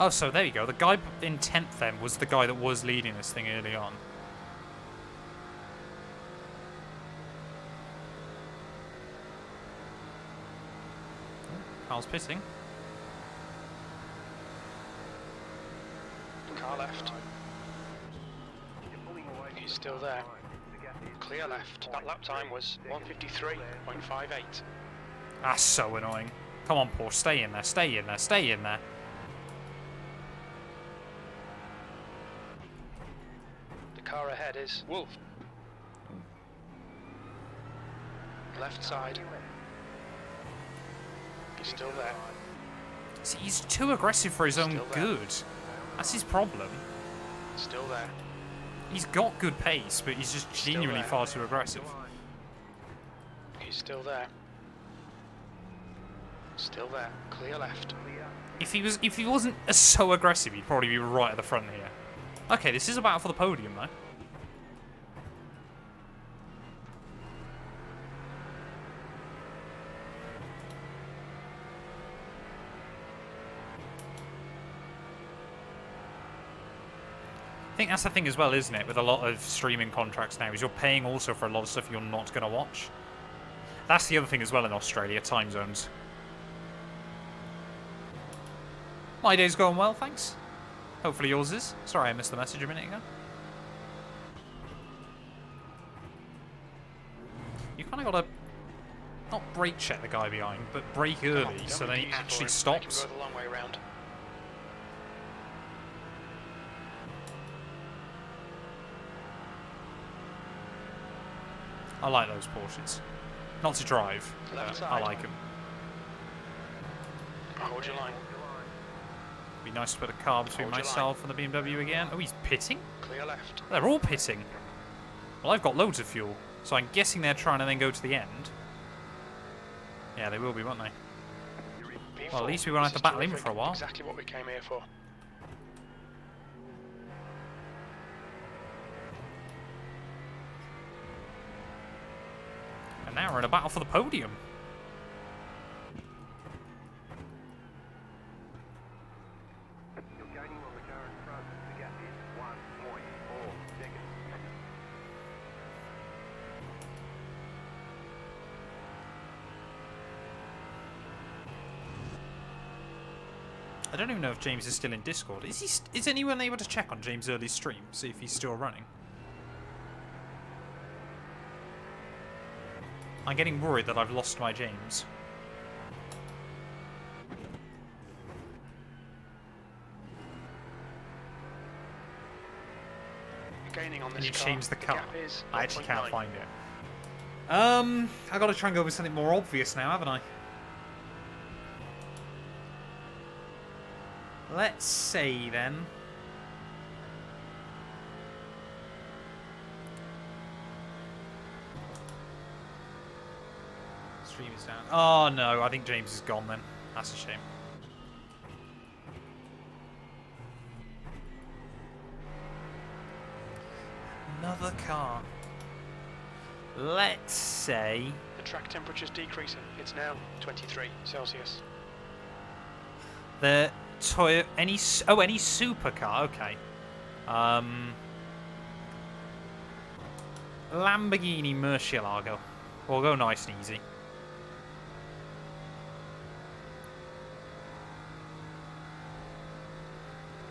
Oh, so there you go. The guy in 10th then was the guy that was leading this thing early on. Carl's pitting. Car left. He's still there. Clear left. That lap time was 1:53.58. That's so annoying. Come on, Porsche. Stay in there. Stay in there. Stay in there. The car ahead is Wolf. Left side. He's still there. See, he's too aggressive for his own Still there. good. That's his problem. Still there. He's got good pace, but he's just Still genuinely there. far too aggressive. He's still there. Still there. Clear left. If he wasn't so aggressive, he'd probably be right at the front here. Okay, this is a battle for the podium, though. I think that's the thing as well, isn't it, with a lot of streaming contracts now, is you're paying also for a lot of stuff you're not going to watch. That's the other thing as well in Australia, time zones. My day's going well, thanks. Hopefully yours is. Sorry I missed the message a minute ago. You kind of got to, not brake check the guy behind, but brake Come on, early don't so be then he easy for actually him. stops. Make him go the long way round. I like those Porsches. Not to drive, Left but side. I like them. Hold your line. Be nice to put a car between Hold your myself and the BMW again. Oh, he's pitting? Clear left. They're all pitting. Well, I've got loads of fuel, so I'm guessing they're trying to then go to the end. Yeah, they will be, won't they? P4. Well, at least we won't have This to is battle him terrific. for a while. Exactly what we came here for. And now we're in a battle for the podium. You're gaining on the car in front. The gap is 1.4 seconds. I don't even know if James is still in Discord. Is anyone able to check on James' early stream, see if he's still running? I'm getting worried that I've lost my James. Gaining on Can this you car. change the car? gap is I actually can't 1.9. find it. I gotta try and go with something more obvious now, haven't I? Let's say then. Stream is down. Oh no, I think James is gone then. That's a shame. Another car. Let's say. The track temperature's decreasing. It's now 23 Celsius. The Toyota, any supercar, okay. Lamborghini Murcielago. We'll go nice and easy.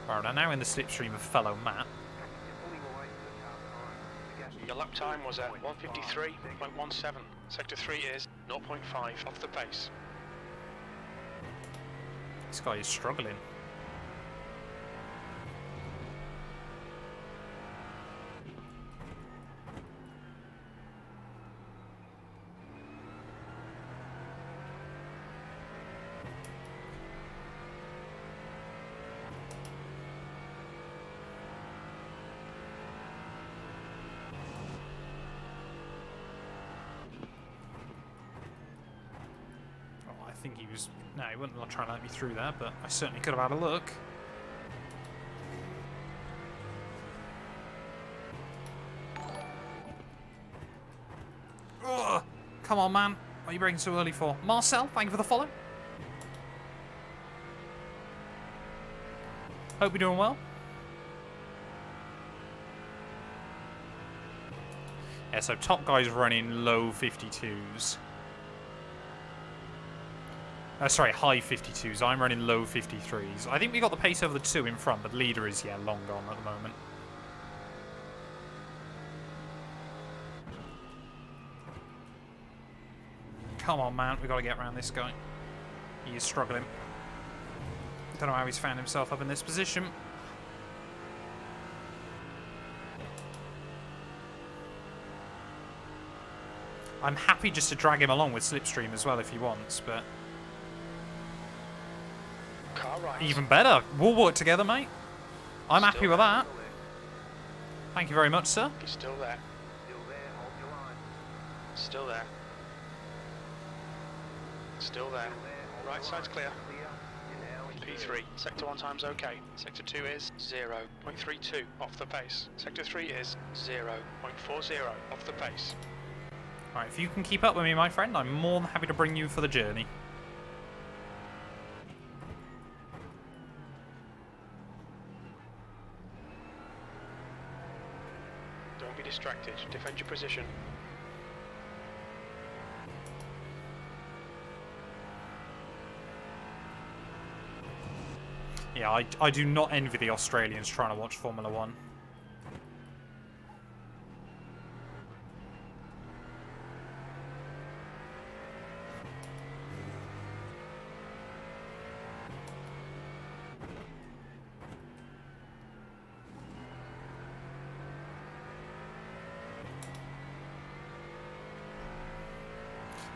Right, we're now in the slipstream of fellow Matt. Your lap time was at 153.17. Sector 3 is 0.5 off the pace. This guy is struggling. I think he was... No, he wasn't trying to let me through there, but I certainly could have had a look. Ugh, come on, man. What are you braking so early for? Marcel, thank you for the follow. Hope you're doing well. Yeah, so top guy's running low 52s. Sorry, high 52s. I'm running low 53s. I think we got the pace over the two in front, but leader is, yeah, long gone at the moment. Come on, man. We've got to get around this guy. He is struggling. Don't know how he's found himself up in this position. I'm happy just to drag him along with Slipstream as well if he wants, but... Even better. We'll work together, mate. I'm happy with that. Thank you very much, sir. He's still there. Still there. Still there. Right side's clear. P3. Sector 1 time's okay. Sector 2 is 0.32 off the pace. Sector 3 is 0.40 off the pace. Alright, if you can keep up with me, my friend, I'm more than happy to bring you for the journey. Don't be distracted. Defend your position. Yeah, I do not envy the Australians trying to watch Formula 1.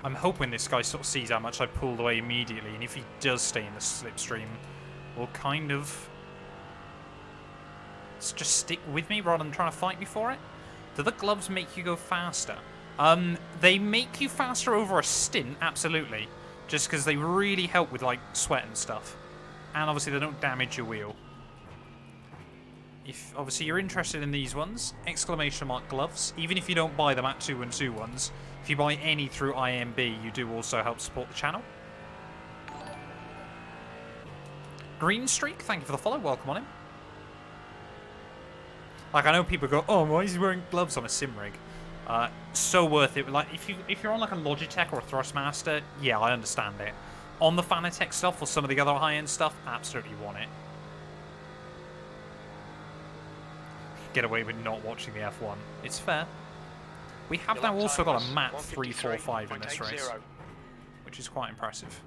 I'm hoping this guy sort of sees how much I pulled away immediately, and if he does stay in the slipstream, will kind of just stick with me rather than trying to fight me for it. Do the gloves make you go faster? They make you faster over a stint, absolutely, just because they really help with like sweat and stuff, and obviously they don't damage your wheel. If obviously you're interested in these ones, exclamation mark gloves, even if you don't buy them at 212 ones, if you buy any through IMB, you do also help support the channel. Green Streak, thank you for the follow. Welcome on in. Like, I know people go, oh, why is he wearing gloves on a sim rig? So worth it. Like, if you're on like a Logitech or a Thrustmaster, yeah, I understand it. On the Fanatec stuff or some of the other high-end stuff, absolutely want it. Get away with not watching the F1. It's fair. We have now also got a MAT 345 in this race, which is quite impressive.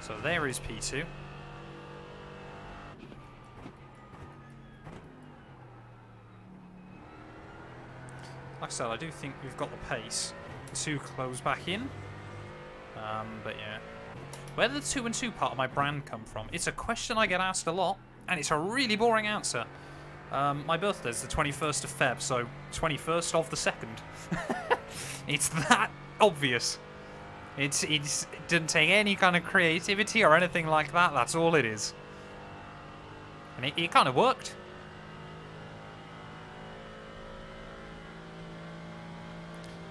So there is P2. Like I said, I do think we've got the pace to close back in. But yeah. Where did the 2 and 2 part of my brand come from? It's a question I get asked a lot, and it's a really boring answer. My birthday's the 21st of Feb, so 21st of the 2nd. It's that obvious. It didn't take any kind of creativity or anything like that. That's all it is. And it kind of worked.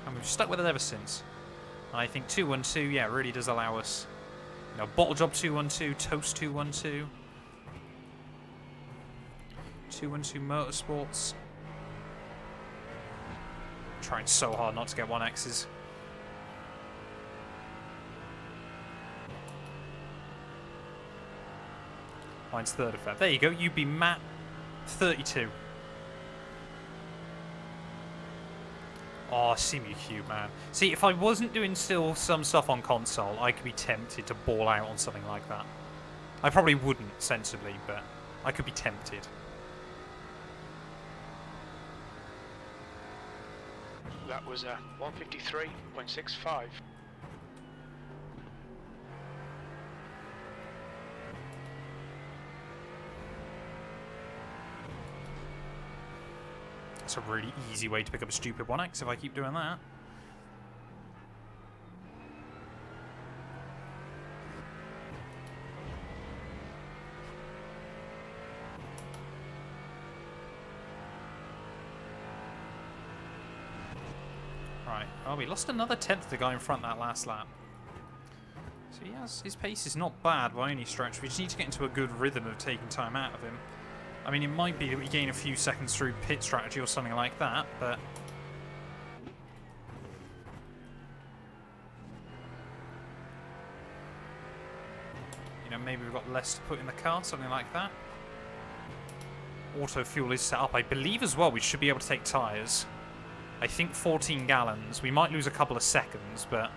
And we've stuck with it ever since. And I think 212, yeah, really does allow us, you know, bottle job 212, toast 212, 212 motorsports. Trying so hard not to get 1Xs. Mine's 3rd of Feb. There you go. You'd be Matt 32. Oh, SimuCube, man. See, if I wasn't doing still some stuff on console, I could be tempted to ball out on something like that. I probably wouldn't, sensibly, but I could be tempted. That was 153.65. That's a really easy way to pick up a stupid 1X if I keep doing that. Right, well, we lost another 10th to the guy in front that last lap. So he has, his pace is not bad by any stretch. We just need to get into a good rhythm of taking time out of him. I mean, it might be that we gain a few seconds through pit strategy or something like that, but... you know, maybe we've got less to put in the car, something like that. Auto fuel is set up. I believe as well we should be able to take tyres. I think 14 gallons. We might lose a couple of seconds, but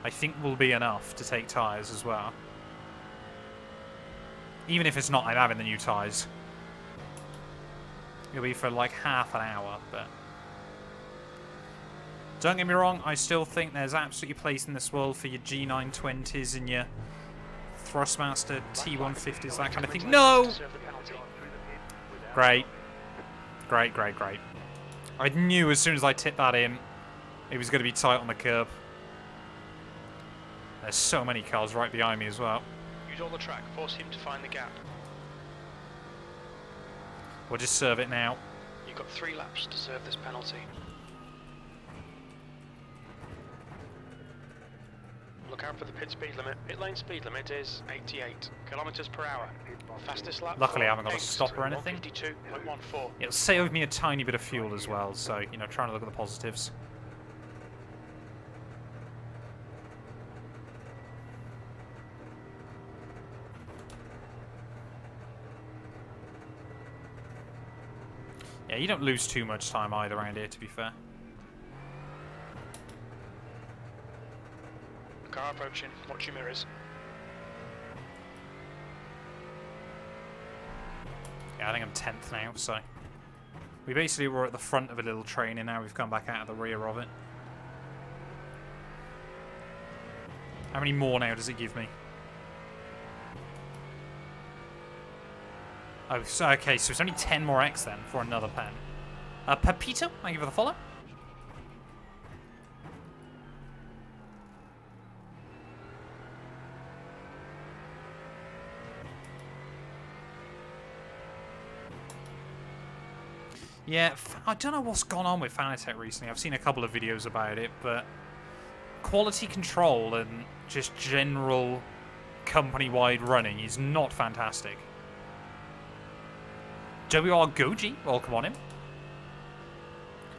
I think will be enough to take tyres as well. Even if it's not, I'm having the new tyres. It'll be for like half an hour, but... don't get me wrong, I still think there's absolutely place in this world for your G920s and your Thrustmaster T150s, that kind of thing. No! Great. Great, great, great. I knew as soon as I tipped that in, it was going to be tight on the curb. There's so many cars right behind me as well. Use all the track, force him to find the gap. We'll just serve it now. You've got 3 laps to serve this penalty. Look out for the pit speed limit. Pit lane speed limit is 88 kilometers per hour. Fastest lap. Luckily, I haven't got a stop or anything. 152.14. It'll save me a tiny bit of fuel as well, so, you know, trying to look at the positives. Yeah, you don't lose too much time either around here, to be fair. Car approaching. Watch your mirrors. Yeah, I think I'm 10th now, so... we basically were at the front of a little train, and now we've come back out of the rear of it. How many more now does it give me? Oh, so, okay, so it's only 10 more X then for another pen. Pepito, thank you for the follow. Yeah, I don't know what's gone on with Fanatec recently. I've seen a couple of videos about it, but quality control and just general company-wide running is not fantastic. WR Goji, welcome on him.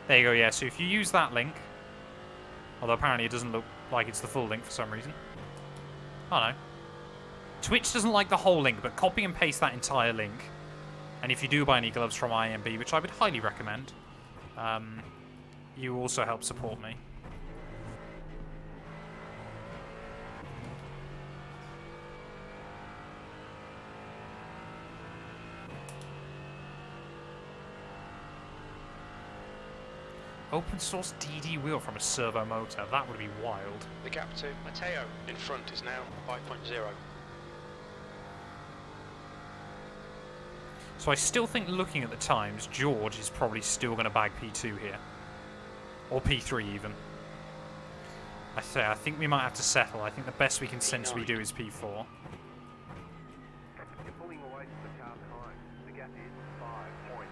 There you go, yeah, so if you use that link, although apparently it doesn't look like it's the full link for some reason. Oh no. Twitch doesn't like the whole link, but copy and paste that entire link. And if you do buy any gloves from IMB, which I would highly recommend, you also help support me. Open source DD wheel from a servo motor. That would be wild. The gap to Matteo in front is now 5.0. So I still think, looking at the times, George is probably still going to bag P2 here. Or P3 even. I think we might have to settle. I think the best we can sensibly do is P4. You're pulling away from the car behind. The gap is 5.3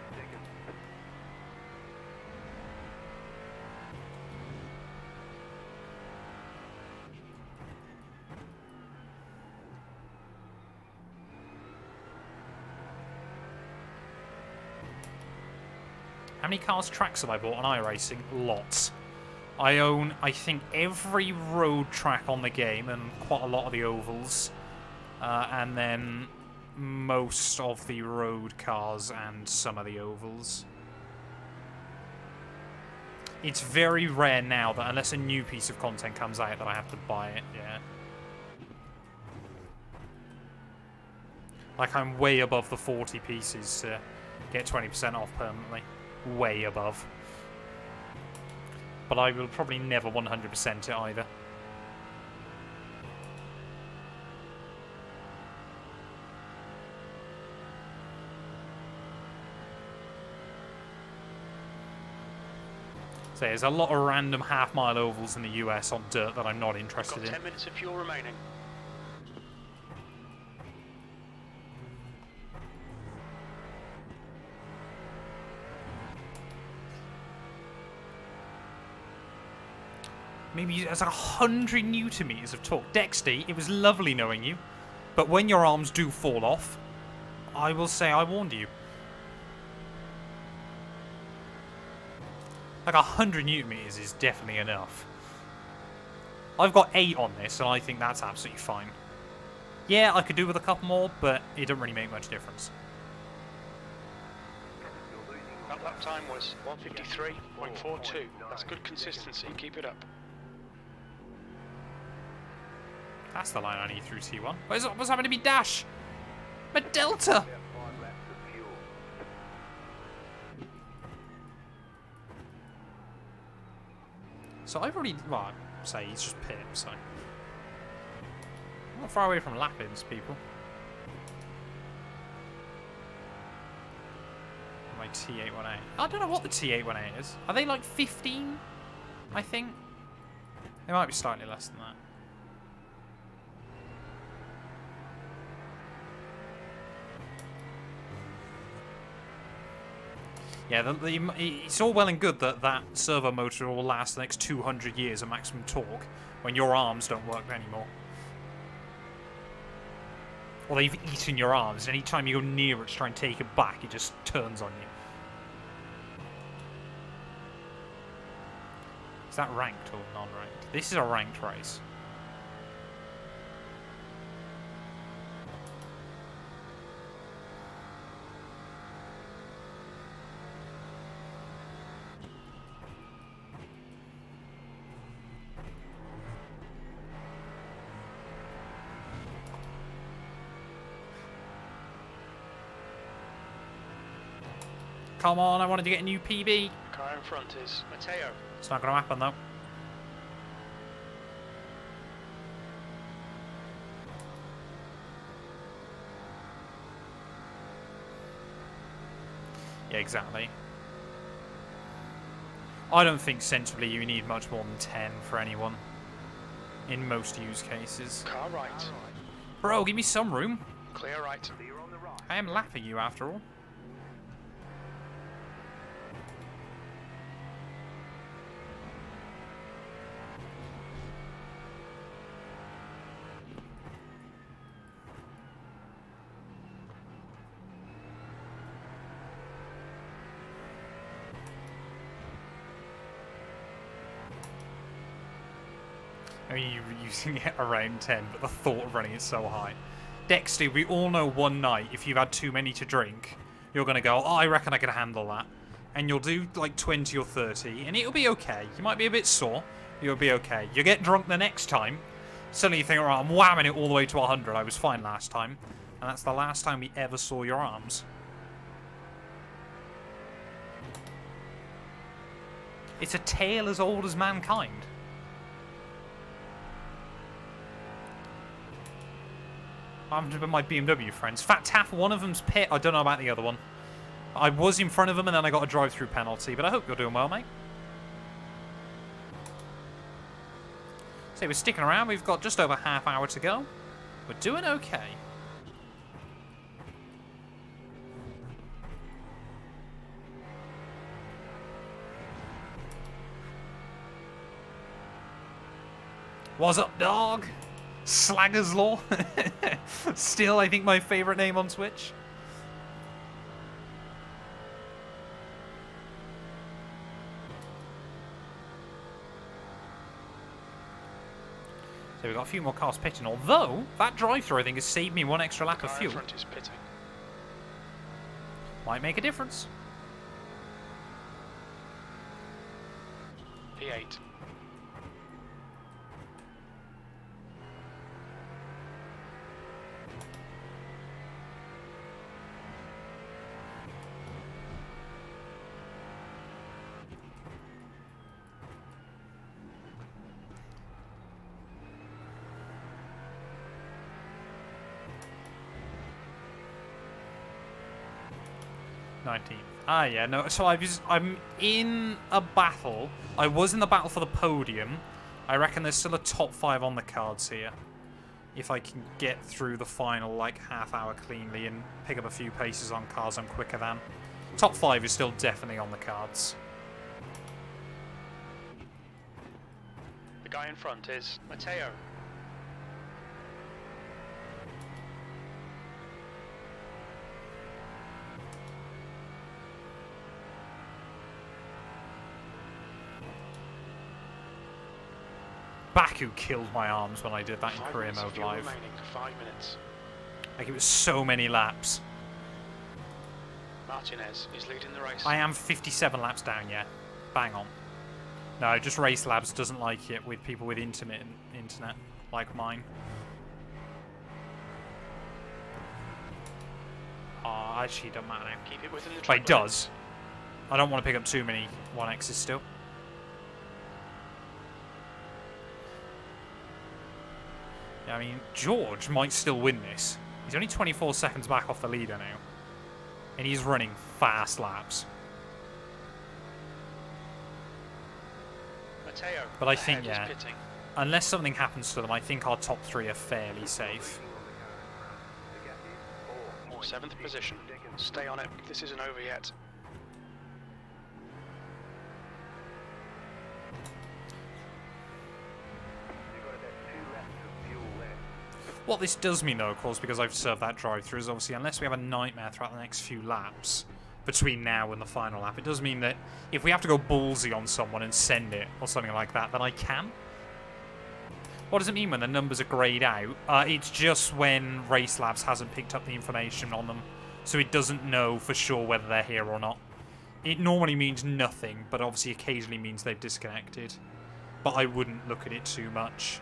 seconds. How many cars tracks have I bought on iRacing? Lots. I own, I think, every road track on the game and quite a lot of the ovals. And then most of the road cars and some of the ovals. It's very rare now that unless a new piece of content comes out that I have to buy it, yeah. Like, I'm way above the 40 pieces to get 20% off permanently. Way above. But I will probably never 100% it either. So there's a lot of random half-mile ovals in the US on dirt that I'm not interested Got in. 10 minutes of fuel remaining. Maybe it's like 100 Newton meters of torque. Dexty, it was lovely knowing you. But when your arms do fall off, I will say I warned you. Like 100 Newton meters is definitely enough. I've got 8 on this, and I think that's absolutely fine. Yeah, I could do with a couple more, but it doesn't really make much difference. That lap time was 1:53.42. That's good consistency. Keep it up. That's the line I need through T1. What's happening to me? Dash! My Delta! About 5 laps of fuel. So I've already, well, I'd say he's just pit, so. I'm not far away from lap-ins, people. My T818. I don't know what the T818 is. Are they like 15? I think. They might be slightly less than that. Yeah, it's all well and good that that servo motor will last the next 200 years at maximum torque when your arms don't work anymore. Or they've eaten your arms, and any time you go near it to try and take it back, it just turns on you. Is that ranked or non-ranked? This is a ranked race. Come on, I wanted to get a new PB. The car in front is Matteo. It's not going to happen, though. Yeah, exactly. I don't think sensibly you need much more than 10 for anyone. In most use cases. Car right. Bro, give me some room. Clear right. Clear on the right. I am lapping you after all. I mean, you're using it around 10, but the thought of running it so high. Dexter, we all know one night, if you've had too many to drink, you're going to go, oh, I reckon I can handle that. And you'll do like 20 or 30, and it'll be okay. You might be a bit sore, but you'll be okay. You get drunk the next time, suddenly you think, all right, I'm whamming it all the way to 100. I was fine last time. And that's the last time we ever saw your arms. It's a tale as old as mankind. I'm with my BMW friends. Fat Taff, one of them's pit. I don't know about the other one. I was in front of them and then I got a drive-through penalty, but I hope you're doing well, mate. So we're sticking around. We've got just over half hour to go. We're doing okay. What's up, dog? Slagger's Law. Still, I think, my favourite name on Twitch. So we've got a few more cars pitting, although that drive-through, I think, has saved me one extra lap of fuel. Front is pitting. Might make a difference. P8. Yeah, no. So I'm in a battle. I was in the battle for the podium. I reckon there's still a top 5 on the cards here. If I can get through the final like half hour cleanly and pick up a few paces on cars I'm quicker than. Top 5 is still definitely on the cards. The guy in front is Matteo. Baku killed my arms when I did that in 5 career minutes of mode fuel live. remaining, 5 minutes. Like, it was so many laps. Martinez is leading the race. I am 57 laps down, yeah. Bang on. No, just Race Labs doesn't like it with people with intermittent internet like mine. Oh, actually, it doesn't matter now. Keep it within the But track it does. I don't want to pick up too many 1Xs still. Yeah, I mean, George might still win this. He's only 24 seconds back off the leader now. And he's running fast laps. Matteo, But I think, ahead, yeah, is pitting. unless something happens to them, I think our top 3 are fairly safe. 7th position. Stay on it. This isn't over yet. What this does mean, though, of course, because I've served that drive-through, is obviously unless we have a nightmare throughout the next few laps between now and the final lap, it does mean that if we have to go ballsy on someone and send it or something like that, then I can. What does it mean when the numbers are greyed out? It's just when Race Labs hasn't picked up the information on them, so it doesn't know for sure whether they're here or not. It normally means nothing, but obviously occasionally means they've disconnected. But I wouldn't look at it too much.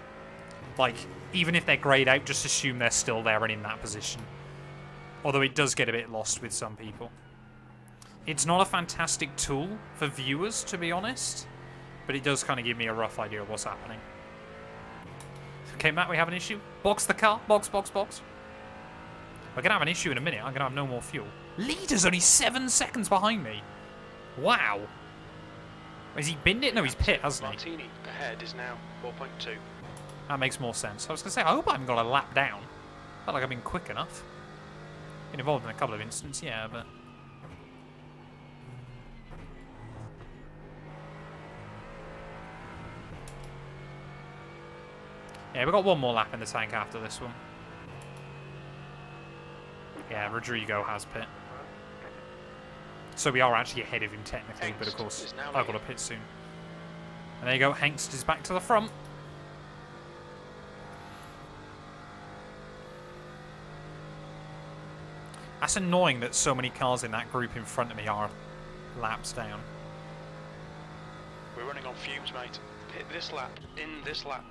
Like, even if they're greyed out, just assume they're still there and in that position. Although it does get a bit lost with some people. It's not a fantastic tool for viewers, to be honest, but it does kind of give me a rough idea of what's happening. Okay, Matt, we have an issue. Box the car. Box, box, box. We're going to have an issue in a minute. I'm going to have no more fuel. Leader's only 7 seconds behind me. Wow. Has he binned it? No, he's pit, hasn't he? Martini ahead is now 4.2. That makes more sense. I was going to say, I hope I haven't got a lap down. Felt like I've been quick enough. Been involved in a couple of incidents, yeah, but... Yeah, we've got one more lap in the tank after this one. Yeah, Rodrigo has pit. So we are actually ahead of him technically, but of course, I've got to pit soon. And there you go, Hengst is back to the front. That's annoying that so many cars in that group in front of me are laps down. We're running on fumes, mate. Hit this lap, in this lap.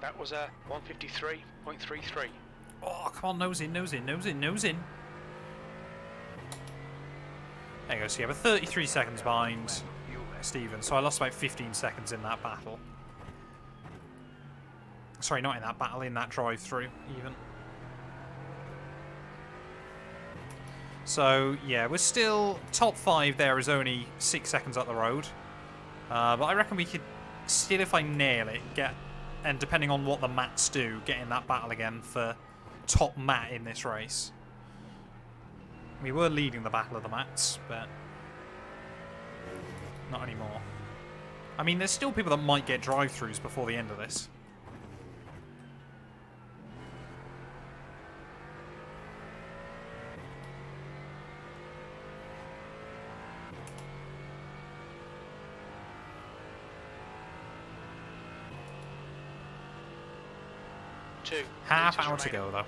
That was a 153.33. Oh, come on, nose in, nose in, nose in, nose in. There you go, so you have a 33 seconds behind. almost even. So I lost about 15 seconds in that battle. Sorry, not in that battle, in that drive-through, even. So, yeah, we're still... Top 5 there is only 6 seconds up the road. But I reckon we could still, if I nail it, get... And depending on what the mats do, get in that battle again for top mat in this race. We were leading the battle of the mats, but... Not anymore. I mean, there's still people that might get drive-throughs before the end of this. Half hour to go, though.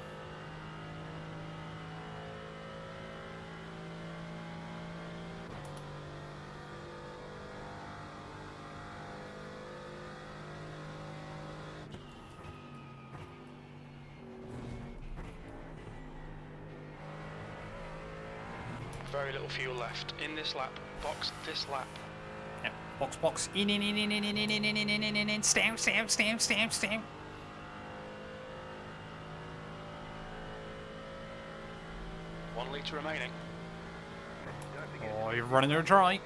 Very little fuel left. In this lap. Box this lap. Yep. Box. In. Stamp. 1 litre remaining. Oh, you're running her dry.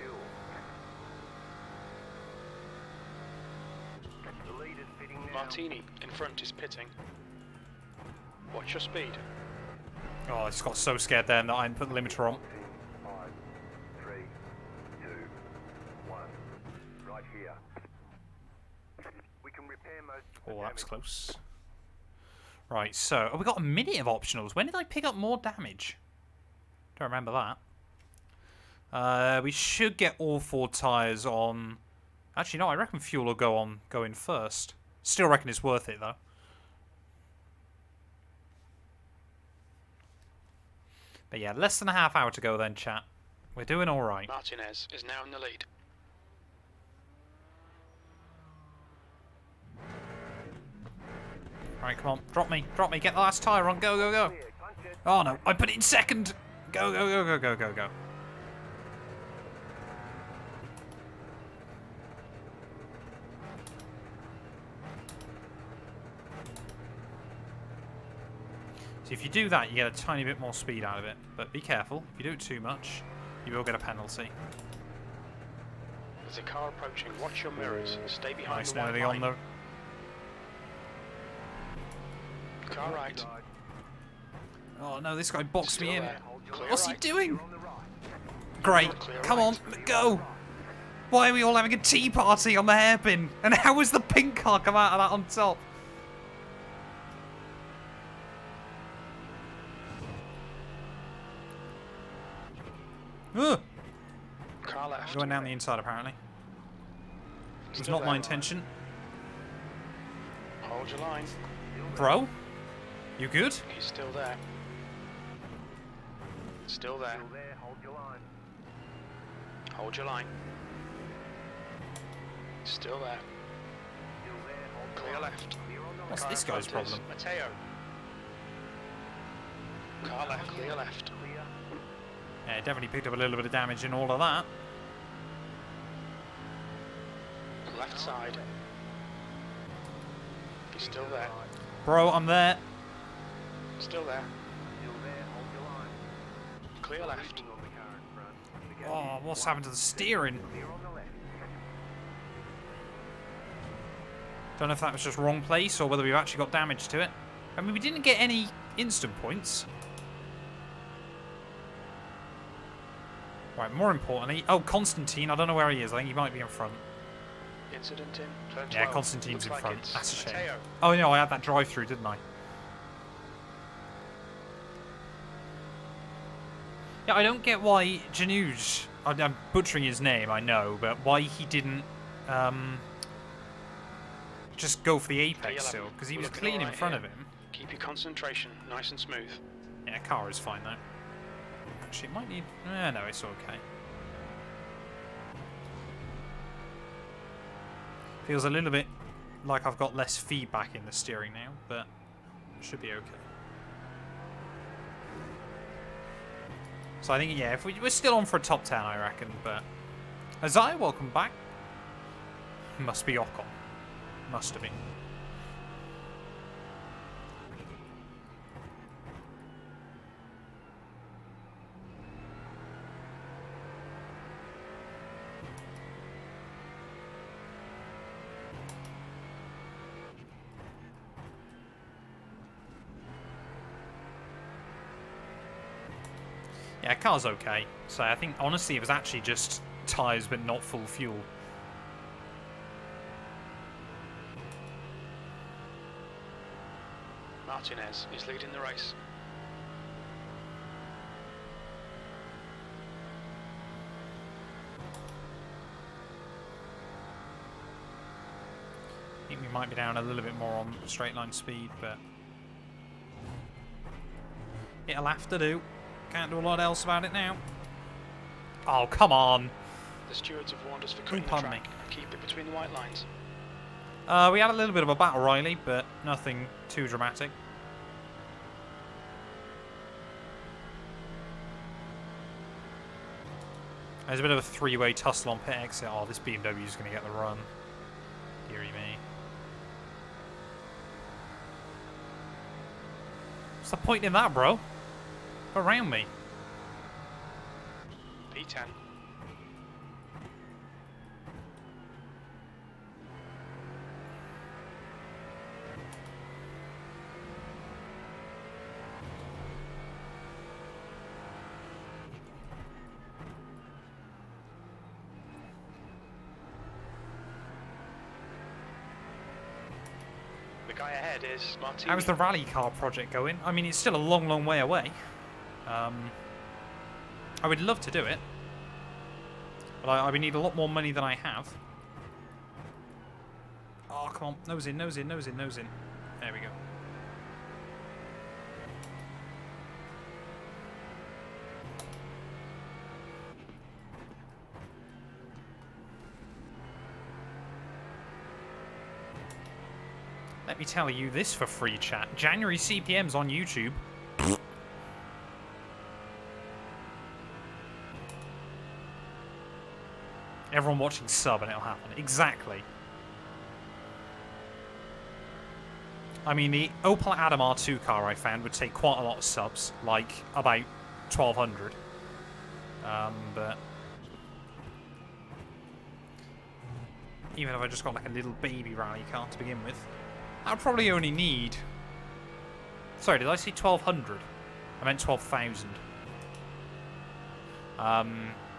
The lead is pitting now. Martini in front is pitting. Watch your speed. Oh, I just got so scared then that I didn't put the limiter on. 5, 3, 2, 1. Right here. We can repair most of the Oh, that was damage. close. Right, so... Oh, we got a minute of optionals. When did I pick up more damage? Don't remember that. We should get all 4 tyres on... Actually, no, I reckon fuel will go in first. Still reckon it's worth it, though. But yeah, less than a half hour to go then, chat. We're doing alright. Martinez is now in the lead. Right, come on. Drop me. Get the last tyre on. Go. Clear, punch it. Oh, no. I put it in second. Go. So if you do that, you get a tiny bit more speed out of it. But be careful. If you do it too much, you will get a penalty. There's a car approaching. Watch your mirrors. Stay behind Nice, the white nearly line. on the... Car right. Oh, no, this guy boxed Still me in. there. Clear What's he right. doing? On the right. Great. Clear Come right. on, go. Why are we all having a tea party on the hairpin? And how was the pink car come out of that on top? Ugh. Car left. Going down the inside, apparently. It was Still not my there. intention. Hold your line. Bro? You good? He's still there. Still there. Still there, hold your line. Hold your line. Still there. Still there, hold your Clear line. left. Clear on the What's Car this in guy's front is problem? Mateo. Car left. Clear left. clear. Yeah, definitely picked up a little bit of damage in all of that. Left side. He's still there. Bro, I'm there. Still there. Still there, hold your line. Clear left. Leading on the car in front. The gap Oh, is what's wide. happened to the steering? Clear on the left. Don't know if that was just wrong place or whether we've actually got damage to it. I mean, we didn't get any instant points. Right, more importantly... Oh, Constantine. I don't know where he is. I think he might be in front. Incident in turn Yeah, 12. Constantine's Looks in like front. it's That's a shame. Mateo. Oh, no, I had that drive-through, didn't I? Yeah, I don't get why Januj... I'm butchering his name, I know, but why he didn't... just go for the apex P11. still, because he We're was looking clean in alright front here. of him. Keep your concentration nice and smooth. Yeah, car is fine though. Actually, it might need... no, it's okay. Feels a little bit like I've got less feedback in the steering now, but it should be okay. So I think, yeah, if we're still on for a top 10, I reckon, but Azai, welcome back. Must be Ocon. Must have been. Yeah, car's okay. So I think, honestly, it was actually just tyres but not full fuel. Martinez is leading the race. I think we might be down a little bit more on straight line speed, but it'll have to do. Can't do a lot else about it now. Oh, come on. The stewards have warned us for cutting the Pardon track and keep it between the white lines. We had a little bit of a battle, Riley, but nothing too dramatic. There's a bit of a three-way tussle on pit exit. Oh, this BMW is going to get the run. Deary me. What's the point in that, bro? Go around me. P10. The guy ahead is Martinez. How's the rally car project going? I mean, it's still a long, long way away. I would love to do it, but I would need a lot more money than I have. Oh, come on. Nose in, nose in, nose in, nose in. There we go. Let me tell you this for free chat. January CPMs on YouTube. Everyone watching sub and it'll happen. Exactly. I mean, the Opel Adam R2 car I found would take quite a lot of subs, like about 1,200. But even if I just got like a little baby rally car to begin with, I would probably only need... Sorry, did I say 1,200? I meant 12,000.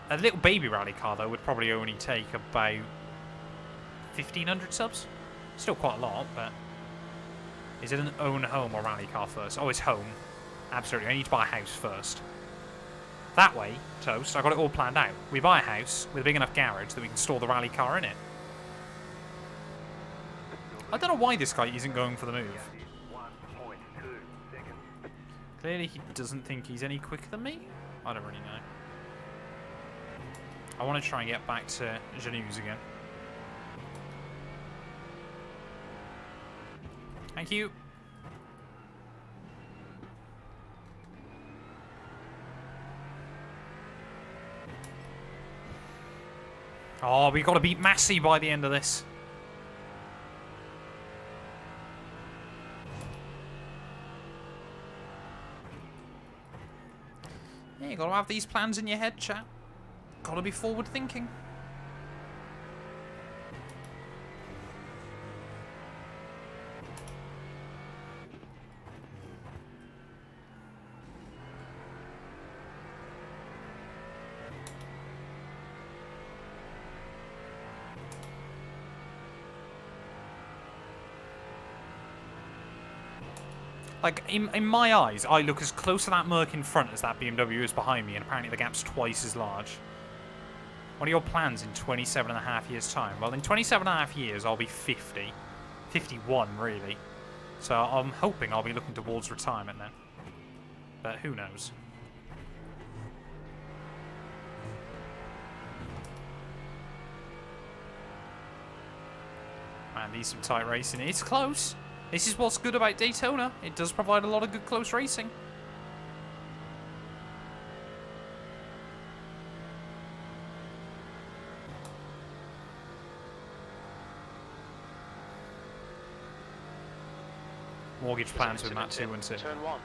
A little baby rally car, though, would probably only take about 1,500 subs. Still quite a lot, but... Is it an own home or rally car first? Oh, it's home. Absolutely. I need to buy a house first. That way, Toast, I got it all planned out. We buy a house with a big enough garage that we can store the rally car in it. I don't know why this guy isn't going for the move. Clearly he doesn't think he's any quicker than me. I don't really know. I want to try and get back to Janus again. Thank you. Oh, we've got to beat Massey by the end of this. Yeah, you got to have these plans in your head, chat. Got to be forward thinking. Like, in my eyes, I look as close to that Merc in front as that BMW is behind me, and apparently the gap's twice as large. What are your plans in 27.5 years' time? Well, in 27.5 years, I'll be 50. 51, really. So I'm hoping I'll be looking towards retirement then. But who knows? Man, these some tight racing. It's close. This is what's good about Daytona. It does provide a lot of good close racing. mortgage plans with Matt 2 and 2. Turn 1.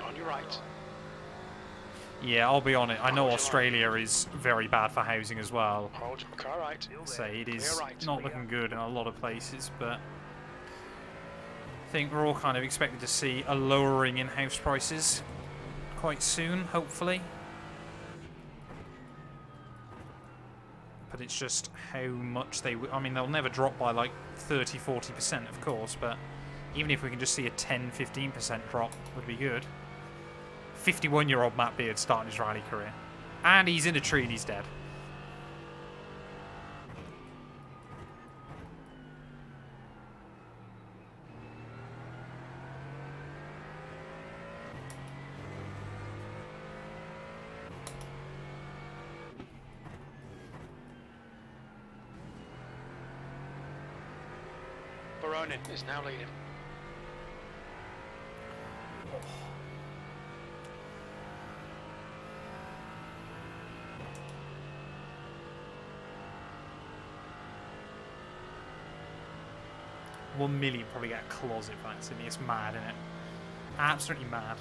On your right. Yeah, I'll be honest. I know Australia is very bad for housing as well. Hold your car right. Say it is Clear right. not looking good in a lot of places, but I think we're all kind of expected to see a lowering in house prices quite soon, hopefully. But it's just how much they... I mean, they'll never drop by like 30-40%, of course, but even if we can just see a 10-15% drop would be good. 51-year-old Matt Beard starting his rally career. And he's in a tree and he's dead. Baronin is now leading. $1 million probably get a closet for that, Sydney. It's mad, isn't it? Absolutely mad.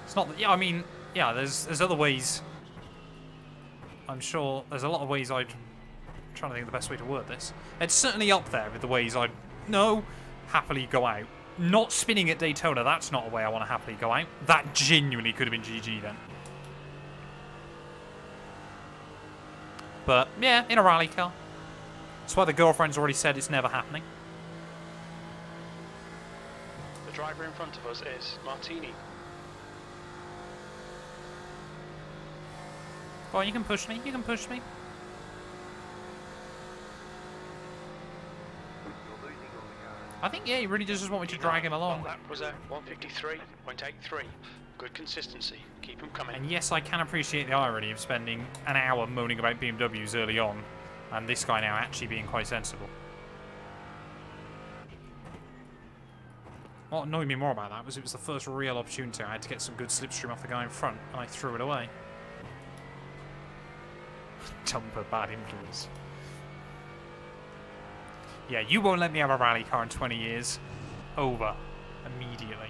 It's not that... Yeah, I mean... Yeah, there's other ways... I'm sure there's a lot of ways I'm trying to think of the best way to word this. It's certainly up there with the ways I'd... No, happily go out. Not spinning at Daytona, that's not a way I want to happily go out. That genuinely could have been GG then. But, yeah, in a rally car. That's why the girlfriend's already said it's never happening. The driver in front of us is Martini. Go on, you can push me. You can push me. I think, yeah, he really does just want me to drag him along. That was a 153.83. Good consistency. Keep him coming. And yes, I can appreciate the irony of spending an hour moaning about BMWs early on, and this guy now actually being quite sensible. What annoyed me more about that was it was the first real opportunity I had to get some good slipstream off the guy in front, and I threw it away. Jumper, bad influence. Yeah, you won't let me have a rally car in 20 years. Over. Immediately.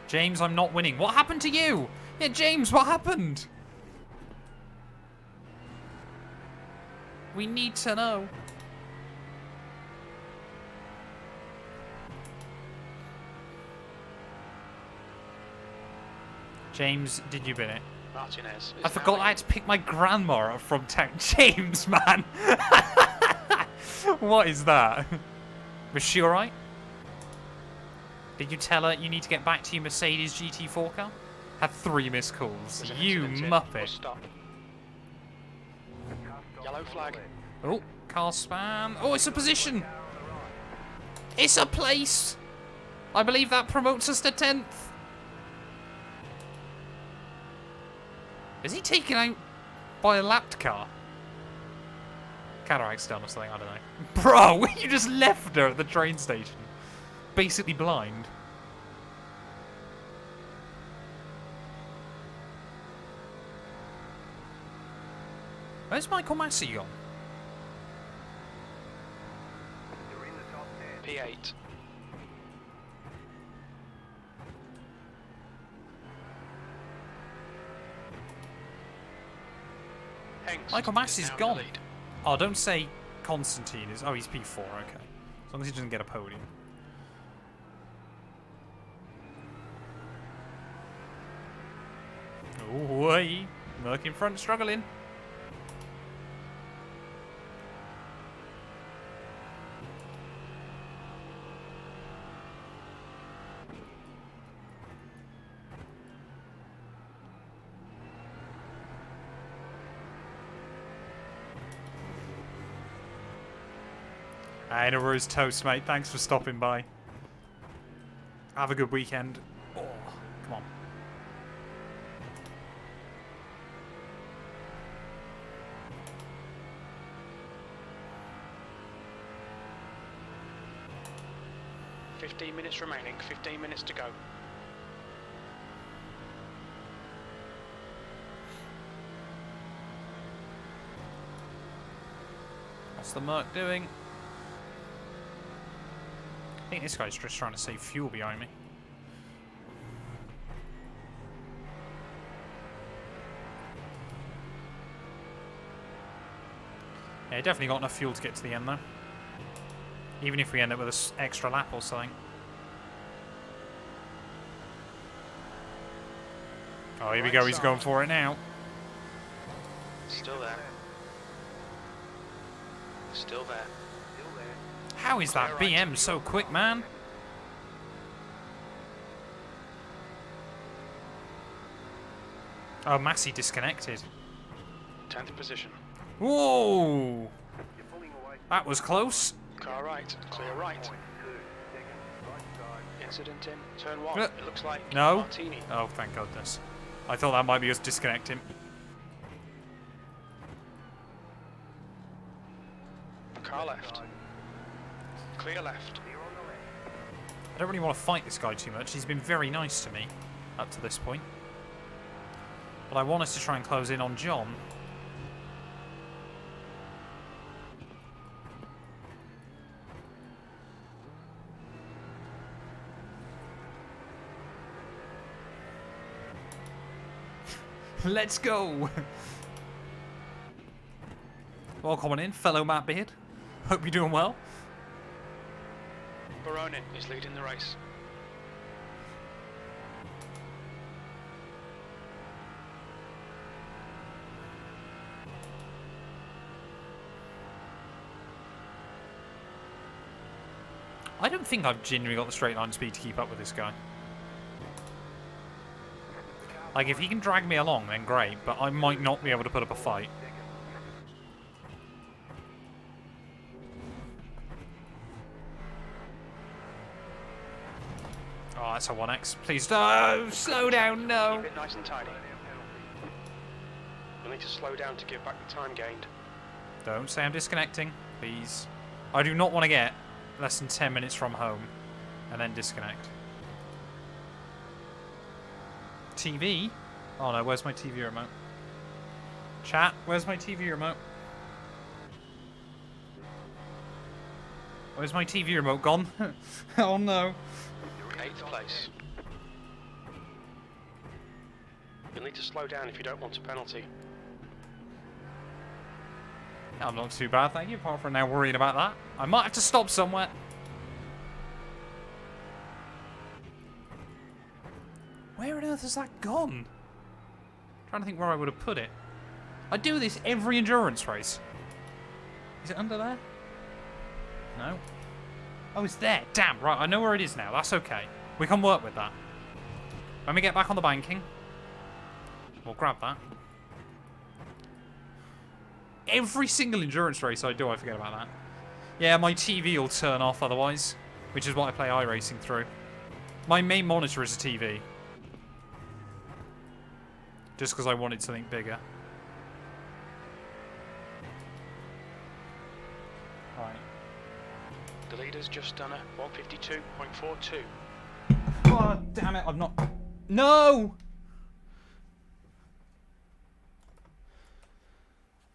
James, I'm not winning. What happened to you? Yeah, James, what happened? We need to know. James, did you win it? Martinez. I forgot I had to pick my grandma up from town. James, man! What is that? Was she alright? Did you tell her you need to get back to your Mercedes GT4 car? Had 3 missed calls. You muppet. Stop. Yellow flag. Oh, car spam. Oh, it's a position. It's a place. I believe that promotes us to 10th. Is he taken out by a lapped car? Cataract's done or something, I don't know. Bro, you just left her at the train station. Basically blind. Where's Michael Massey gone? You're in the top 10. P8. Hengst Michael Massey's is now in gone. the lead. Oh, don't say Constantine is... Oh, he's P4, okay. As long as he doesn't get a podium. Oh, hey. Merc in front, struggling. Hey, no worries, toast, mate. Thanks for stopping by. Have a good weekend. Oh, come on. .15 minutes remaining. 15 minutes to go. What's the Merc doing? I think this guy's just trying to save fuel behind me. Yeah, definitely got enough fuel to get to the end though. Even if we end up with an extra lap or something. Oh, here we go, he's going for it now. Still there. Still there. How is that BM so quick, man? Oh, Massey disconnected. 10th position. Whoa! That was close. Car right. Clear right. Incident in turn 1. It looks like No. Martini. Oh, thank goodness. I thought that might be us disconnecting. Car left. Clear left. I don't really want to fight this guy too much. He's been very nice to me up to this point. But I want us to try and close in on John. Let's go! Welcome on in, fellow Matt Beard. Hope you're doing well. Baronin is leading the race. I don't think I've genuinely got the straight line speed to keep up with this guy. Like, if he can drag me along, then great, but I might not be able to put up a fight. Oh, that's a 1x. Please don't. Slow down, no. Keep it nice and tidy. You'll need to slow down to give back the time gained. Don't say I'm disconnecting, please. I do not want to get less than 10 minutes from home and then disconnect. TV? Oh no, where's my TV remote? Chat, where's my TV remote? Where's my TV remote gone? Oh no. 8th place. You'll need to slow down if you don't want a penalty. I'm not too bad, thank you, apart from now worrying about that. I might have to stop somewhere. Where on earth has that gone? Trying to think where I would have put it. I do this every endurance race. Is it under there? No. Oh, it's there. Damn, right, I know where it is now. That's okay. We can work with that. When we get back on the banking, we'll grab that. Every single endurance race I do, I forget about that. Yeah, my TV will turn off otherwise, which is what I play iRacing through. My main monitor is a TV. Just because I wanted something bigger. Right. The leader's just done a 152.42. God damn it, I'm not... No!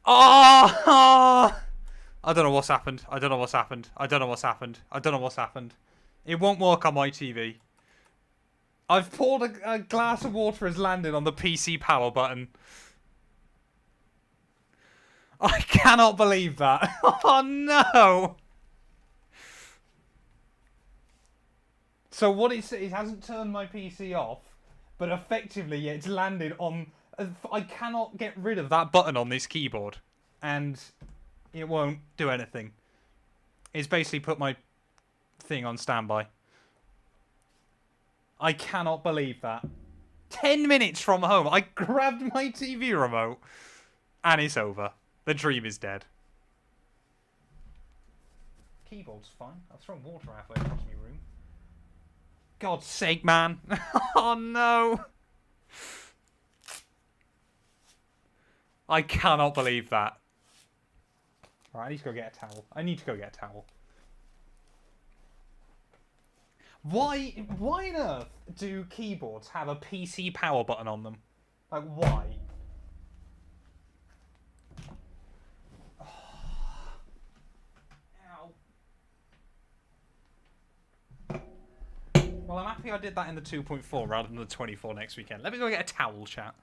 Oh! I don't know what's happened. I don't know what's happened. I don't know what's happened. I don't know what's happened. It won't work on my TV. I've poured a glass of water has landed on the PC power button. I cannot believe that. Oh no! So what it hasn't turned my PC off, but effectively it's landed on... I cannot get rid of that button on this keyboard. And it won't do anything. It's basically put my thing on standby. I cannot believe that. 10 minutes from home, I grabbed my TV remote. And it's over. The dream is dead. Keyboard's fine. I've thrown water halfway across my room. God's sake, man. Oh no. I cannot believe that. Alright, I need to go get a towel. I need to go get a towel. Why on earth do keyboards have a PC power button on them? Like, why? happy I did that in the 2.4 rather than the 24 next weekend. Let me go get a towel, chat.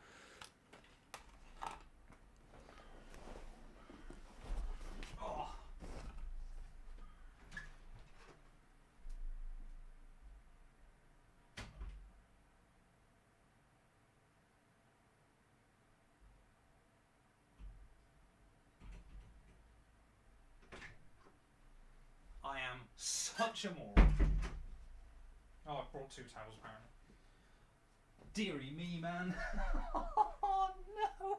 Oh. I am such a moron. Oh, I brought 2 towels apparently. Deary me, man. Oh no.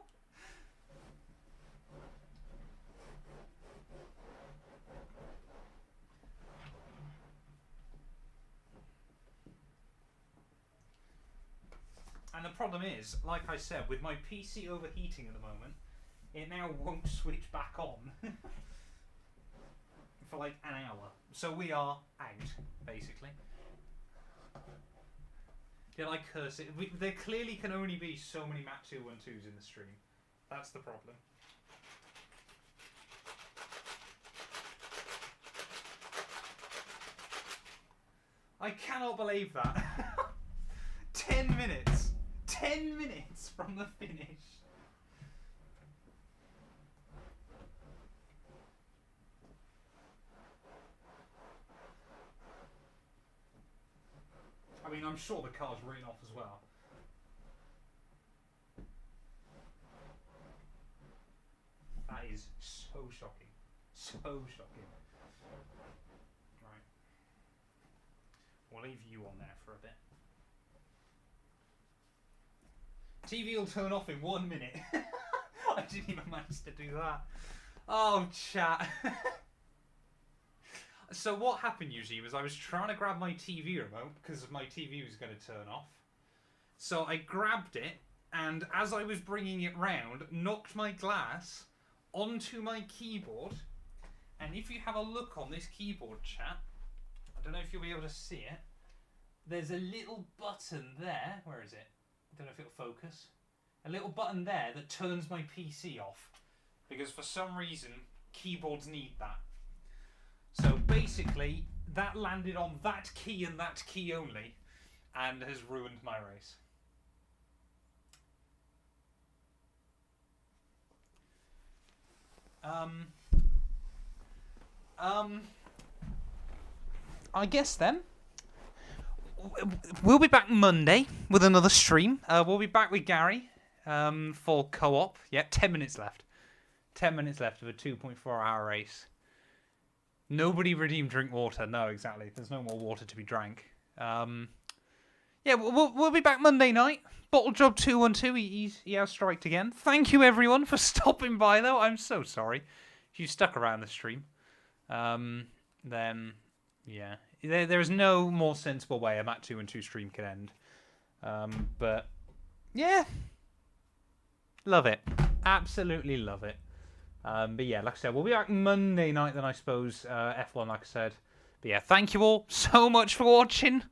And the problem is, like I said, with my PC overheating at the moment, it now won't switch back on. For like an hour. So we are out, basically. Did I curse it? There clearly can only be so many map 212s in the stream. That's the problem. I cannot believe that. 10 minutes. 10 minutes from the finish. I mean, I'm sure the car's written off as well. That is so shocking. So shocking. Right. We'll leave you on there for a bit. TV will turn off in 1 minute. I didn't even manage to do that. Oh, chat. So what happened usually was I was trying to grab my TV remote because my TV was going to turn off. So I grabbed it, and as I was bringing it round, knocked my glass onto my keyboard. And if you have a look on this keyboard, chat, I don't know if you'll be able to see it. There's a little button there. Where is it? I don't know if it'll focus. A little button there that turns my PC off. Because for some reason, keyboards need that. So basically, that landed on that key and that key only, and has ruined my race. I guess then, we'll be back Monday with another stream. We'll be back with Gary for co-op. Yeah, 10 minutes left. 10 minutes left of a 2.4-hour race. Nobody redeemed drink water. No, exactly. There's no more water to be drank. Yeah, we'll be back Monday night. Bottle Job 212. He has striked again. Thank you, everyone, for stopping by, though. I'm so sorry. If you stuck around the stream, then, yeah. There's no more sensible way a Mat 2 and 2 stream can end. But, yeah. Love it. Absolutely love it. But yeah, like I said, we'll be back Monday night then, I suppose. F1, like I said. But yeah, thank you all so much for watching.